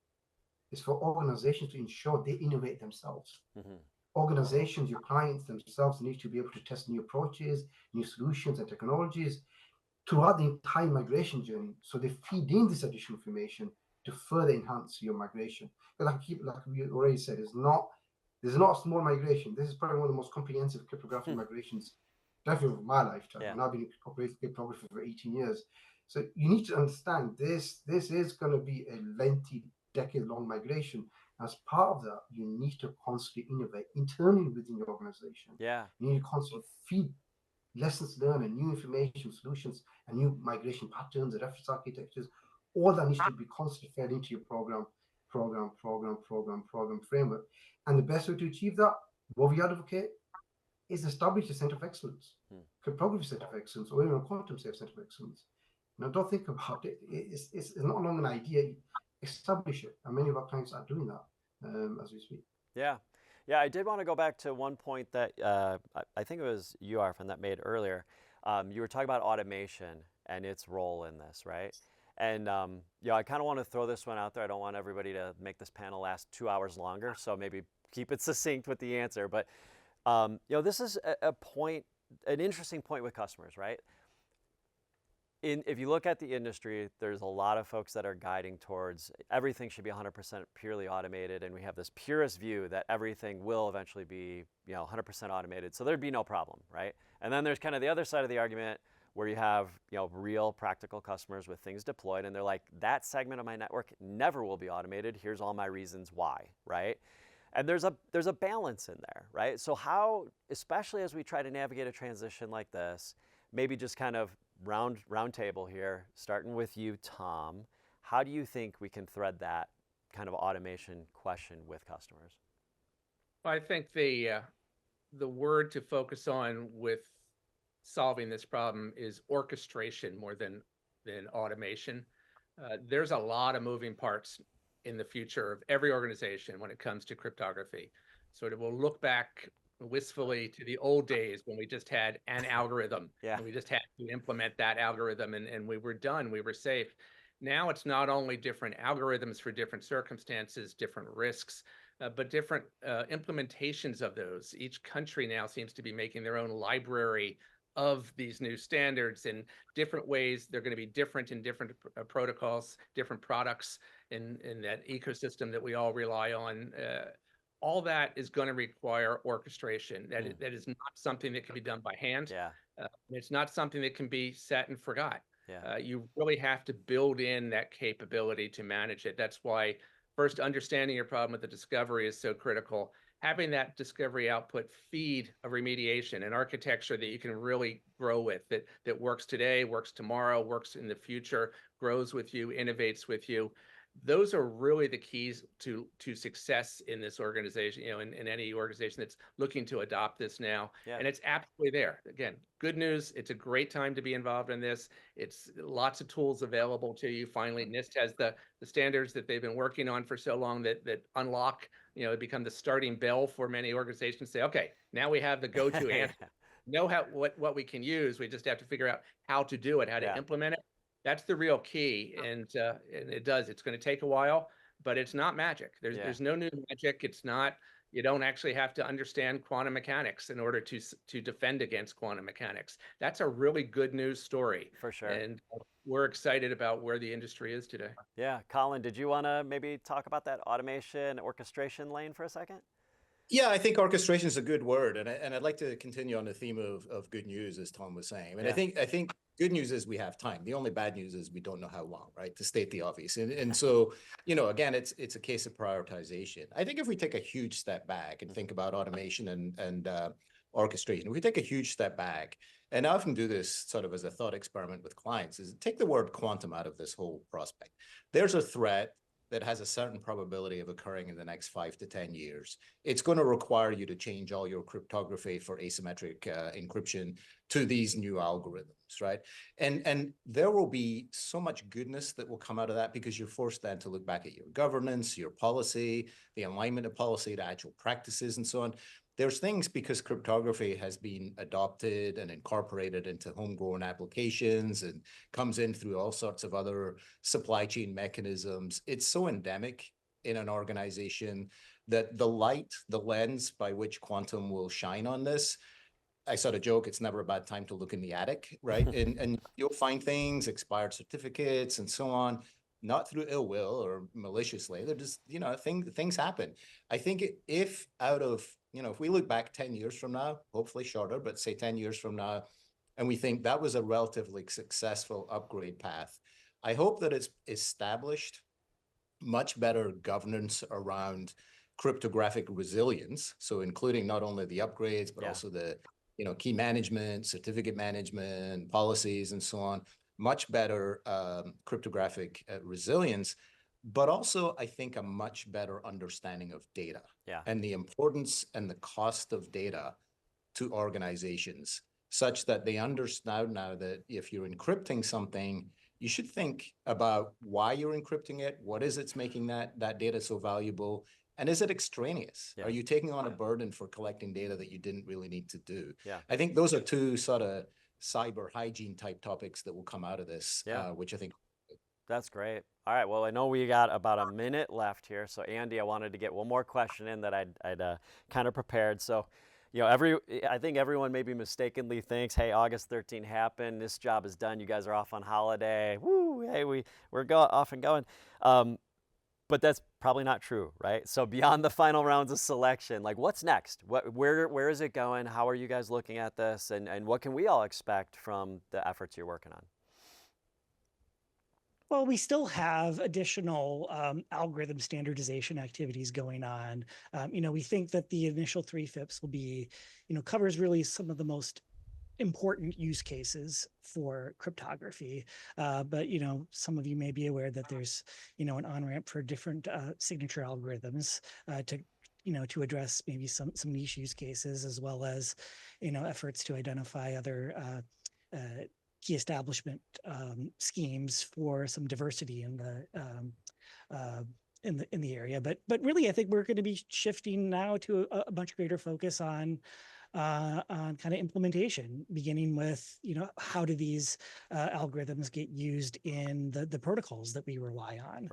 is for organizations to ensure they innovate themselves. Organizations, your clients themselves, need to be able to test new approaches, new solutions and technologies throughout the entire migration journey. So they feed in this additional information to further enhance your migration. But like we already said, there's not a small migration. This is probably one of the most comprehensive cryptographic migrations, definitely of my lifetime. And I've been operating cryptography for 18 years. So you need to understand this is going to be a lengthy, decade-long migration. As part of that, you need to constantly innovate internally within your organization. Yeah. You need to constantly feed lessons learned and new information, solutions, and new migration patterns, reference architectures. All that needs to be constantly fed into your program framework. And the best way to achieve that, what we advocate, is establish a center of excellence, cryptography center of excellence, or even a quantum safe center of excellence. Now, don't think about it. It's not long an idea. Establish it, and many of our clients are doing that as we speak. Yeah. Yeah, I did want to go back to one point that I think it was you, Arfan, that made earlier. You were talking about automation and its role in this, right? And I kind of want to throw this one out there. I don't want everybody to make this panel last 2 hours longer, so maybe keep it succinct with the answer. But this is a point, an interesting point with customers, right? If you look at the industry, there's a lot of folks that are guiding towards everything should be 100% purely automated, and we have this purist view that everything will eventually be 100% automated, so there'd be no problem, right? And then there's kind of the other side of the argument where you have real practical customers with things deployed, and they're like, that segment of my network never will be automated. Here's all my reasons why, right? And there's a balance in there, right? So how, especially as we try to navigate a transition like this, maybe just kind of round table here, starting with you, Tom. How do you think we can thread that kind of automation question with customers? I think the word to focus on with solving this problem is orchestration more than automation. There's a lot of moving parts in the future of every organization when it comes to cryptography. Sort of we'll look back wistfully to the old days when we just had an algorithm and we just had to implement that algorithm and we were done, we were safe. Now it's not only different algorithms for different circumstances, different risks, but different implementations of those. Each country now seems to be making their own library of these new standards in different ways. They're going to be different in different protocols, different products in that ecosystem that we all rely on. All that is going to require orchestration. That is not something that can be done by hand. It's not something that can be set and forgot. You really have to build in that capability to manage it. That's why first understanding your problem with the discovery is so critical. Having that discovery output feed a remediation, an architecture that you can really grow with, that works today, works tomorrow, works in the future, grows with you, innovates with you. Those are really the keys to success in this organization, in any organization that's looking to adopt this now. And it's absolutely there. Again, good news. It's a great time to be involved in this. It's lots of tools available to you. Finally, NIST has the standards that they've been working on for so long that unlock, become the starting bell for many organizations to say, okay, now we have the go-to answer. Know what we can use. We just have to figure out how to do it, how to implement it. That's the real key, and it's going to take a while, but it's not magic. There's no new magic. It's not, you don't actually have to understand quantum mechanics in order to defend against quantum mechanics. That's a really good news story. For sure. And we're excited about where the industry is today. Yeah, Colin, did you want to maybe talk about that automation orchestration lane for a second? Yeah, I think orchestration is a good word, and I'd like to continue on the theme of good news, as Tom was saying. And I think good news is we have time. The only bad news is we don't know how long, right? To state the obvious. And so, again, it's a case of prioritization. I think if we take a huge step back and think about automation and orchestration, if we take a huge step back, and I often do this sort of as a thought experiment with clients, is take the word quantum out of this whole prospect. There's a threat that has a certain probability of occurring in the next 5 to 10 years. It's going to require you to change all your cryptography for asymmetric encryption to these new algorithms, right? And there will be so much goodness that will come out of that because you're forced then to look back at your governance, your policy, the alignment of policy to actual practices and so on. There's things because cryptography has been adopted and incorporated into homegrown applications and comes in through all sorts of other supply chain mechanisms. It's so endemic in an organization that the lens by which quantum will shine on this, I sort of joke, it's never a bad time to look in the attic, right? and you'll find things, expired certificates and so on, not through ill will or maliciously. They're just, things happen. I think if we look back 10 years from now, hopefully shorter, but say 10 years from now, and we think that was a relatively successful upgrade path, I hope that it's established much better governance around cryptographic resilience. So including not only the upgrades, but also the key management, certificate management, policies, and so on. Much better cryptographic resilience, but also I think a much better understanding of data and the importance and the cost of data to organizations, such that they understand now that if you're encrypting something, you should think about why you're encrypting it, what is it's making that data so valuable, and is it extraneous? Yeah. Are you taking on a burden for collecting data that you didn't really need to do? Yeah. I think those are two sort of cyber hygiene type topics that will come out of this, Yeah. which I think. That's great. All right. Well, I know we got about a minute left here. So Andy, I wanted to get one more question in that I'd kind of prepared. So, you know, I think everyone maybe mistakenly thinks, hey, August 13 happened. This job is done. You guys are off on holiday. Woo! Hey, we're off and going. But that's probably not true, right? So beyond the final rounds of selection, like what's next? Where is it going? How are you guys looking at this? And what can we all expect from the efforts you're working on? Well, we still have additional algorithm standardization activities going on. You know, we think that the initial 3 FIPS will be, you know, covers really some of the most important use cases for cryptography. But, you know, some of you may be aware that there's, you know, an on-ramp for different signature algorithms to address maybe some niche use cases, as well as, you know, efforts to identify other key establishment schemes for some diversity in the area. But really, I think we're going to be shifting now to a much greater focus on kind of implementation, beginning with, you know, how do these algorithms get used in the protocols that we rely on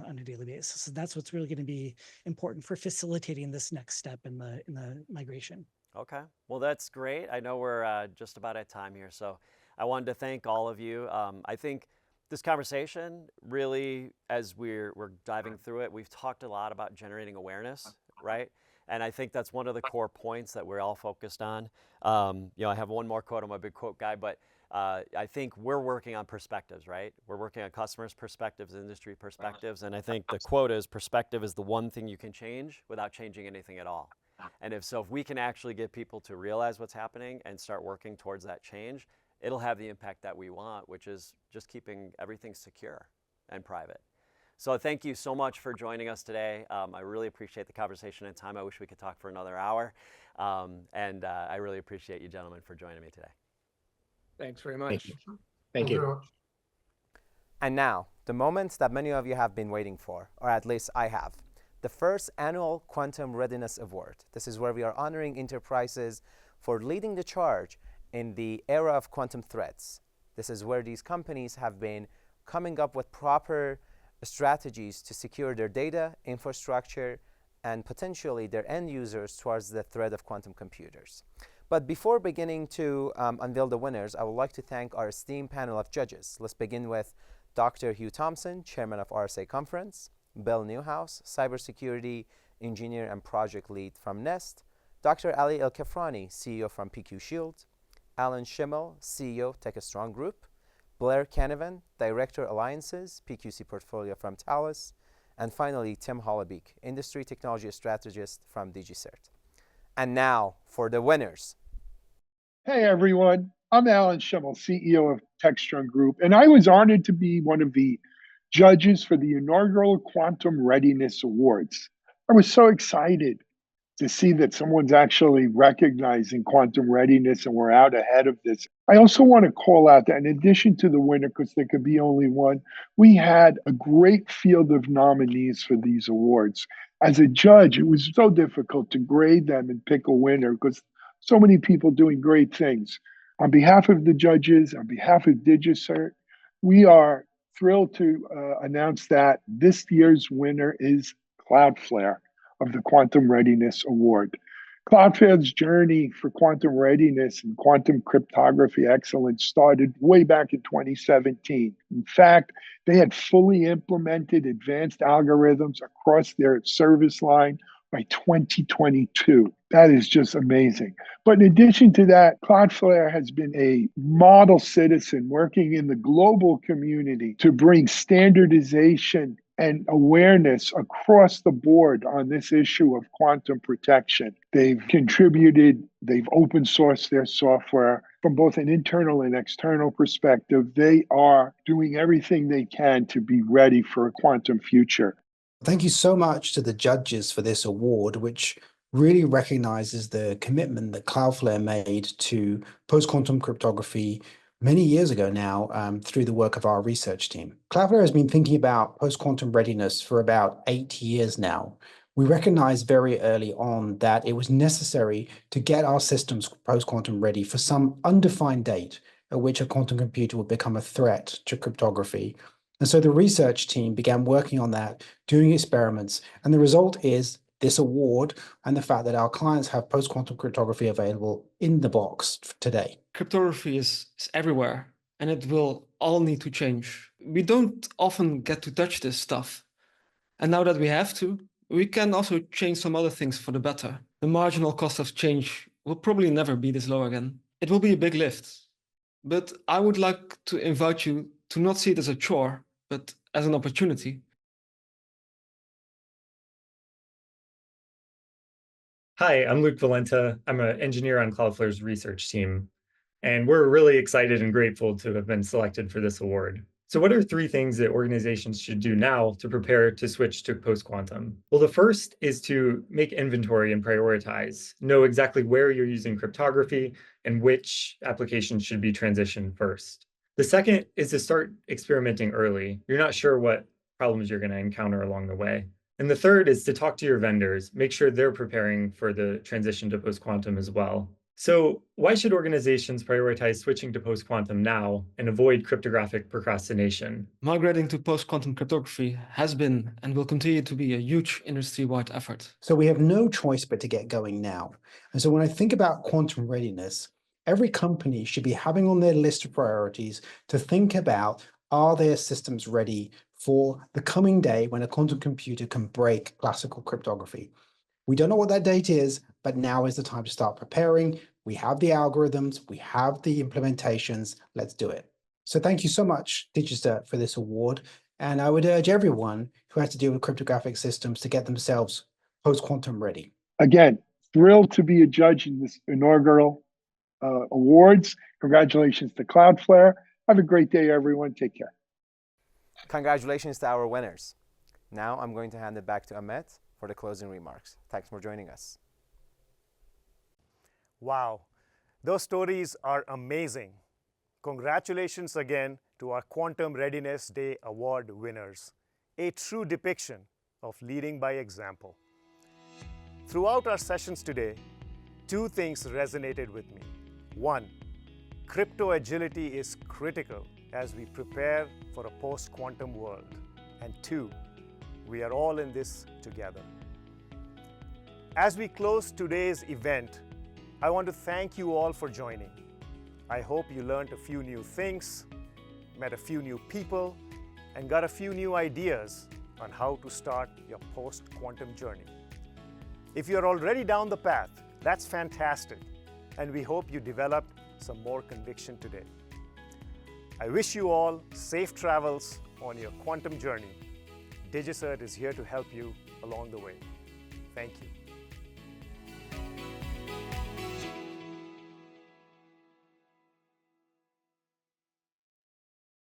on a daily basis. So that's what's really going to be important for facilitating this next step in the migration. Okay, well, that's great. I know we're just about at time here, so I wanted to thank all of you. I think this conversation really, as we're diving through it, we've talked a lot about generating awareness, right? And I think that's one of the core points that we're all focused on. You know, I have one more quote. I'm a big quote guy, but I think we're working on perspectives, right? We're working on customers' perspectives, industry perspectives, and I think the quote is, perspective is the one thing you can change without changing anything at all. And if we can actually get people to realize what's happening and start working towards that change, it'll have the impact that we want, which is just keeping everything secure and private. So thank you so much for joining us today. I really appreciate the conversation and time. I wish we could talk for another hour. And I really appreciate you gentlemen for joining me today. Thanks very much. Thank you. And now, the moments that many of you have been waiting for, or at least I have. The first annual Quantum Readiness Award. This is where we are honoring enterprises for leading the charge in the era of quantum threats. This is where these companies have been coming up with proper strategies to secure their data, infrastructure, and potentially their end users towards the threat of quantum computers. But before beginning to unveil the winners, I would like to thank our esteemed panel of judges. Let's begin with Dr. Hugh Thompson, Chairman of RSA Conference, Bill Newhouse, Cybersecurity Engineer and Project Lead from NEST, Dr. Ali El-Kafrani, CEO from PQ Shield, Alan Schimmel, CEO, TechStrong Group, Blair Canavan, Director Alliances, PQC Portfolio from Thales, and finally, Tim Hollebeek, Industry Technology Strategist from DigiCert. And now for the winners. Hey everyone, I'm Alan Schimmel, CEO of TechStrong Group, and I was honored to be one of the judges for the inaugural Quantum Readiness Awards. I was so excited to see that someone's actually recognizing quantum readiness and we're out ahead of this. I also want to call out that in addition to the winner, because there could be only one, we had a great field of nominees for these awards. As a judge, it was so difficult to grade them and pick a winner because so many people doing great things. On behalf of the judges, on behalf of DigiCert, we are thrilled to announce that this year's winner is Cloudflare of the Quantum Readiness Award. Cloudflare's journey for quantum readiness and quantum cryptography excellence started way back in 2017. In fact, they had fully implemented advanced algorithms across their service line by 2022. That is just amazing. But in addition to that, Cloudflare has been a model citizen working in the global community to bring standardization and awareness across the board on this issue of quantum protection. They've contributed, they've open sourced their software from both an internal and external perspective. They are doing everything they can to be ready for a quantum future. Thank you so much to the judges for this award, which really recognizes the commitment that Cloudflare made to post-quantum cryptography many years ago now through the work of our research team. Cloudflare has been thinking about post-quantum readiness for about 8 years now. We recognized very early on that it was necessary to get our systems post-quantum ready for some undefined date at which a quantum computer would become a threat to cryptography. And so the research team began working on that, doing experiments, and the result is this award and the fact that our clients have post-quantum cryptography available in the box today. Cryptography is everywhere, and it will all need to change. We don't often get to touch this stuff. And now that we have to, we can also change some other things for the better. The marginal cost of change will probably never be this low again. It will be a big lift. But I would like to invite you to not see it as a chore, but as an opportunity. Hi, I'm Luke Valenta. I'm an engineer on Cloudflare's research team, and we're really excited and grateful to have been selected for this award. So what are 3 things that organizations should do now to prepare to switch to post-quantum? Well, the first is to make inventory and prioritize. Know exactly where you're using cryptography and which applications should be transitioned first. The second is to start experimenting early. You're not sure what problems you're going to encounter along the way. And the third is to talk to your vendors, make sure they're preparing for the transition to post-quantum as well. So why should organizations prioritize switching to post-quantum now and avoid cryptographic procrastination? Migrating to post-quantum cryptography has been and will continue to be a huge industry-wide effort. So we have no choice but to get going now. And so when I think about quantum readiness, every company should be having on their list of priorities to think about, are their systems ready for the coming day when a quantum computer can break classical cryptography? We don't know what that date is, but now is the time to start preparing. We have the algorithms, we have the implementations, let's do it. So thank you so much, DigiCert, for this award. And I would urge everyone who has to deal with cryptographic systems to get themselves post-quantum ready. Again, thrilled to be a judge in this inaugural awards. Congratulations to Cloudflare. Have a great day, everyone. Take care. Congratulations to our winners. Now I'm going to hand it back to Amit for the closing remarks. Thanks for joining us. Wow, those stories are amazing. Congratulations again to our Quantum Readiness Day Award winners, a true depiction of leading by example. Throughout our sessions today, 2 things resonated with me. 1, crypto agility is critical as we prepare for a post-quantum world. And 2, we are all in this together. As we close today's event, I want to thank you all for joining. I hope you learned a few new things, met a few new people, and got a few new ideas on how to start your post-quantum journey. If you're already down the path, that's fantastic, and we hope you developed some more conviction today. I wish you all safe travels on your quantum journey. DigiCert is here to help you along the way. Thank you.